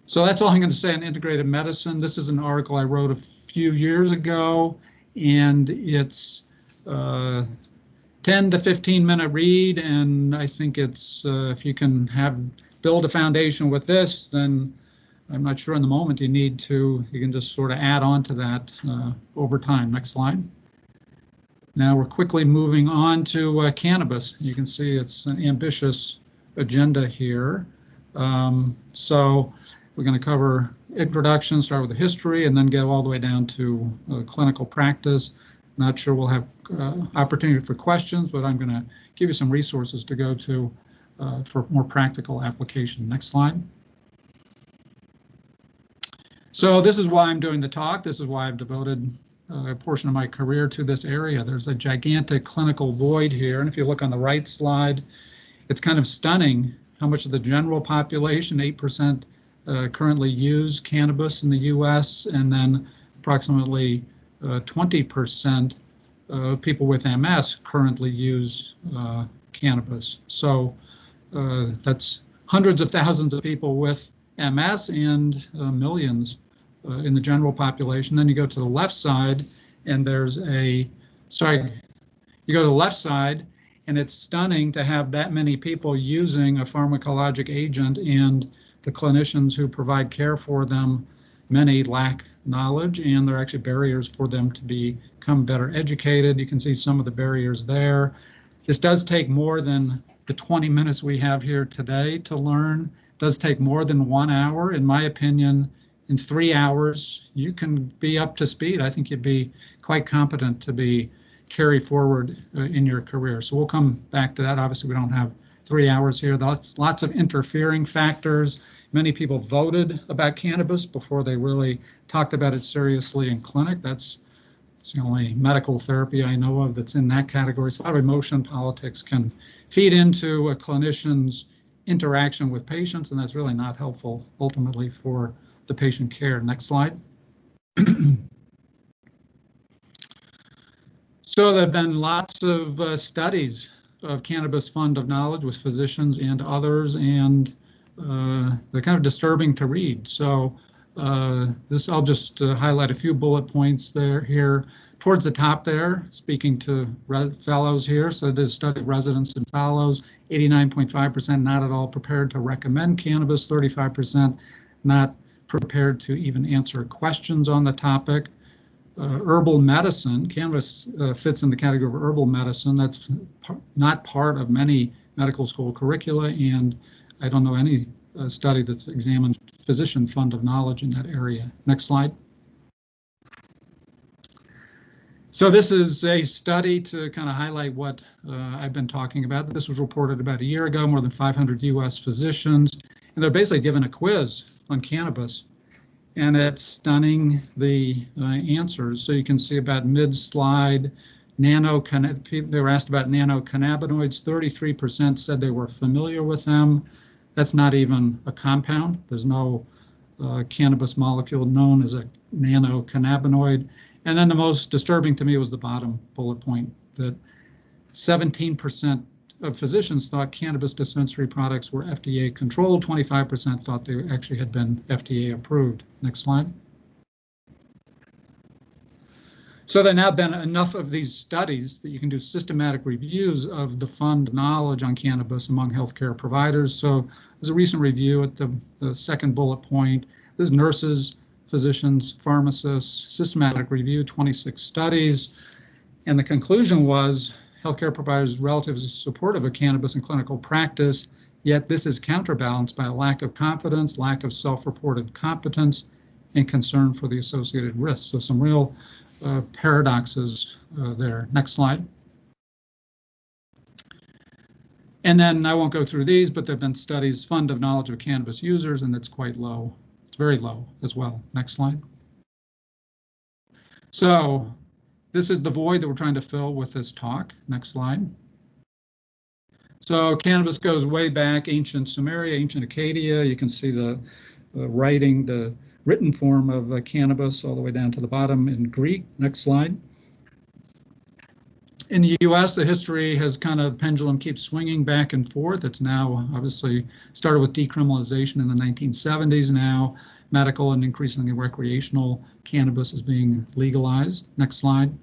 So that's all I'm going to say on integrative medicine. This is an article I wrote a few years ago, and it's 10 to 15 minute read, and I think it's if you can build a foundation with this, then I'm not sure in the moment you can just sort of add on to that over time. Next slide. Now we're quickly moving on to cannabis. You can see it's an ambitious agenda here. So we're going to cover introduction, start with the history, and then get all the way down to clinical practice. Not sure we'll have opportunity for questions, but I'm going to give you some resources to go to for more practical application. Next slide. So this is why I'm doing the talk. This is why I've devoted a portion of my career to this area. There's a gigantic clinical void here. And if you look on the right slide, it's kind of stunning how much of the general population, 8%, currently use cannabis in the US, and then approximately 20% of people with MS currently use cannabis. So that's hundreds of thousands of people with MS and millions in the general population. Then you go to the left side and you go to the left side and it's stunning to have that many people using a pharmacologic agent, and the clinicians who provide care for them, many lack knowledge, and there are actually barriers for them to become better educated. You can see some of the barriers there. This does take more than the 20 minutes we have here today to learn. It does take more than 1 hour. In my opinion, in 3 hours, you can be up to speed. I think you'd be quite competent to carry forward in your career. So we'll come back to that. Obviously, we don't have 3 hours here. That's lots of interfering factors. Many people voted about cannabis before they really talked about it seriously in clinic. It's the only medical therapy I know of that's in that category. So a lot of emotion politics can feed into a clinician's interaction with patients, and that's really not helpful ultimately for the patient care. Next slide. So there have been lots of studies of Cannabis Fund of Knowledge with physicians and others, and they're kind of disturbing to read. So I'll just highlight a few bullet points here. Towards the top there, speaking to fellows here, so there's study of residents and fellows, 89.5% not at all prepared to recommend cannabis, 35% not prepared to even answer questions on the topic. Herbal medicine, cannabis fits in the category of herbal medicine. That's not part of many medical school curricula, and I don't know any study that's examined physician fund of knowledge in that area. Next slide. So this is a study to kind of highlight what I've been talking about. This was reported about a year ago, more than 500 US physicians, and they're basically given a quiz on cannabis. And it's stunning, the answers. So you can see about mid-slide, they were asked about nanocannabinoids. 33% said they were familiar with them. That's not even a compound. There's no cannabis molecule known as a nanocannabinoid. And then the most disturbing to me was the bottom bullet point, that 17% of physicians thought cannabis dispensary products were FDA controlled. 25% thought they actually had been FDA approved. Next slide. So there now been enough of these studies that you can do systematic reviews of the fund knowledge on cannabis among healthcare providers. So there's a recent review at the second bullet point. There's nurses, physicians, pharmacists, systematic review, 26 studies. And the conclusion was healthcare providers relatively supportive of cannabis in clinical practice, yet this is counterbalanced by a lack of confidence, lack of self-reported competence, and concern for the associated risks. So some real paradoxes there. Next slide. And then I won't go through these, but there have been studies, fund of knowledge of cannabis users, and it's quite low. It's very low as well. Next slide. So this is the void that we're trying to fill with this talk. Next slide. So cannabis goes way back, ancient Sumeria, ancient Acadia. You can see the writing, the written form of cannabis all the way down to the bottom in Greek. Next slide. In the US, the history has kind of pendulum keeps swinging back and forth. It's now obviously started with decriminalization in the 1970s. Now medical and increasingly recreational cannabis is being legalized. Next slide.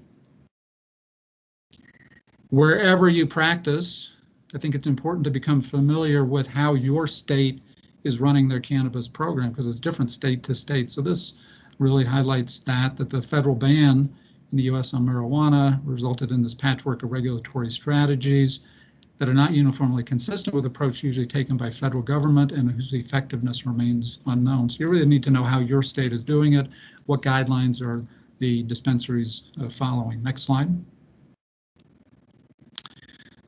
Wherever you practice, I think it's important to become familiar with how your state is running their cannabis program, because it's different state to state. So this really highlights that the federal ban in the US on marijuana resulted in this patchwork of regulatory strategies that are not uniformly consistent with the approach usually taken by federal government and whose effectiveness remains unknown. So you really need to know how your state is doing it, what guidelines are the dispensaries following. Next slide.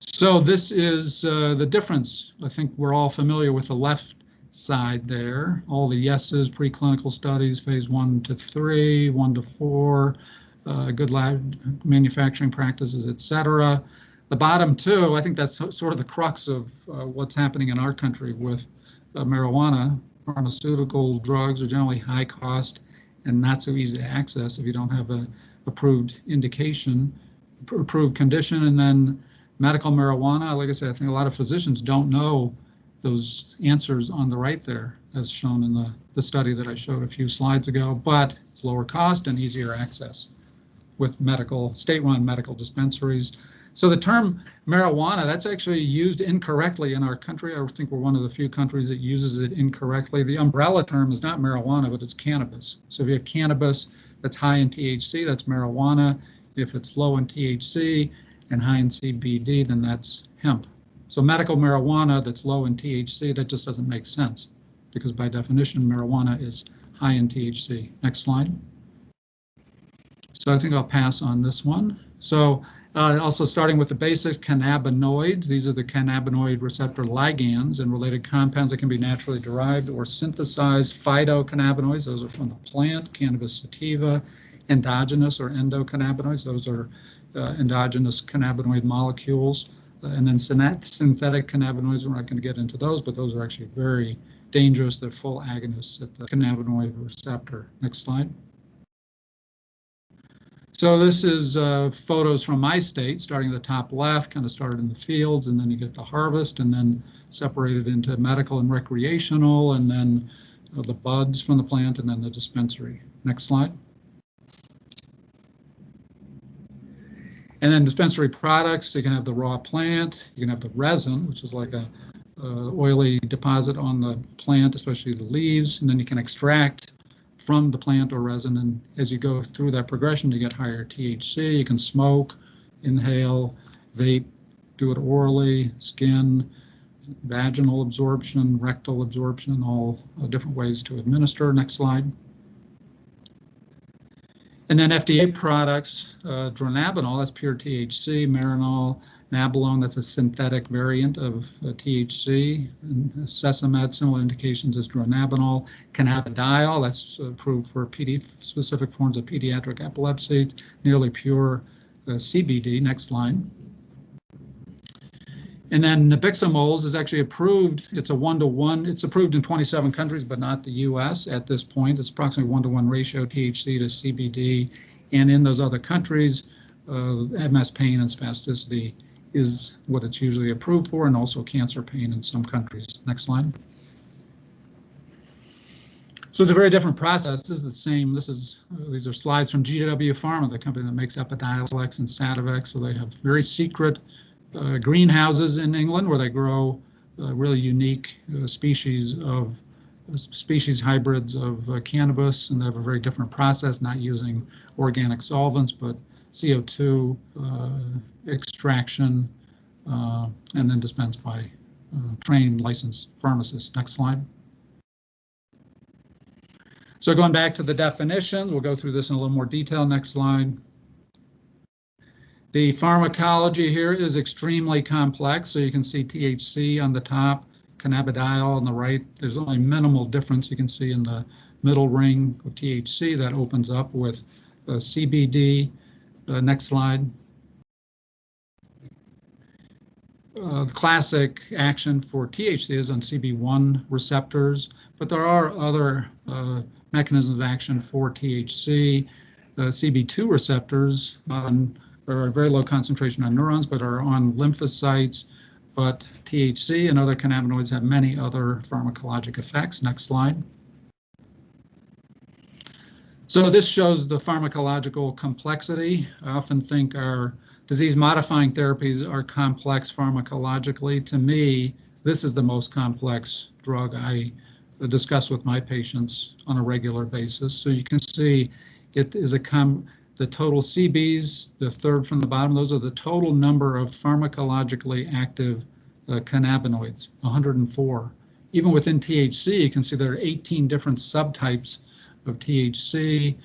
So this is the difference. I think we're all familiar with the left side there. All the yeses, preclinical studies, phase 1 to 3, 1 to 4, good lab manufacturing practices, etc. The bottom two, I think that's sort of the crux of what's happening in our country with marijuana. Pharmaceutical drugs are generally high cost and not so easy to access if you don't have a approved indication, approved condition. And then medical marijuana, like I said, I think a lot of physicians don't know those answers on the right there, as shown in the study that I showed a few slides ago, but it's lower cost and easier access with medical, state-run medical dispensaries. So the term marijuana, that's actually used incorrectly in our country. I think we're one of the few countries that uses it incorrectly. The umbrella term is not marijuana, but it's cannabis. So if you have cannabis that's high in THC, that's marijuana. If it's low in THC and high in CBD, then that's hemp. So medical marijuana that's low in THC, that just doesn't make sense, because by definition, marijuana is high in THC. Next slide. So I think I'll pass on this one. So also starting with the basics, cannabinoids. These are the cannabinoid receptor ligands and related compounds that can be naturally derived or synthesized. Phytocannabinoids, those are from the plant. Cannabis sativa. Endogenous or endocannabinoids, those are endogenous cannabinoid molecules. And then synthetic cannabinoids, we're not going to get into those, but those are actually very dangerous. They're full agonists at the cannabinoid receptor. Next slide. So this is photos from my state, starting at the top left, kind of started in the fields, and then you get the harvest, and then separated into medical and recreational, and then the buds from the plant, and then the dispensary. Next slide. And then dispensary products, you can have the raw plant, you can have the resin, which is like a oily deposit on the plant, especially the leaves, and then you can extract from the plant or resin, and as you go through that progression, you get higher THC. You can smoke, inhale, vape, do it orally, skin, vaginal absorption, rectal absorption, all different ways to administer. Next slide. And then FDA products, dronabinol, that's pure THC, Marinol, Nabilone, that's a synthetic variant of THC, and Sesamed, similar indications as dronabinol, cannabidiol, that's approved for specific forms of pediatric epilepsy, nearly pure CBD. Next line. And then nabiximols is actually approved. It's a 1-to-1. It's approved in 27 countries, but not the U.S. at this point. It's approximately 1-to-1 ratio THC to CBD. And in those other countries, MS pain and spasticity is what it's usually approved for, and also cancer pain in some countries. Next slide. So it's a very different process. This is the same. These are slides from GW Pharma, the company that makes Epidiolex and Sativex. So they have very secret greenhouses in England where they grow really unique species hybrids of cannabis, and they have a very different process, not using organic solvents, but CO2 extraction, and then dispensed by trained licensed pharmacists. Next slide. So going back to the definitions, we'll go through this in a little more detail. Next slide. The pharmacology here is extremely complex. So you can see THC on the top, cannabidiol on the right. There's only minimal difference you can see in the middle ring of THC that opens up with CBD. Next slide. The classic action for THC is on CB1 receptors, but there are other mechanisms of action for THC. CB2 receptors are a very low concentration on neurons, but are on lymphocytes. But THC and other cannabinoids have many other pharmacologic effects. Next slide. So this shows the pharmacological complexity. I often think our disease-modifying therapies are complex pharmacologically. To me, this is the most complex drug I discuss with my patients on a regular basis. So you can see it is the total CBs, the third from the bottom, those are the total number of pharmacologically active cannabinoids, 104. Even within THC, you can see there are 18 different subtypes of THC.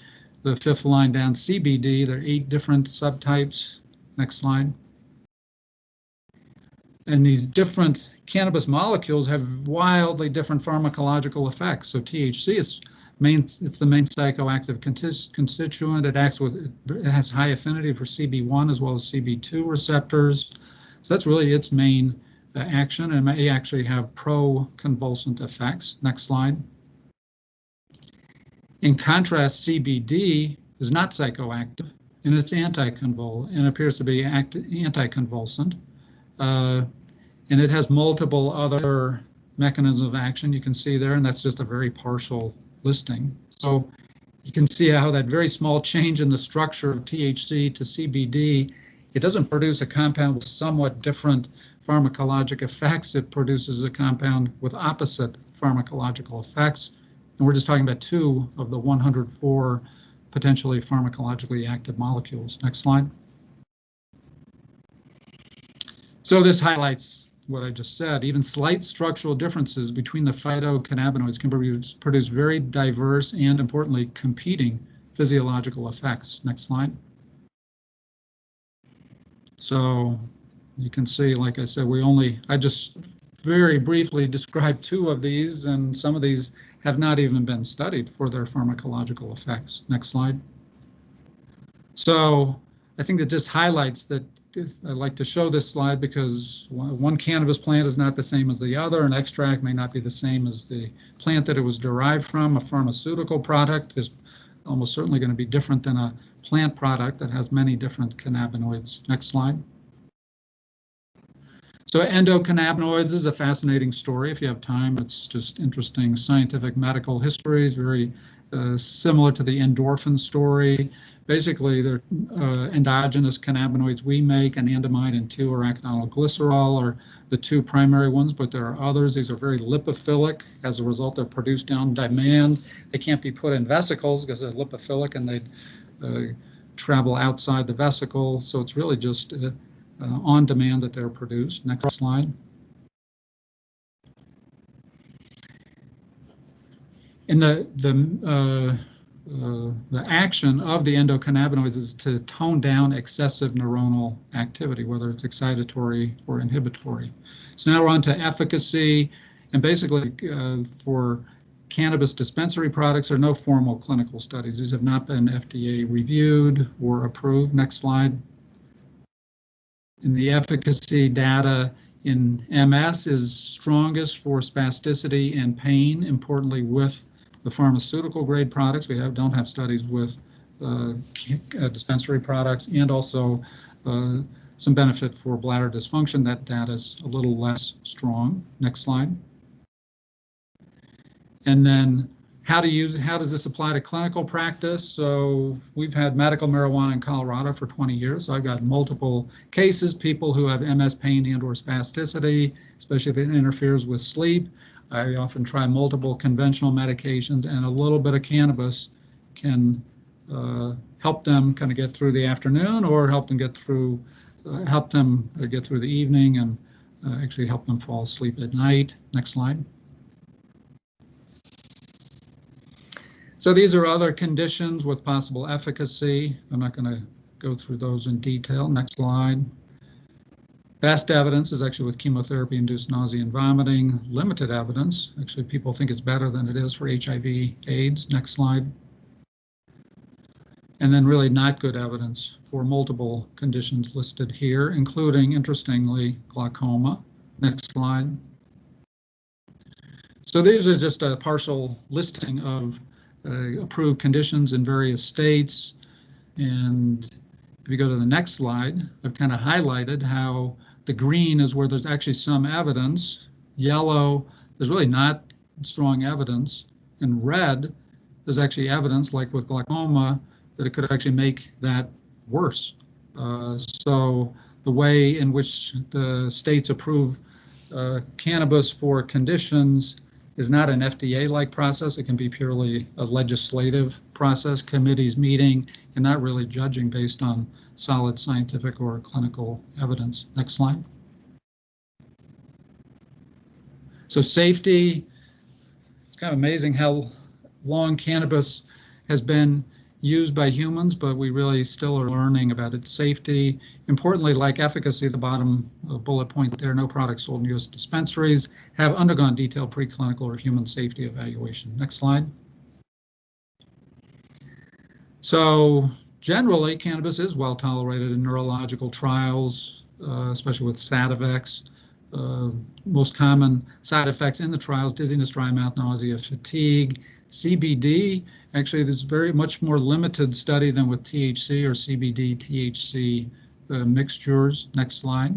The fifth line down, CBD, there are 8 different subtypes. Next slide. And these different cannabis molecules have wildly different pharmacological effects. So THC is it's the main psychoactive constituent. It has high affinity for CB1 as well as CB2 receptors. So that's really its main action, and may actually have pro-convulsant effects. Next slide. In contrast, CBD is not psychoactive, and it's anticonvulsant, and appears to be anticonvulsant. And it has multiple other mechanisms of action you can see there, and that's just a very partial listing. So you can see how that very small change in the structure of THC to CBD, it doesn't produce a compound with somewhat different pharmacologic effects. It produces a compound with opposite pharmacological effects. And we're just talking about 2 of the 104 potentially pharmacologically active molecules. Next slide. So this highlights what I just said. Even slight structural differences between the phytocannabinoids can produce very diverse and, importantly, competing physiological effects. Next slide. So you can see, like I said, I just very briefly described 2 of these, and some of these have not even been studied for their pharmacological effects. Next slide. So I think that just highlights that. I like to show this slide because one cannabis plant is not the same as the other. An extract may not be the same as the plant that it was derived from. A pharmaceutical product is almost certainly going to be different than a plant product that has many different cannabinoids. Next slide. So endocannabinoids is a fascinating story. If you have time, it's just interesting scientific medical history. It's very similar to the endorphin story. Basically, they're endogenous cannabinoids we make, anandamide and 2-arachidonoglycerol are the 2 primary ones, but there are others. These are very lipophilic. As a result, they're produced on demand. They can't be put in vesicles because they're lipophilic and they travel outside the vesicle. So it's really just on demand that they're produced. Next slide. In the the action of the endocannabinoids is to tone down excessive neuronal activity, whether it's excitatory or inhibitory. So now we're on to efficacy, and basically for cannabis dispensary products, there are no formal clinical studies. These have not been FDA reviewed or approved. Next slide. In the efficacy data in MS is strongest for spasticity and pain, importantly with the pharmaceutical grade products. We don't have studies with dispensary products, and also some benefit for bladder dysfunction. That data is a little less strong. Next slide. And then how does this apply to clinical practice? So we've had medical marijuana in Colorado for 20 years. So I've got multiple cases, people who have MS pain and or spasticity, especially if it interferes with sleep. I often try multiple conventional medications, and a little bit of cannabis can help them kind of get through the afternoon, or help them get through the evening, and actually help them fall asleep at night. Next slide. So these are other conditions with possible efficacy. I'm not going to go through those in detail. Next slide. Best evidence is actually with chemotherapy-induced nausea and vomiting. Limited evidence. Actually, people think it's better than it is for HIV/AIDS. Next slide. And then really not good evidence for multiple conditions listed here, including, interestingly, glaucoma. Next slide. So these are just a partial listing of approved conditions in various states. And if you go to the next slide, I've kind of highlighted how the green is where there's actually some evidence. Yellow, there's really not strong evidence. And red, there's actually evidence, like with glaucoma, that it could actually make that worse. So the way in which the states approve cannabis for conditions is not an FDA-like process. It can be purely a legislative process, committees meeting, and not really judging based on solid scientific or clinical evidence. Next slide. So safety, it's kind of amazing how long cannabis has been used by humans, but we really still are learning about its safety. Importantly, like efficacy, the bottom bullet point there, no products sold in U.S. dispensaries have undergone detailed preclinical or human safety evaluation. Next slide. So generally, cannabis is well tolerated in neurological trials, especially with Sativex. Most common side effects in the trials: dizziness, dry mouth, nausea, fatigue. CBD, actually, there's very much more limited study than with THC or CBD, THC mixtures. Next slide.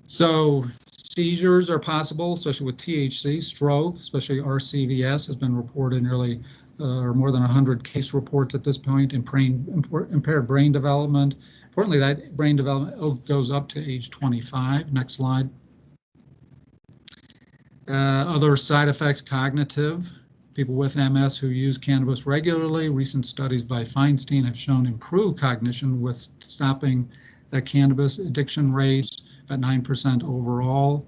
So seizures are possible, especially with THC. Stroke, especially RCVS, has been reported nearly or more than 100 case reports at this point in impaired brain development. Importantly, that brain development goes up to age 25. Next slide. Other side effects, cognitive. People with MS who use cannabis regularly, recent studies by Feinstein have shown improved cognition with stopping the cannabis addiction rates at 9% overall.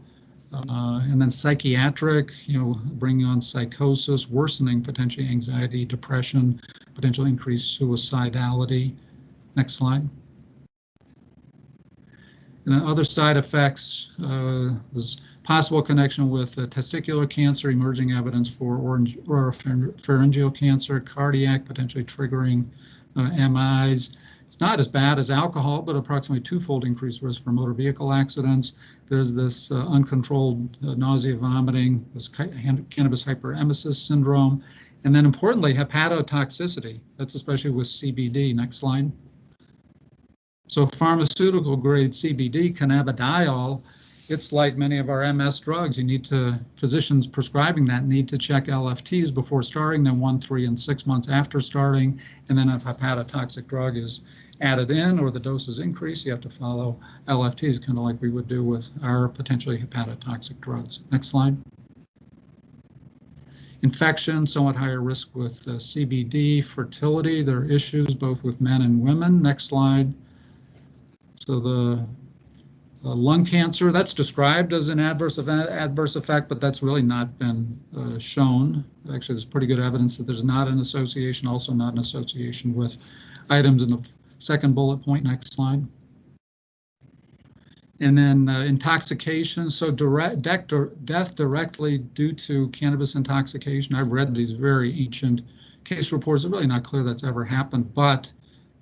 And then psychiatric, bringing on psychosis, worsening potentially anxiety, depression, potential increased suicidality. Next slide. And then other side effects, there's possible connection with testicular cancer, emerging evidence for oropharyngeal cancer, cardiac, potentially triggering MIs. It's not as bad as alcohol, but approximately twofold increased risk for motor vehicle accidents. There's this uncontrolled nausea, vomiting, this cannabis hyperemesis syndrome, and then importantly, hepatotoxicity. That's especially with CBD. Next slide. So pharmaceutical grade CBD, cannabidiol, it's like many of our MS drugs. Physicians prescribing that need to check LFTs before starting, then 1, 3, and 6 months after starting. And then if a hepatotoxic drug is added in or the dose is increased, you have to follow LFTs, kind of like we would do with our potentially hepatotoxic drugs. Next slide. Infection, somewhat higher risk with CBD. Fertility, there are issues both with men and women. Next slide. So the Lung cancer, that's described as an adverse effect, but that's really not been shown. Actually, there's pretty good evidence that there's not an association, also not an association with items in the second bullet point. Next slide. And then intoxication, so death directly due to cannabis intoxication. I've read these very ancient case reports. It's really not clear that's ever happened, but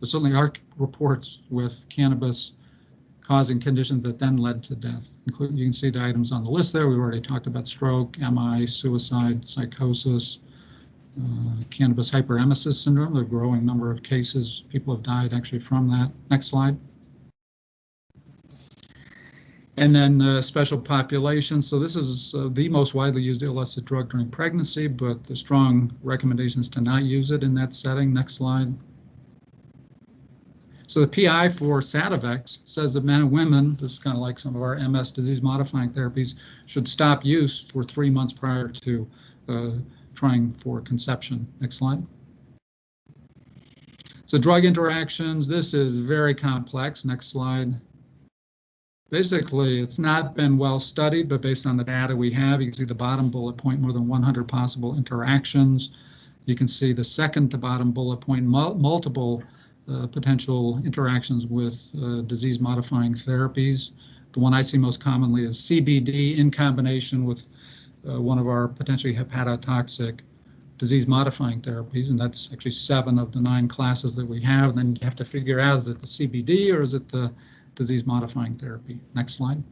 there certainly are reports with cannabis causing conditions that then led to death. Including, you can see the items on the list there. We've already talked about stroke, MI, suicide, psychosis, cannabis hyperemesis syndrome, the growing number of cases. People have died actually from that. Next slide. And then special populations. So this is the most widely used illicit drug during pregnancy, but the strong recommendations to not use it in that setting. Next slide. So the PI for Sativex says that men and women, this is kind of like some of our MS disease-modifying therapies, should stop use for 3 months prior to trying for conception. Next slide. So drug interactions, this is very complex. Next slide. Basically, it's not been well studied, but based on the data we have, you can see the bottom bullet point, more than 100 possible interactions. You can see the second to bottom bullet point, multiple potential interactions with disease-modifying therapies. The one I see most commonly is CBD in combination with one of our potentially hepatotoxic disease-modifying therapies, and that's actually 7 of the 9 classes that we have. And then you have to figure out, is it the CBD or is it the disease-modifying therapy? Next slide.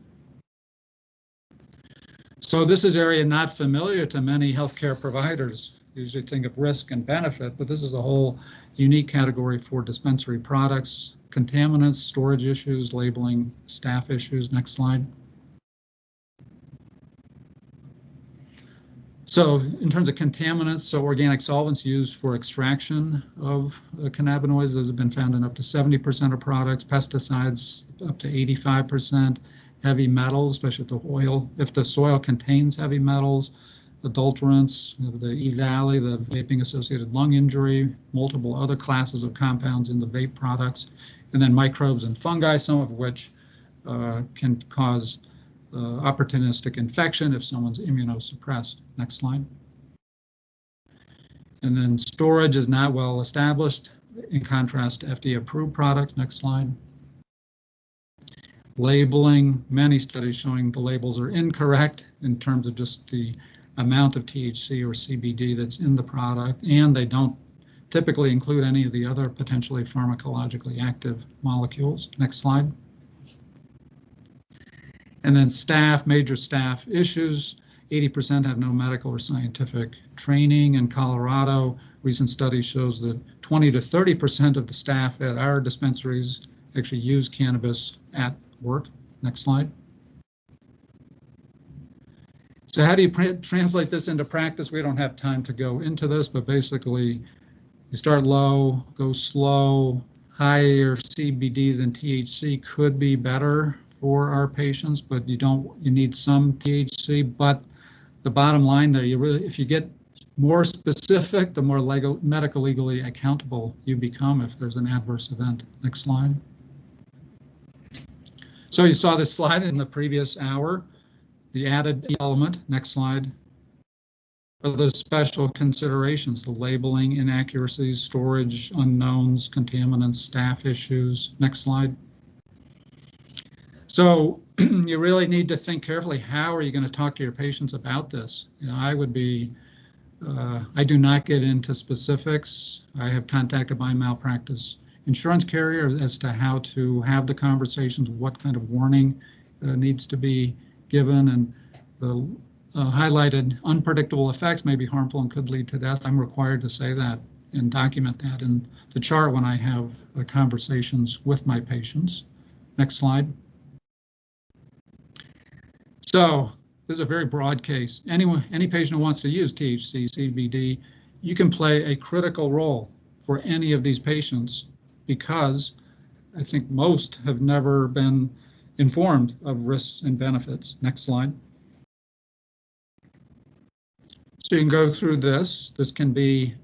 So this is area not familiar to many healthcare providers. You usually think of risk and benefit, but this is a whole unique category for dispensary products: contaminants, storage issues, labeling, staff issues. Next slide. So in terms of contaminants, so organic solvents used for extraction of cannabinoids, those have been found in up to 70% of products, pesticides up to 85%, heavy metals, especially if the soil contains heavy metals, adulterants, the E-Valley, the vaping-associated lung injury, multiple other classes of compounds in the vape products, and then microbes and fungi, some of which can cause opportunistic infection if someone's immunosuppressed. Next slide. And then storage is not well established, in contrast to FDA-approved products. Next slide. Labeling, many studies showing the labels are incorrect in terms of just the amount of THC or CBD that's in the product, and they don't typically include any of the other potentially pharmacologically active molecules. Next slide. And then staff, major staff issues. 80% have no medical or scientific training. In Colorado, recent study shows that 20 to 30% of the staff at our dispensaries actually use cannabis at work. Next slide. So how do you translate this into practice? We don't have time to go into this, but basically you start low, go slow. Higher CBD than THC could be better for our patients, but you need some THC. But the bottom line there, if you get more specific, the more medical legally accountable you become if there's an adverse event. Next slide. So you saw this slide in the previous hour. The added element, next slide, are those special considerations: the labeling inaccuracies, storage unknowns, contaminants, staff issues. Next slide. So you really need to think carefully, how are you going to talk to your patients about this? I do not get into specifics. I have contacted my malpractice insurance carrier as to how to have the conversations, what kind of warning needs to be given, and the highlighted unpredictable effects may be harmful and could lead to death. I'm required to say that and document that in the chart when I have conversations with my patients. Next slide. So this is a very broad case. Any patient who wants to use THC, CBD, you can play a critical role for any of these patients, because I think most have never been informed of risks and benefits. Next slide. So you can go through this. This can be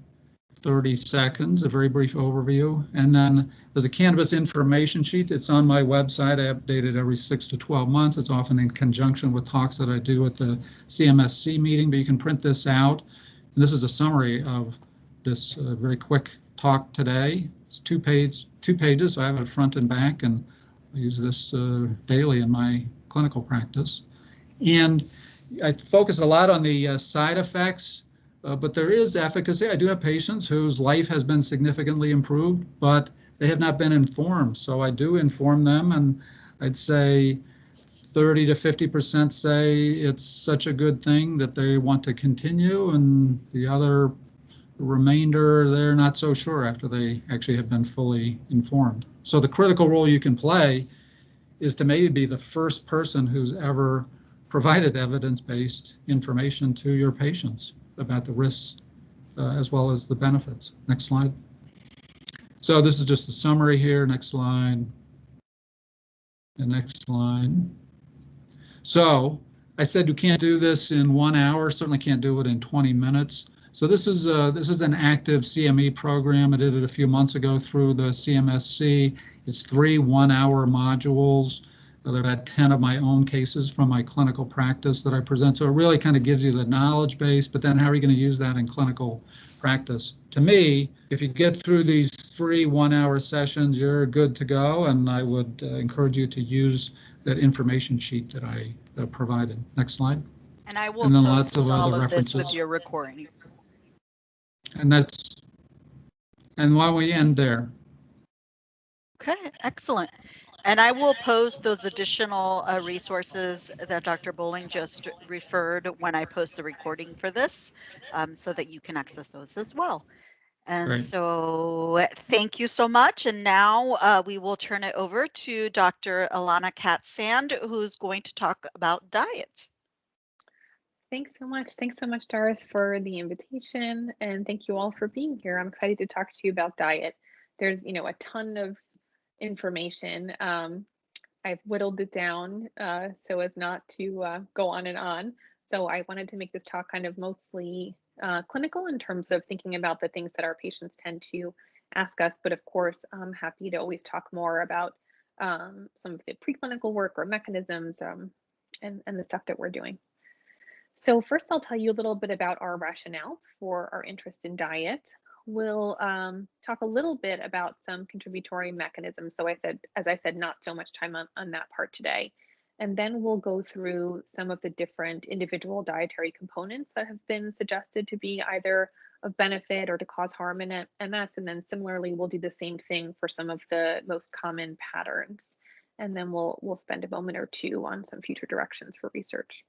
30 seconds, a very brief overview. And then there's a cannabis information sheet. It's on my website. I update it every 6 to 12 months. It's often in conjunction with talks that I do at the CMSC meeting, but you can print this out. And this is a summary of this very quick talk today. It's two pages, so I have it front and back, and I use this daily in my clinical practice. And I focus a lot on the side effects, but there is efficacy. I do have patients whose life has been significantly improved, but they have not been informed. So I do inform them, and I'd say 30 to 50% say it's such a good thing that they want to continue, and the other remainder, they're not so sure after they actually have been fully informed. So the critical role you can play is to maybe be the first person who's ever provided evidence-based information to your patients about the risks as well as the benefits. Next slide. So this is just a summary here. Next slide. The next slide. So I said you can't do this in 1 hour, certainly can't do it in 20 minutes. So this is an active CME program. I did it a few months ago through the CMSC. It's 3 one-hour modules. I've had 10 of my own cases from my clinical practice that I present. So it really kind of gives you the knowledge base, but then how are you going to use that in clinical practice? To me, if you get through these 3 one-hour sessions, you're good to go. And I would encourage you to use that information sheet that I provided. Next slide. And I will then post lots of all other of this with references. your recording. And why don't we end there? Okay, excellent. And I will post those additional resources that Dr. Bowling just referred when I post the recording for this, so that you can access those as well. And Great. so thank you so much. And now we will turn it over to Dr. Ilana Katz-Sand, who's going to talk about diet. Thanks so much. Thanks so much, Doris, for the invitation. And thank you all for being here. I'm excited to talk to you about diet. There's, a ton of information. I've whittled it down so as not to go on and on. So I wanted to make this talk kind of mostly clinical in terms of thinking about the things that our patients tend to ask us. But of course, I'm happy to always talk more about some of the preclinical work or mechanisms and the stuff that we're doing. So first, I'll tell you a little bit about our rationale for our interest in diet. We'll talk a little bit about some contributory mechanisms. So as I said, not so much time on that part today. And then we'll go through some of the different individual dietary components that have been suggested to be either of benefit or to cause harm in MS. And then similarly, we'll do the same thing for some of the most common patterns. And then we'll spend a moment or two on some future directions for research.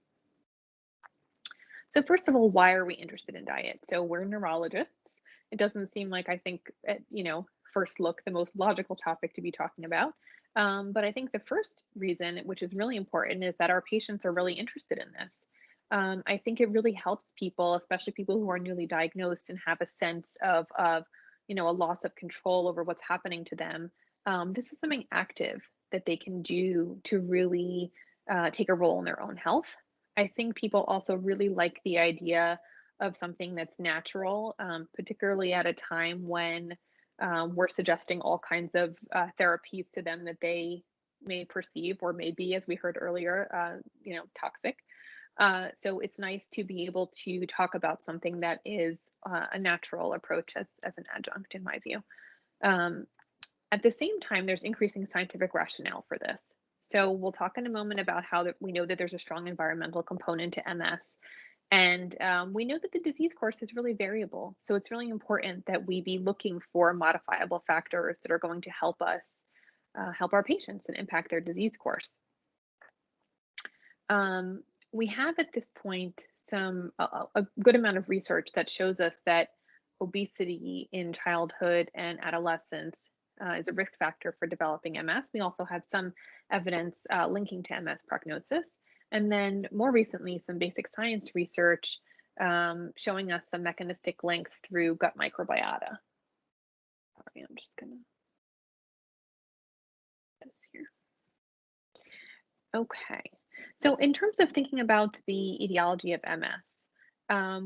So first of all, why are we interested in diet? So we're neurologists. It doesn't seem like, I think, at first look, the most logical topic to be talking about. But I think the first reason, which is really important, is that our patients are really interested in this. I think it really helps people, especially people who are newly diagnosed and have a sense of a loss of control over what's happening to them. This is something active that they can do to really take a role in their own health. I think people also really like the idea of something that's natural, particularly at a time when we're suggesting all kinds of therapies to them that they may perceive or may be, as we heard earlier, toxic. So it's nice to be able to talk about something that is a natural approach as an adjunct, in my view. At the same time, there's increasing scientific rationale for this. So we'll talk in a moment about how we know that there's a strong environmental component to MS. And we know that the disease course is really variable. So it's really important that we be looking for modifiable factors that are going to help us, help our patients and impact their disease course. We have at this point a good amount of research that shows us that obesity in childhood and adolescence is a risk factor for developing MS. We also have some evidence linking to MS prognosis. And then more recently, some basic science research showing us some mechanistic links through gut microbiota. Sorry, I'm just gonna put this here. Okay, so in terms of thinking about the etiology of MS,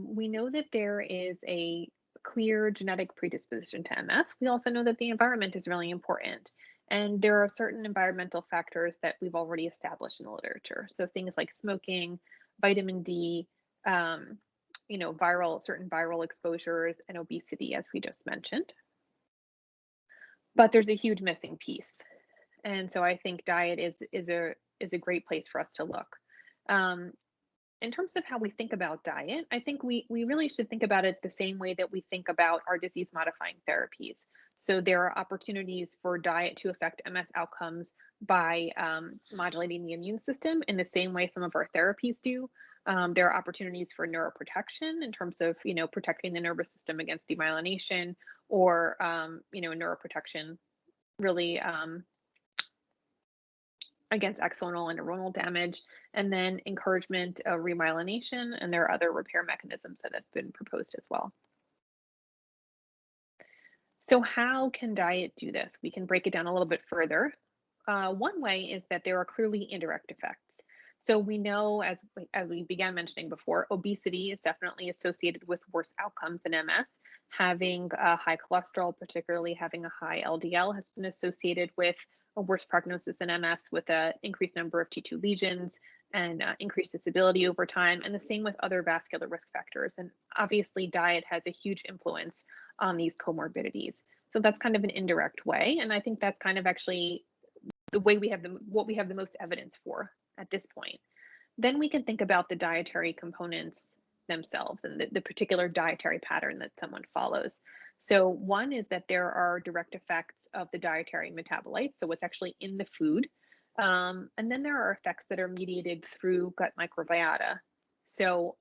we know that there is a clear genetic predisposition to MS, we also know that the environment is really important. And there are certain environmental factors that we've already established in the literature. So things like smoking, vitamin D, certain viral exposures, and obesity, as we just mentioned. But there's a huge missing piece. And so I think diet is a great place for us to look. In terms of how we think about diet, I think we really should think about it the same way that we think about our disease modifying therapies. So there are opportunities for diet to affect MS outcomes by modulating the immune system in the same way some of our therapies do. There are opportunities for neuroprotection in terms of, protecting the nervous system against demyelination, or, neuroprotection really against axonal and neuronal damage, and then encouragement of remyelination. And there are other repair mechanisms that have been proposed as well. So how can diet do this? We can break it down a little bit further. One way is that there are clearly indirect effects. So we know, as we began mentioning before, obesity is definitely associated with worse outcomes in MS. Having high cholesterol, particularly having a high LDL, has been associated with a worse prognosis in MS, with an increased number of T2 lesions and increased disability over time, and the same with other vascular risk factors. And obviously, diet has a huge influence on these comorbidities. So that's kind of an indirect way, and I think that's kind of actually the way what we have the most evidence for at this point. Then we can think about the dietary components themselves and the particular dietary pattern that someone follows. So one is that there are direct effects of the dietary metabolites, so what's actually in the food. And then there are effects that are mediated through gut microbiota. So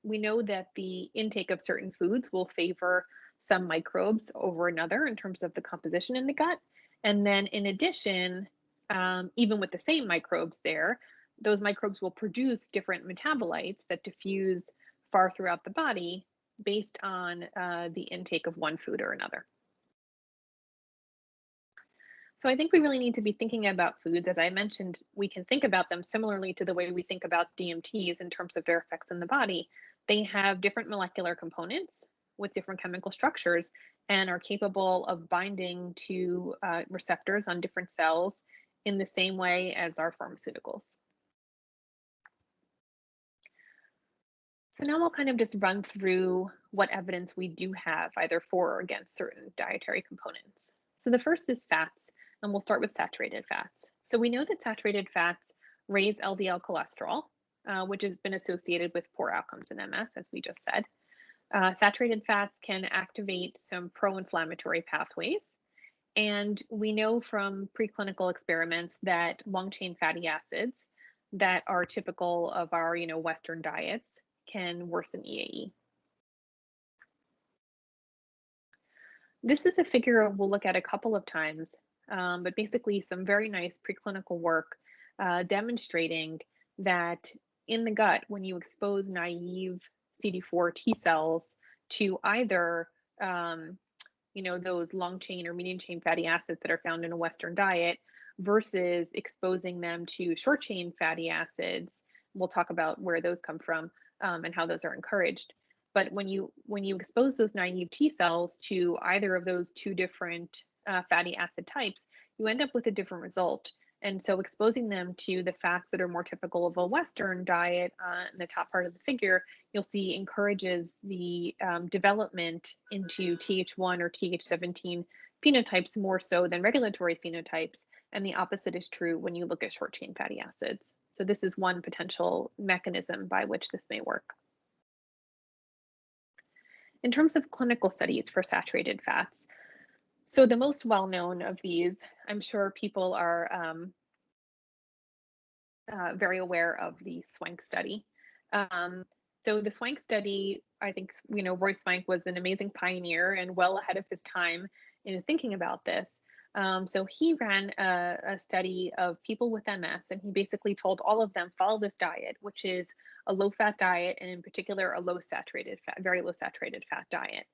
we know that the intake of certain foods will favor some microbes over another in terms of the composition in the gut. And then in addition, even with the same microbes there, those microbes will produce different metabolites that diffuse far throughout the body based on the intake of one food or another. So I think we really need to be thinking about foods. As I mentioned, we can think about them similarly to the way we think about DMTs in terms of their effects in the body. They have different molecular components with different chemical structures and are capable of binding to receptors on different cells in the same way as our pharmaceuticals. So now we'll kind of just run through what evidence we do have either for or against certain dietary components. So the first is fats, and we'll start with saturated fats. So we know that saturated fats raise LDL cholesterol, which has been associated with poor outcomes in MS, as we just said. Saturated fats can activate some pro-inflammatory pathways. And we know from preclinical experiments that long-chain fatty acids that are typical of our, Western diets can worsen EAE. This is a figure we'll look at a couple of times, but basically some very nice preclinical work demonstrating that in the gut, when you expose naive CD4 T cells to either those long chain or medium chain fatty acids that are found in a Western diet versus exposing them to short chain fatty acids, we'll talk about where those come from and how those are encouraged. But when you expose those naive T cells to either of those two different fatty acid types, you end up with a different result. And so exposing them to the fats that are more typical of a Western diet in the top part of the figure, you'll see encourages the development into Th1 or Th17 phenotypes more so than regulatory phenotypes. And the opposite is true when you look at short chain fatty acids. So this is one potential mechanism by which this may work. In terms of clinical studies for saturated fats, so the most well-known of these, I'm sure people are very aware of the SWANK study. So the SWANK study, I think, Roy Swank was an amazing pioneer and well ahead of his time in thinking about this. So he ran a study of people with MS, and he basically told all of them, follow this diet, which is a low-fat diet, and in particular, a low-saturated fat, very low-saturated fat diet.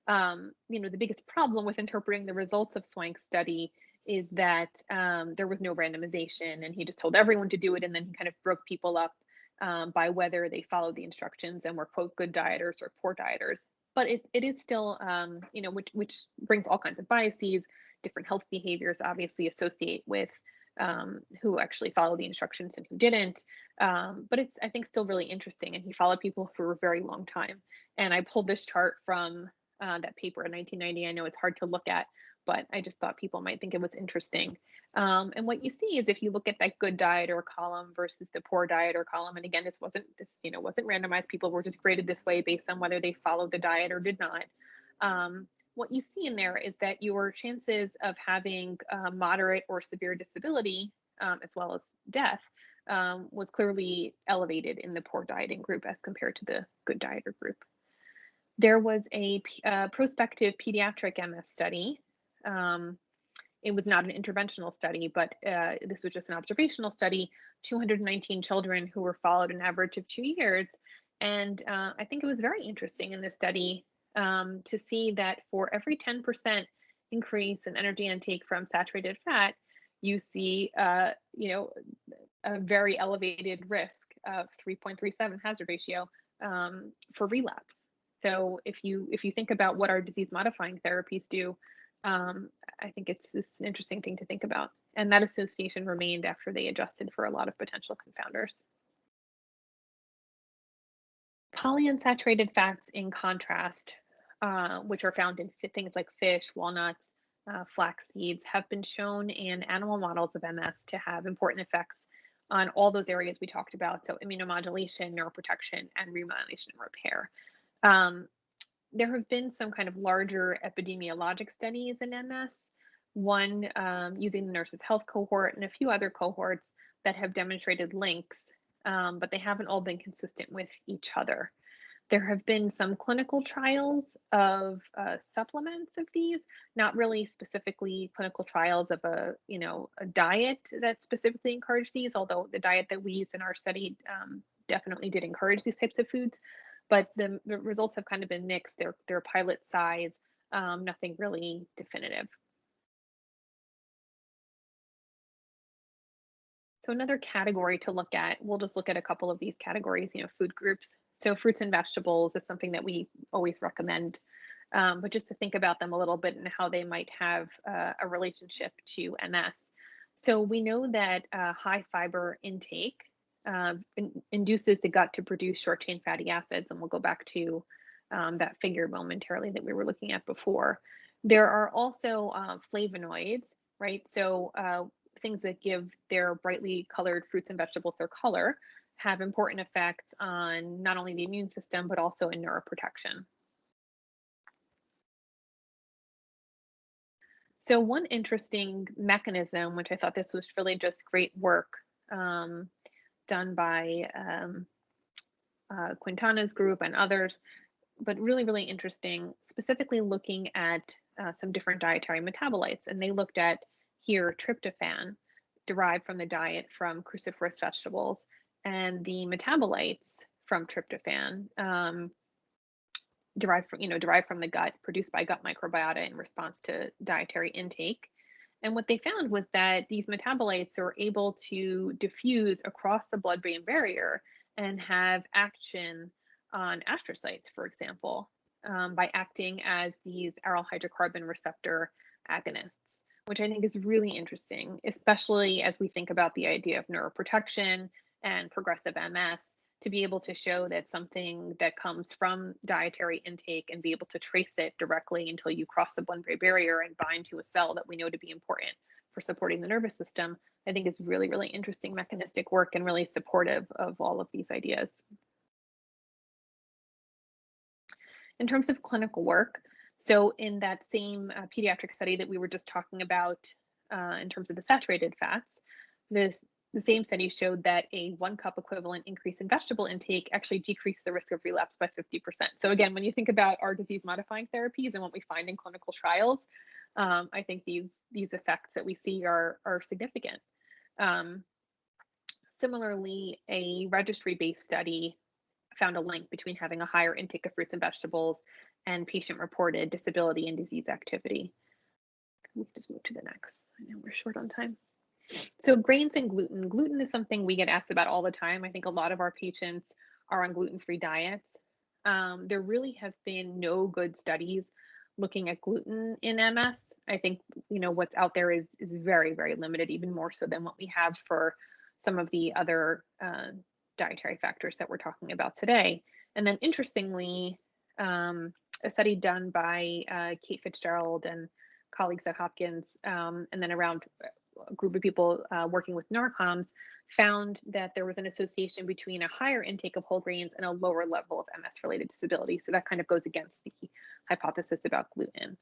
The biggest problem with interpreting the results of Swank's study is that there was no randomization, and he just told everyone to do it, and then he kind of broke people up by whether they followed the instructions and were, quote, good dieters or poor dieters. but it is still, you know, which brings all kinds of biases, different health behaviors obviously associate with who actually followed the instructions and who didn't. But it's, I think, still really interesting. And he followed people for a very long time. And I pulled this chart from that paper in 1990. I know it's hard to look at, but I just thought people might think it was interesting. And what you see is if you look at that good dieter column versus the poor dieter column, and again, this wasn't randomized. People were just graded this way based on whether they followed the diet or did not. What you see in there is that your chances of having moderate or severe disability, as well as death, was clearly elevated in the poor dieting group as compared to the good dieter group. There was a prospective pediatric MS study. It was not an interventional study, but this was just an observational study, 219 children who were followed an average of 2 years. And I think it was very interesting in this study to see that for every 10% increase in energy intake from saturated fat, you see, you know, a very elevated risk of 3.37 hazard ratio for relapse. So if you think about what our disease modifying therapies do, I think it's this interesting thing to think about. And that association remained after they adjusted for a lot of potential confounders. Polyunsaturated fats, in contrast, which are found in things like fish, walnuts, flax seeds, have been shown in animal models of MS to have important effects on all those areas we talked about. So immunomodulation, neuroprotection, and remyelination and repair. There have been some kind of larger epidemiologic studies in MS, one using the Nurses' Health cohort and a few other cohorts that have demonstrated links, but they haven't all been consistent with each other. There have been some clinical trials of supplements of these, not really specifically clinical trials of a diet that specifically encouraged these, although the diet that we used in our study definitely did encourage these types of foods. But the results have kind of been mixed. They're pilot size, nothing really definitive. So another category to look at, we'll just look at a couple of these categories, food groups. So fruits and vegetables is something that we always recommend, but just to think about them a little bit and how they might have a relationship to MS. So we know that high fiber intake induces the gut to produce short chain fatty acids, and we'll go back to that figure momentarily that we were looking at before. There are also flavonoids, right? So things that give their brightly colored fruits and vegetables their color have important effects on not only the immune system, but also in neuroprotection. So one interesting mechanism, which I thought this was really just great work done by Quintana's group and others, but really, really interesting, specifically looking at some different dietary metabolites. And they looked at here tryptophan derived from the diet from cruciferous vegetables, and the metabolites from tryptophan derived from the gut, produced by gut microbiota in response to dietary intake. And what they found was that these metabolites are able to diffuse across the blood-brain barrier and have action on astrocytes, for example, by acting as these aryl hydrocarbon receptor agonists, which I think is really interesting, especially as we think about the idea of neuroprotection and progressive MS, to be able to show that something that comes from dietary intake and be able to trace it directly until you cross the blood-brain barrier and bind to a cell that we know to be important for supporting the nervous system, I think is really, really interesting mechanistic work and really supportive of all of these ideas. In terms of clinical work, so in that same pediatric study that we were just talking about in terms of the saturated fats, the same study showed that a 1 cup equivalent increase in vegetable intake actually decreased the risk of relapse by 50%. So again, when you think about our disease modifying therapies and what we find in clinical trials, I think these effects that we see are significant. Similarly, a registry-based study found a link between having a higher intake of fruits and vegetables and patient-reported disability and disease activity. We can just move to the next. I know we're short on time. So grains and gluten. Gluten is something we get asked about all the time. I think a lot of our patients are on gluten-free diets. there really have been no good studies looking at gluten in MS. I think, you know, what's out there is very, very limited, even more so than what we have for some of the other dietary factors that we're talking about today. And then interestingly, a study done by Kate Fitzgerald and colleagues at Hopkins, and then around a group of people working with NARCOMs, found that there was an association between a higher intake of whole grains and a lower level of MS-related disability. So that kind of goes against the hypothesis about gluten.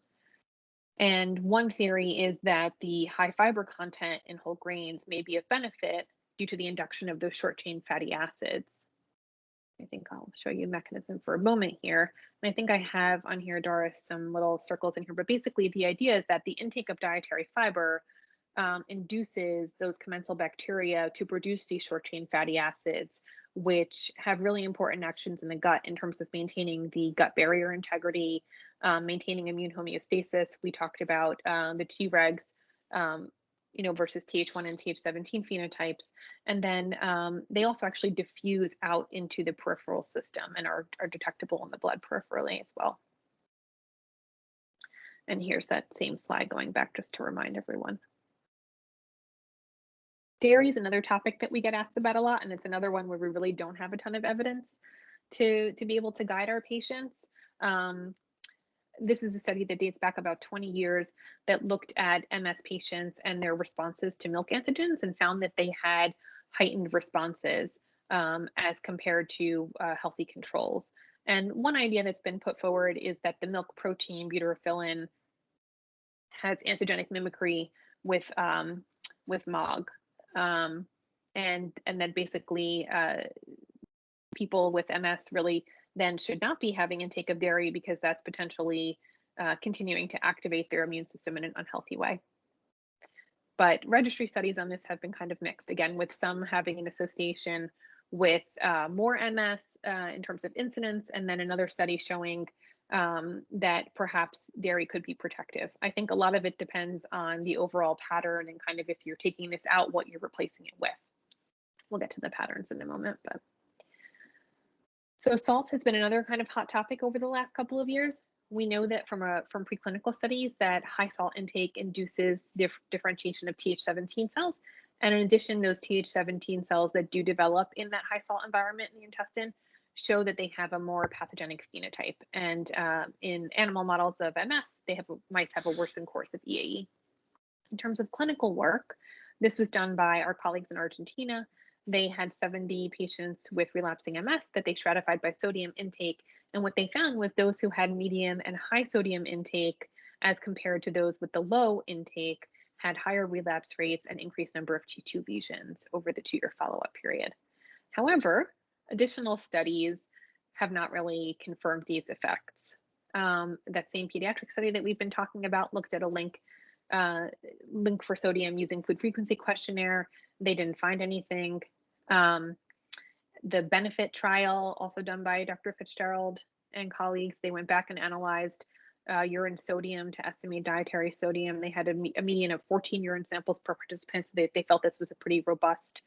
And one theory is that the high fiber content in whole grains may be of benefit due to the induction of those short-chain fatty acids. I think I'll show you a mechanism for a moment here. And I think I have on here, Doris, some little circles in here, but basically the idea is that the intake of dietary fiber induces those commensal bacteria to produce these short chain fatty acids, which have really important actions in the gut in terms of maintaining the gut barrier integrity, maintaining immune homeostasis. We talked about the Tregs, you know, versus Th1 and Th17 phenotypes. And then they also actually diffuse out into the peripheral system and are detectable in the blood peripherally as well. And here's that same slide going back just to remind everyone. Dairy is another topic that we get asked about a lot, and it's another one where we really don't have a ton of evidence to be able to guide our patients. This is a study that dates back about 20 years that looked at MS patients and their responses to milk antigens and found that they had heightened responses as compared to healthy controls. And one idea that's been put forward is that the milk protein butyrophilin has antigenic mimicry with MOG. And then basically people with MS really then should not be having intake of dairy because that's potentially continuing to activate their immune system in an unhealthy way. But registry studies on this have been kind of mixed, again, with some having an association with more MS in terms of incidence, and then another study showing that perhaps dairy could be protective. I think a lot of it depends on the overall pattern and kind of if you're taking this out, what you're replacing it with. We'll get to the patterns in a moment. But so salt has been another kind of hot topic over the last couple of years. We know that from preclinical studies that high salt intake induces differentiation of Th17 cells. And in addition, those Th17 cells that do develop in that high salt environment in the intestine show that they have a more pathogenic phenotype. And in animal models of MS, mice have a worsened course of EAE. In terms of clinical work, this was done by our colleagues in Argentina. They had 70 patients with relapsing MS that they stratified by sodium intake. And what they found was those who had medium and high sodium intake as compared to those with the low intake had higher relapse rates and increased number of T2 lesions over the 2-year follow-up period. However, additional studies have not really confirmed these effects. That same pediatric study that we've been talking about looked at a link for sodium using food frequency questionnaire. They didn't find anything. The benefit trial, also done by Dr. Fitzgerald and colleagues, they went back and analyzed urine sodium to estimate dietary sodium. They had a median of 14 urine samples per participant. So they felt this was a pretty robust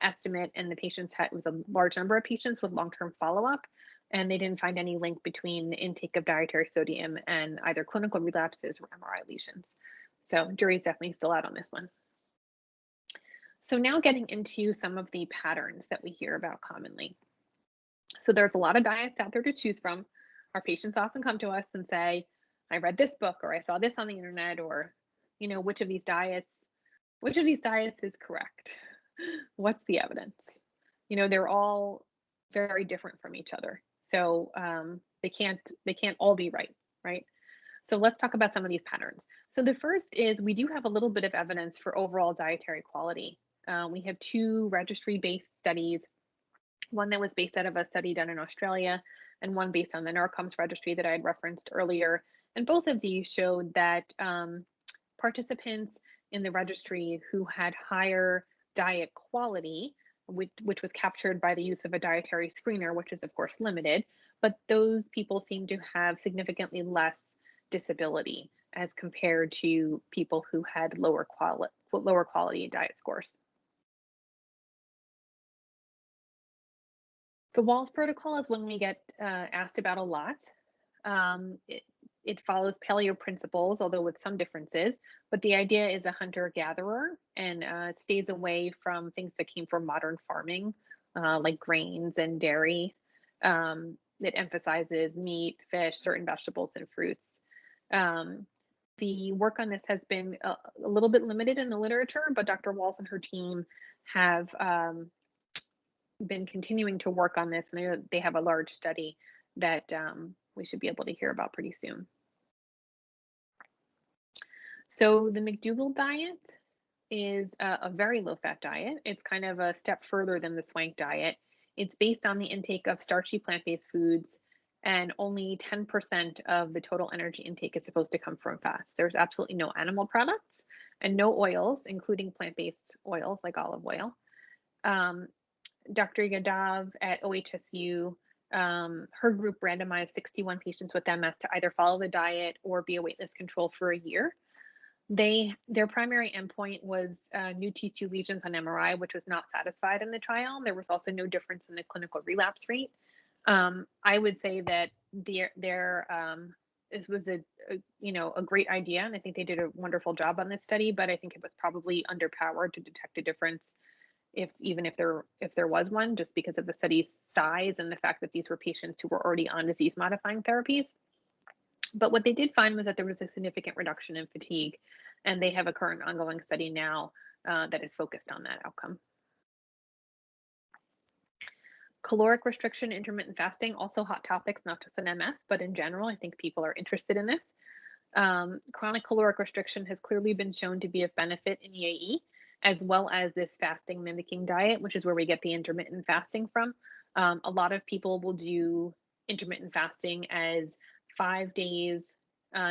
estimate, and the patients it was a large number of patients with long-term follow-up, and they didn't find any link between the intake of dietary sodium and either clinical relapses or MRI lesions. So jury's definitely still out on this one. So now getting into some of the patterns that we hear about commonly. So there's a lot of diets out there to choose from. Our patients often come to us and say, I read this book, or I saw this on the internet, or, you know, which of these diets is correct? What's the evidence? You know, they're all very different from each other. So they can't all be right? So let's talk about some of these patterns. So the first is we do have a little bit of evidence for overall dietary quality. We have 2 registry-based studies, one that was based out of a study done in Australia and one based on the NARCOMS registry that I had referenced earlier. And both of these showed that participants in the registry who had higher diet quality, which was captured by the use of a dietary screener, which is of course limited, but those people seem to have significantly less disability as compared to people who had lower quality diet scores. The WALS protocol is one we get asked about a lot. It follows paleo principles, although with some differences, but the idea is a hunter-gatherer and stays away from things that came from modern farming, like grains and dairy. It emphasizes meat, fish, certain vegetables, and fruits. The work on this has been a little bit limited in the literature, but Dr. Walls and her team have been continuing to work on this, and they have a large study that we should be able to hear about pretty soon. So the McDougall diet is a very low-fat diet. It's kind of a step further than the Swank diet. It's based on the intake of starchy plant-based foods, and only 10% of the total energy intake is supposed to come from fats. There's absolutely no animal products and no oils, including plant-based oils like olive oil. Dr. Yadav at OHSU, her group randomized 61 patients with MS to either follow the diet or be a waitlist control for a year. Their primary endpoint was new T2 lesions on MRI, which was not satisfied in the trial. There was also no difference in the clinical relapse rate. I would say that this was a great idea, and I think they did a wonderful job on this study. But I think it was probably underpowered to detect a difference, even if there was one, just because of the study's size and the fact that these were patients who were already on disease-modifying therapies. But what they did find was that there was a significant reduction in fatigue, and they have a current ongoing study now that is focused on that outcome. Caloric restriction, intermittent fasting, also hot topics, not just in MS, but in general. I think people are interested in this. Chronic caloric restriction has clearly been shown to be of benefit in EAE, as well as this fasting mimicking diet, which is where we get the intermittent fasting from. A lot of people will do intermittent fasting as 5 days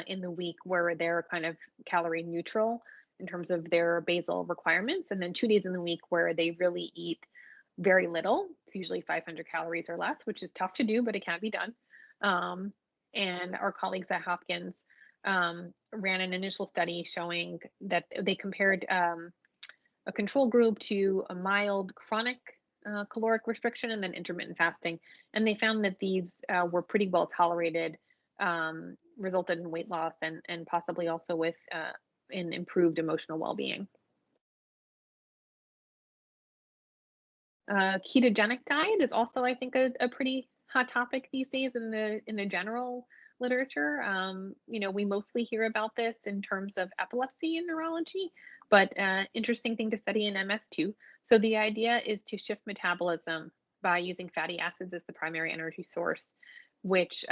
in the week where they're kind of calorie neutral in terms of their basal requirements, and then 2 days in the week where they really eat very little. It's usually 500 calories or less, which is tough to do, but it can be done. And our colleagues at Hopkins ran an initial study showing that they compared a control group to a mild chronic caloric restriction and then intermittent fasting. And they found that these were pretty well tolerated, resulted in weight loss and possibly also with in improved emotional well-being. Ketogenic diet is also, I think, a pretty hot topic these days in the general literature. We mostly hear about this in terms of epilepsy and neurology, but interesting thing to study in MS too. So the idea is to shift metabolism by using fatty acids as the primary energy source, which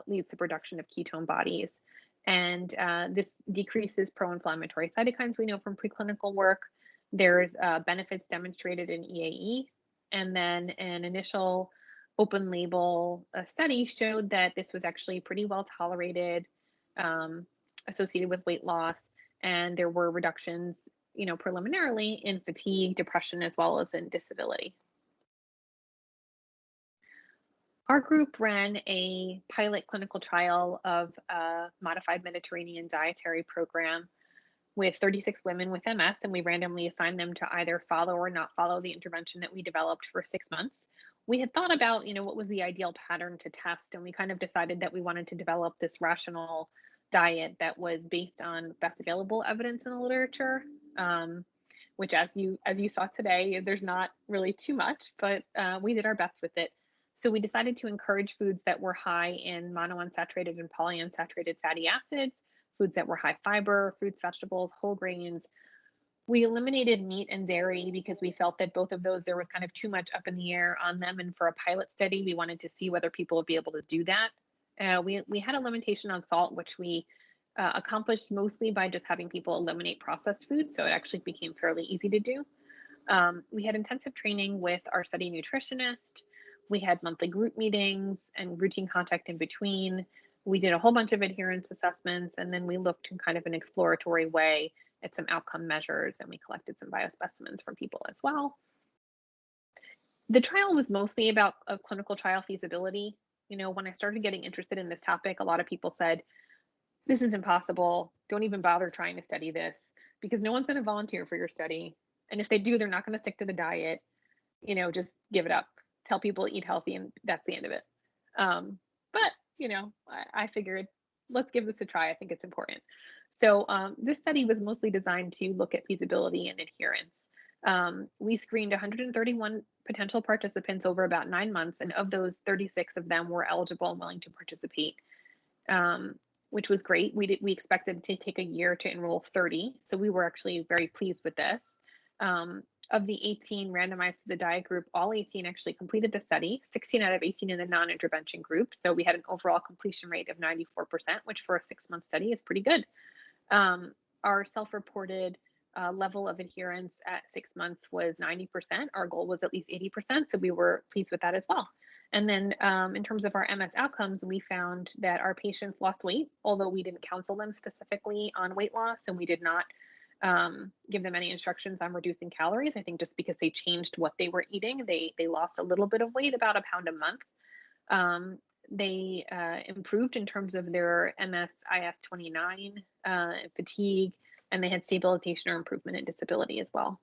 leads to production of ketone bodies. And this decreases pro-inflammatory cytokines we know from preclinical work. There's benefits demonstrated in EAE. And then an initial open label study showed that this was actually pretty well tolerated, associated with weight loss. And there were reductions, preliminarily in fatigue, depression, as well as in disability. Our group ran a pilot clinical trial of a modified Mediterranean dietary program with 36 women with MS, and we randomly assigned them to either follow or not follow the intervention that we developed for 6 months. We had thought about, what was the ideal pattern to test, and we kind of decided that we wanted to develop this rational diet that was based on best available evidence in the literature, which as you saw today, there's not really too much, but we did our best with it. So we decided to encourage foods that were high in monounsaturated and polyunsaturated fatty acids, foods that were high fiber, fruits, vegetables, whole grains. We eliminated meat and dairy because we felt that both of those, there was kind of too much up in the air on them. And for a pilot study, we wanted to see whether people would be able to do that. We had a limitation on salt, which we accomplished mostly by just having people eliminate processed foods. So it actually became fairly easy to do. We had intensive training with our study nutritionist. We had monthly group meetings and routine contact in between. We did a whole bunch of adherence assessments, and then we looked in kind of an exploratory way at some outcome measures, and we collected some biospecimens from people as well. The trial was mostly about a clinical trial feasibility. When I started getting interested in this topic, a lot of people said, this is impossible. Don't even bother trying to study this because no one's going to volunteer for your study. And if they do, they're not going to stick to the diet. Just give it up. tell people to eat healthy, and that's the end of it. But I figured let's give this a try. I think it's important. So this study was mostly designed to look at feasibility and adherence. We screened 131 potential participants over about 9 months, and of those, 36 of them were eligible and willing to participate, which was great. We expected it to take a year to enroll 30, so we were actually very pleased with this. Of the 18 randomized to the diet group, all 18 actually completed the study, 16 out of 18 in the non-intervention group. So we had an overall completion rate of 94%, which for a 6-month study is pretty good. Our self-reported level of adherence at 6 months was 90%. Our goal was at least 80%, so we were pleased with that as well. And then in terms of our MS outcomes, we found that our patients lost weight, although we didn't counsel them specifically on weight loss, and we did not give them any instructions on reducing calories. I think just because they changed what they were eating, they lost a little bit of weight, about 1 pound a month. They improved in terms of their MS-IS-29, fatigue, and they had stabilization or improvement in disability as well.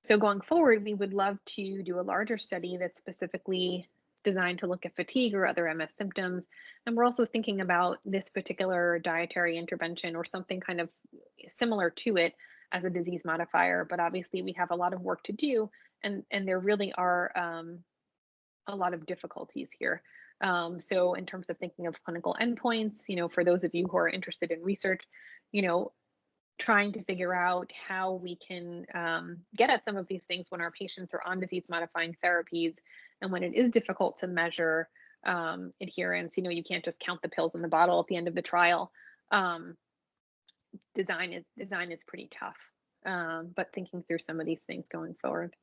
So going forward, we would love to do a larger study that's specifically designed to look at fatigue or other MS symptoms. And we're also thinking about this particular dietary intervention or something kind of similar to it as a disease modifier. But obviously we have a lot of work to do, and there really are a lot of difficulties here. So in terms of thinking of clinical endpoints, for those of you who are interested in research, trying to figure out how we can get at some of these things when our patients are on disease modifying therapies, and when it is difficult to measure adherence. You can't just count the pills in the bottle at the end of the trial. Design is pretty tough, but thinking through some of these things going forward.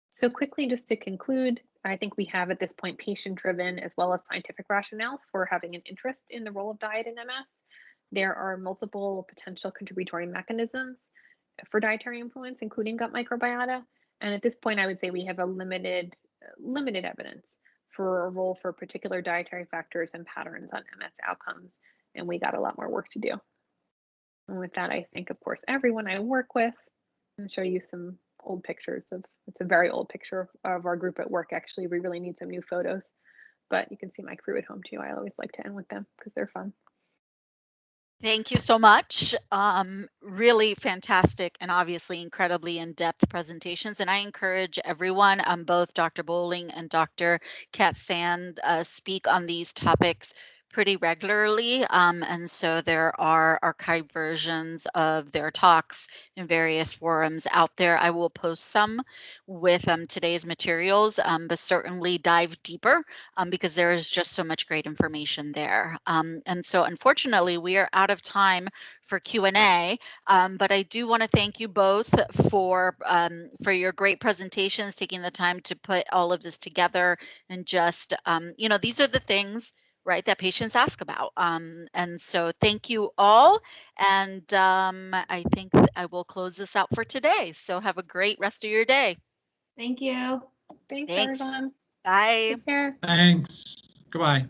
So quickly, just to conclude, I think we have at this point patient-driven as well as scientific rationale for having an interest in the role of diet in MS. There are multiple potential contributory mechanisms for dietary influence, including gut microbiota. And at this point, I would say we have a limited evidence for a role for particular dietary factors and patterns on MS outcomes. And we got a lot more work to do. And with that, I thank, of course, everyone I work with, and show you some old pictures it's a very old picture of our group at work. Actually, we really need some new photos, but you can see my crew at home too. I always like to end with them because they're fun. Thank you so much. Really fantastic and obviously incredibly in-depth presentations. And I encourage everyone, both Dr. Bowling and Dr. Katz-Sand speak on these topics pretty regularly. And so there are archived versions of their talks in various forums out there. I will post some with today's materials, but certainly dive deeper because there is just so much great information there. And so unfortunately, we are out of time for Q&A, but I do want to thank you both for your great presentations, taking the time to put all of this together, and just, these are the things, right, that patients ask about. And so thank you all. And I think I will close this out for today. So have a great rest of your day. Thank you. Thanks. Everyone. Bye. Take care. Thanks. Goodbye.